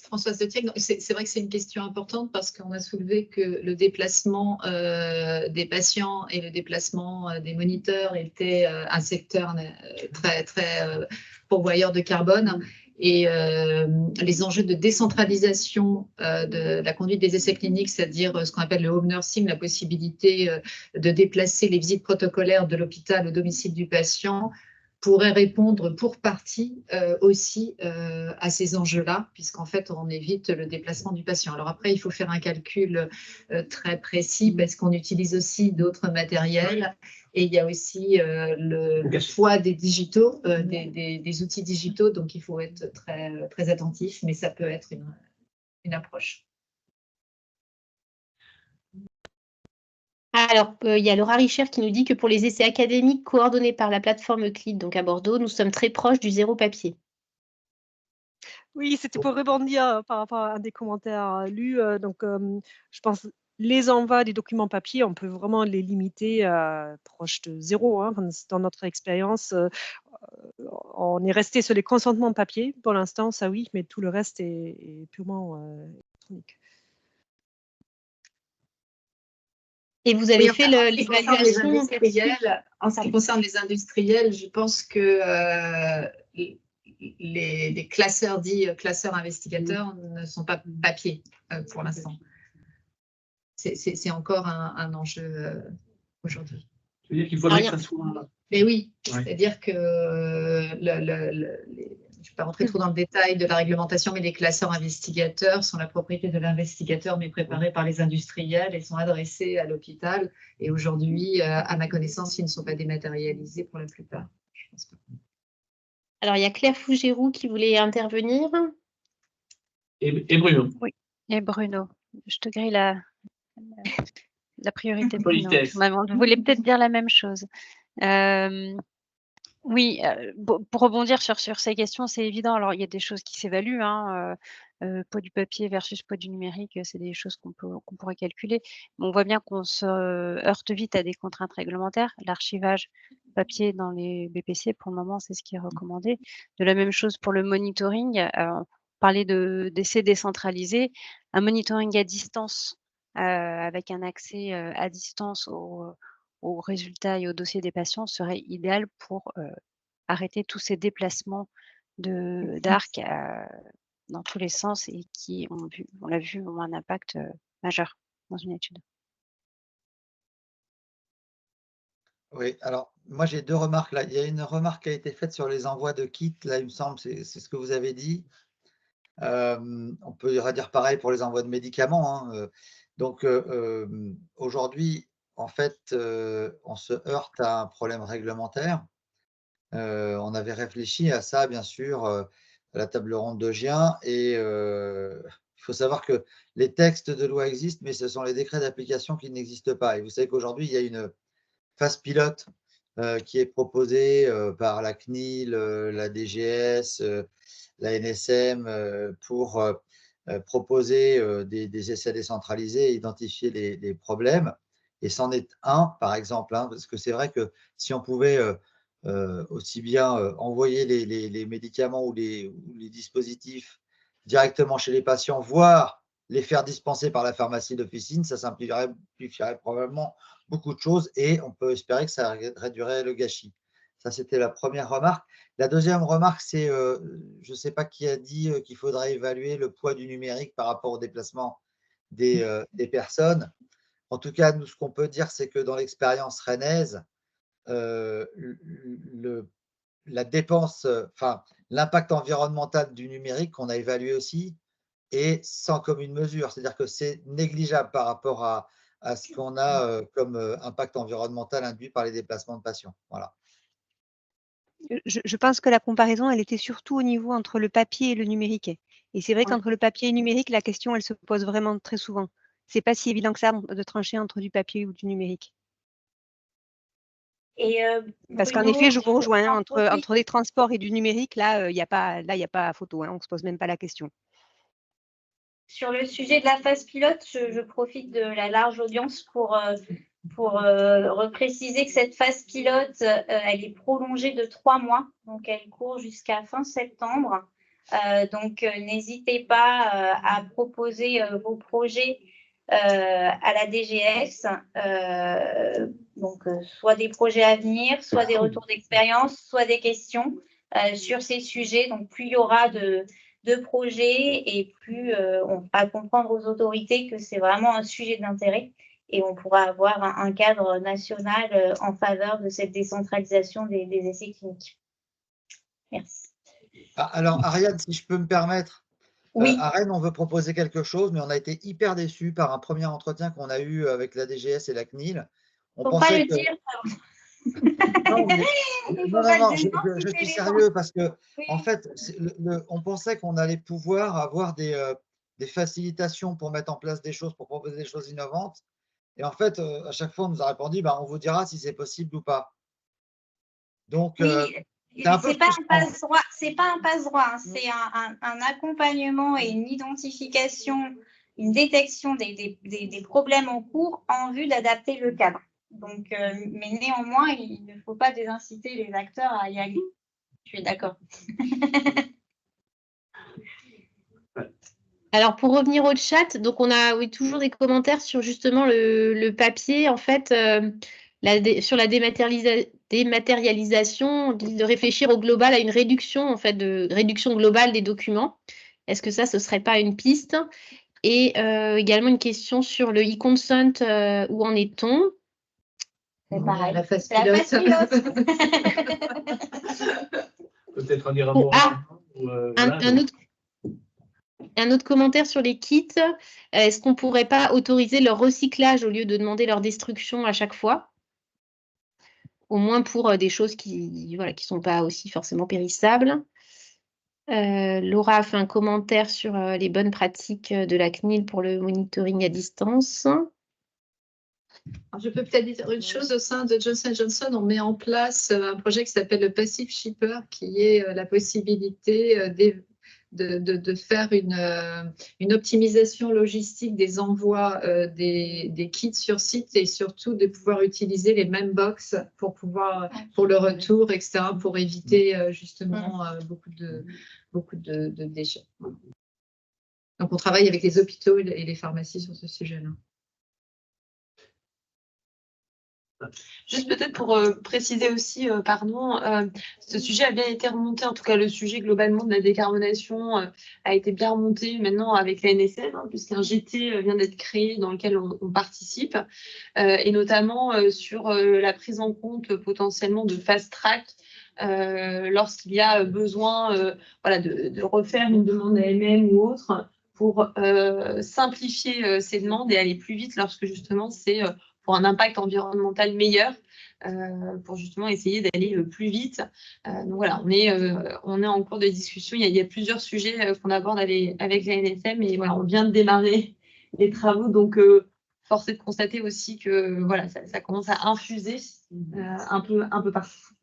Françoise de Tiègue, c'est vrai que c'est une question importante parce qu'on a soulevé que le déplacement des patients et le déplacement des moniteurs était un secteur très, très pourvoyeur de carbone. Et les enjeux de décentralisation de la conduite des essais cliniques, c'est-à-dire ce qu'on appelle le home nursing, la possibilité de déplacer les visites protocolaires de l'hôpital au domicile du patient, pourrait répondre pour partie aussi à ces enjeux-là, puisqu'en fait, on évite le déplacement du patient. Alors après, il faut faire un calcul très précis parce qu'on utilise aussi d'autres matériels et il y a aussi le choix des digitaux, des outils digitaux, donc il faut être très, très attentif, mais ça peut être une approche. Alors, il y a Laura Richer qui nous dit que pour les essais académiques coordonnés par la plateforme Euclide, donc à Bordeaux, nous sommes très proches du zéro papier. Oui, c'était pour rebondir par rapport à un des commentaires lus. Donc, je pense les envois des documents papier, on peut vraiment les limiter à proche de zéro. Hein. Dans notre expérience, on est resté sur les consentements papier pour l'instant, ça oui, mais tout le reste est purement électronique. Et vous avez fait l'évaluation en ce qui concerne les industriels, je pense que les classeurs dits classeurs investigateurs ne sont pas papier pour l'instant. C'est encore un enjeu aujourd'hui. Tu veux dire qu'il faudrait que ça soit... Mais oui, c'est-à-dire que je ne vais pas rentrer trop dans le détail de la réglementation, mais les classeurs investigateurs sont la propriété de l'investigateur, mais préparés par les industriels et sont adressés à l'hôpital. Et aujourd'hui, à ma connaissance, ils ne sont pas dématérialisés pour la plupart. Je pense pas. Alors, il y a Claire Fougérou qui voulait intervenir. Et Bruno. Oui, et Bruno. Je te grille la priorité, Bruno. Vous voulez peut-être dire la même chose. Oui, pour rebondir sur ces questions, c'est évident. Alors, il y a des choses qui s'évaluent. Hein, poids du papier versus poids du numérique, c'est des choses qu'on pourrait calculer. Mais on voit bien qu'on se heurte vite à des contraintes réglementaires. L'archivage papier dans les BPC, pour le moment, c'est ce qui est recommandé. De la même chose pour le monitoring. Parler d'essais décentralisés. Un monitoring à distance avec un accès à distance aux résultats et aux dossiers des patients serait idéal pour arrêter tous ces déplacements d'ARC dans tous les sens et qui on l'a vu, ont un impact majeur dans une étude. Oui, alors moi j'ai 2 remarques là. Il y a une remarque qui a été faite sur les envois de kits, là il me semble, c'est ce que vous avez dit. On peut dire pareil pour les envois de médicaments, hein. Donc aujourd'hui, en fait, on se heurte à un problème réglementaire. On avait réfléchi à ça, bien sûr, à la table ronde de Gien et il faut savoir que les textes de loi existent, mais ce sont les décrets d'application qui n'existent pas. Et vous savez qu'aujourd'hui, il y a une phase pilote qui est proposée par la CNIL, la DGS, la NSM pour proposer des essais décentralisés et identifier les problèmes. Et c'en est un, par exemple, hein, parce que c'est vrai que si on pouvait aussi bien envoyer les médicaments ou les dispositifs directement chez les patients, voire les faire dispenser par la pharmacie d'officine, ça simplifierait probablement beaucoup de choses et on peut espérer que ça réduirait le gâchis. Ça, c'était la première remarque. La deuxième remarque, c'est, je ne sais pas qui a dit qu'il faudrait évaluer le poids du numérique par rapport au déplacement des personnes. En tout cas, nous, ce qu'on peut dire, c'est que dans l'expérience rennaise, la dépense, enfin, l'impact environnemental du numérique qu'on a évalué aussi est sans commune mesure. C'est-à-dire que c'est négligeable par rapport à ce qu'on a comme impact environnemental induit par les déplacements de patients. Voilà. Je pense que la comparaison, elle était surtout au niveau entre le papier et le numérique. Et c'est vrai Ouais. qu'entre le papier et le numérique, la question, elle se pose vraiment très souvent. C'est pas si évident que ça de trancher entre du papier ou du numérique. Et Parce qu'en Bruno, effet, je vous rejoins, j'en profite. entre les transports et du numérique, là, il n'y a pas photo, hein, on ne se pose même pas la question. Sur le sujet de la phase pilote, je profite de la large audience pour repréciser que cette phase pilote, elle est prolongée de 3 mois, donc elle court jusqu'à fin septembre. Donc n'hésitez pas à proposer vos projets à la DGS, donc soit des projets à venir, soit des retours d'expérience, soit des questions sur ces sujets. Donc plus il y aura de projets et plus on fera comprendre aux autorités que c'est vraiment un sujet d'intérêt et on pourra avoir un cadre national en faveur de cette décentralisation des essais cliniques. Merci. Alors, Ariane, si je peux me permettre, Oui. à Rennes, on veut proposer quelque chose, mais on a été hyper déçus par un premier entretien qu'on a eu avec la DGS et la CNIL. Faut pas le dire. Non, je suis sérieux parce que, en fait, on pensait qu'on allait pouvoir avoir des facilitations pour mettre en place des choses, pour proposer des choses innovantes. Et en fait, à chaque fois, on nous a répondu, on vous dira si c'est possible ou pas. Donc, c'est un peu pas un passe-droit, c'est pas un passe-droit, hein, c'est un accompagnement et une identification, une détection des problèmes en cours en vue d'adapter le cadre. Donc, mais néanmoins, il ne faut pas désinciter les acteurs à y aller. Je suis d'accord. Alors, pour revenir au chat, donc on a toujours des commentaires sur justement le papier. En fait, sur la dématérialisation, de réfléchir au global à une réduction, en fait, de réduction globale des documents. Est-ce que ça, ce ne serait pas une piste? Et également une question sur le e-consent, où en est-on? C'est pareil. La phase pilote. Peut-être on ira voir. Un autre commentaire sur les kits. Est-ce qu'on ne pourrait pas autoriser leur recyclage au lieu de demander leur destruction à chaque fois? Au moins pour des choses qui ne sont pas aussi forcément périssables. Laura a fait un commentaire sur les bonnes pratiques de la CNIL pour le monitoring à distance. Alors, je peux peut-être dire une chose, au sein de Johnson & Johnson, on met en place un projet qui s'appelle le Passive Shipper, qui est la possibilité de faire une optimisation logistique des envois des kits sur site et surtout de pouvoir utiliser les mêmes box pour le retour, etc., pour éviter justement beaucoup de déchets. Donc, on travaille avec les hôpitaux et les pharmacies sur ce sujet-là. Juste peut-être pour préciser aussi, pardon, ce sujet a bien été remonté, en tout cas le sujet globalement de la décarbonation a été bien remonté maintenant avec la NSM, hein, puisqu'un GT vient d'être créé dans lequel on participe, et notamment sur la prise en compte potentiellement de fast track lorsqu'il y a besoin voilà, de refaire une demande AMM ou autre pour simplifier ces demandes et aller plus vite lorsque justement c'est pour un impact environnemental meilleur, pour justement essayer d'aller plus vite. Donc voilà, on est en cours de discussion. Il y a plusieurs sujets qu'on aborde avec la NSM et voilà, on vient de démarrer les travaux. Donc, force est de constater aussi que voilà, ça commence à infuser un peu partout.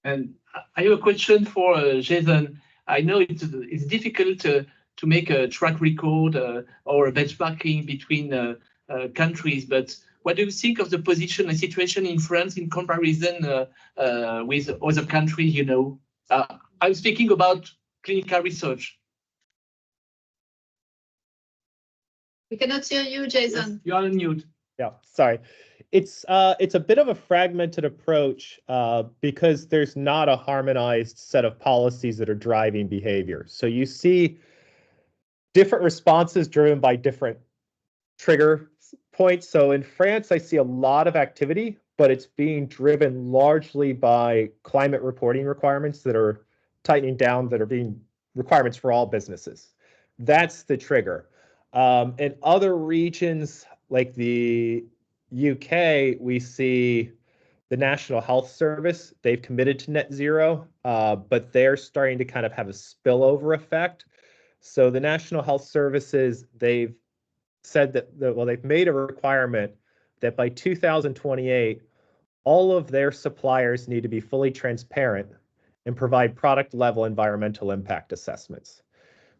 And I have a question for Jason. I know it's difficult to make a track record or a benchmarking between countries, but what do you think of the position and situation in France in comparison with other countries, you know? I'm speaking about clinical research. We cannot hear you, Jason. Yes, you are on mute. Yeah, sorry. It's a bit of a fragmented approach because there's not a harmonized set of policies that are driving behavior. So you see different responses driven by different trigger points. So in France, I see a lot of activity, but it's being driven largely by climate reporting requirements that are tightening down, that are being requirements for all businesses. That's the trigger. In other regions like the UK, we see the National Health Service, they've committed to net zero, but they're starting to kind of have a spillover effect. So the National Health Services, they've said that, well, they've made a requirement that by 2028, all of their suppliers need to be fully transparent and provide product level environmental impact assessments.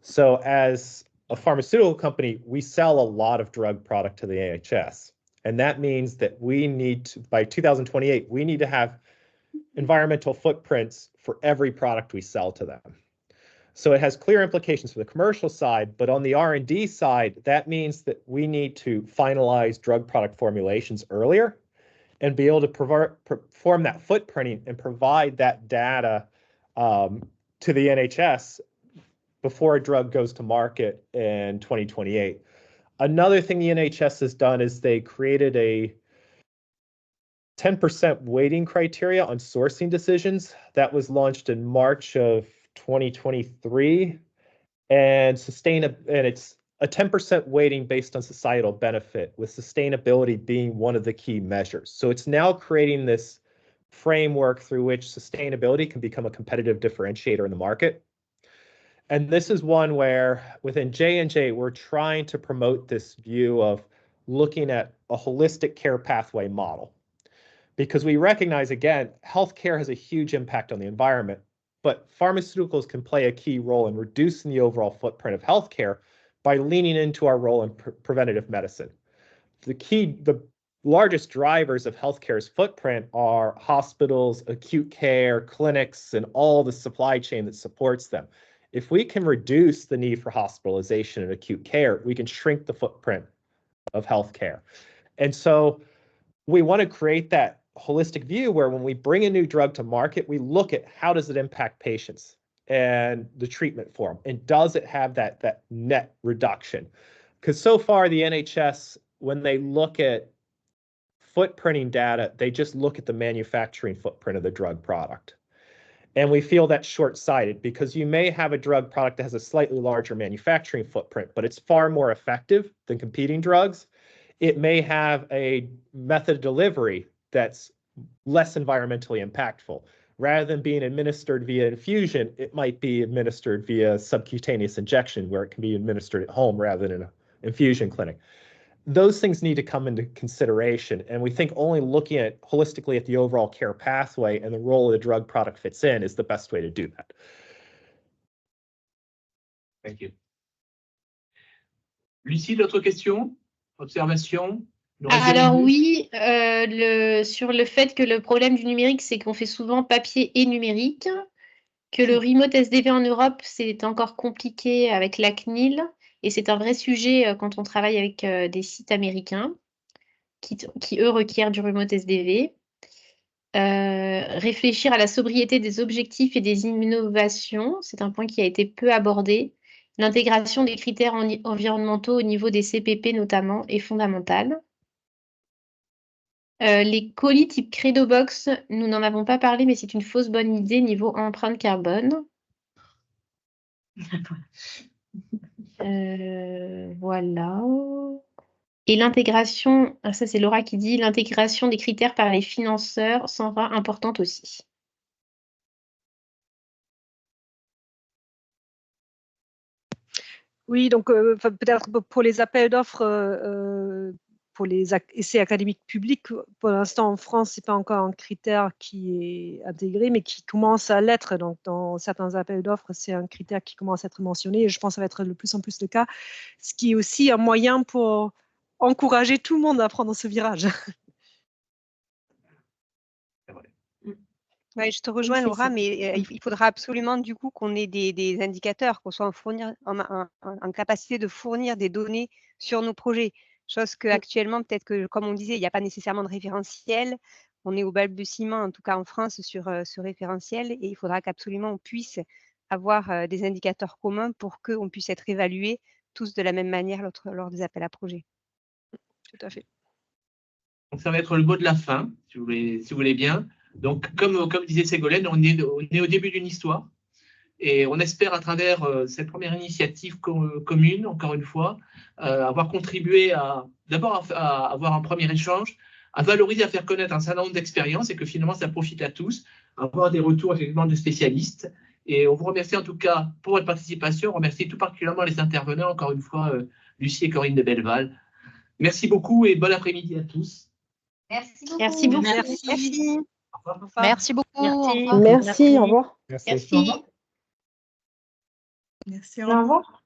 So as a pharmaceutical company, we sell a lot of drug product to the NHS. And that means that we need to, by 2028, we need to have environmental footprints for every product we sell to them. So it has clear implications for the commercial side, but on the R&D side, that means that we need to finalize drug product formulations earlier and be able to perform that footprinting and provide that data to the NHS before a drug goes to market in 2028. Another thing the NHS has done is they created a 10% weighting criteria on sourcing decisions that was launched in March of 2023, and it's a 10% weighting based on societal benefit, with sustainability being one of the key measures. So it's now creating this framework through which sustainability can become a competitive differentiator in the market. And this is one where within J&J, we're trying to promote this view of looking at a holistic care pathway model, because we recognize, again, healthcare has a huge impact on the environment, but pharmaceuticals can play a key role in reducing the overall footprint of healthcare by leaning into our role in preventative medicine. The largest drivers of healthcare's footprint are hospitals, acute care, clinics, and all the supply chain that supports them. If we can reduce the need for hospitalization and acute care, we can shrink the footprint of healthcare. And so we want to create that holistic view where when we bring a new drug to market, we look at how does it impact patients and the treatment for them, and does it have that net reduction? Because so far the NHS, when they look at footprinting data, they just look at the manufacturing footprint of the drug product. And we feel that's short-sighted, because you may have a drug product that has a slightly larger manufacturing footprint, but it's far more effective than competing drugs. It may have a method of delivery that's less environmentally impactful. Rather than being administered via infusion, it might be administered via subcutaneous injection, where it can be administered at home rather than in an infusion clinic. Those things need to come into consideration, and we think only looking at holistically at the overall care pathway and the role of the drug product fits in is the best way to do that. Thank you. Lucie, d'autres questions? Observations? Alors oui, sur le fait que le problème du numérique, c'est qu'on fait souvent papier et numérique, que le remote SDV en Europe, c'est encore compliqué avec la CNIL, et c'est un vrai sujet quand on travaille avec des sites américains. qui, eux, requièrent du remote SDV. Réfléchir à la sobriété des objectifs et des innovations, c'est un point qui a été peu abordé. L'intégration des critères environnementaux au niveau des CPP notamment est fondamentale. Les colis type Credo Box, nous n'en avons pas parlé, mais c'est une fausse bonne idée niveau empreinte carbone. Voilà. Et l'intégration, ça c'est Laura qui dit, l'intégration des critères par les financeurs sera importante aussi. Oui, donc peut-être pour les appels d'offres, pour les essais académiques publics, pour l'instant en France, ce n'est pas encore un critère qui est intégré, mais qui commence à l'être. Donc dans certains appels d'offres, c'est un critère qui commence à être mentionné et je pense que ça va être de plus en plus le cas, ce qui est aussi un moyen pour encourager tout le monde à prendre ce virage. Ouais, je te rejoins, Laura, mais il faudra absolument du coup qu'on ait des indicateurs, qu'on soit en capacité de fournir des données sur nos projets. Chose qu'actuellement, peut-être que, comme on disait, il n'y a pas nécessairement de référentiel. On est au balbutiement, en tout cas en France, sur ce référentiel, et il faudra qu'absolument on puisse avoir des indicateurs communs pour qu'on puisse être évalués tous de la même manière lors des appels à projets. Tout à fait. Donc, ça va être le mot de la fin, si vous voulez bien. Donc, comme disait Ségolène, on est au début d'une histoire et on espère à travers cette première initiative commune, encore une fois, avoir contribué d'abord à avoir un premier échange, à valoriser, à faire connaître un certain nombre d'expériences et que finalement ça profite à tous, à avoir des retours effectivement de spécialistes. Et on vous remercie en tout cas pour votre participation. On remercie tout particulièrement les intervenants, encore une fois, Lucie et Corinne de Belleval. Merci beaucoup et bon après-midi à tous. Merci beaucoup. Merci beaucoup. Merci. Au revoir. Merci beaucoup. Merci. Au revoir. Merci, au revoir. Merci. Merci. Merci, Au revoir.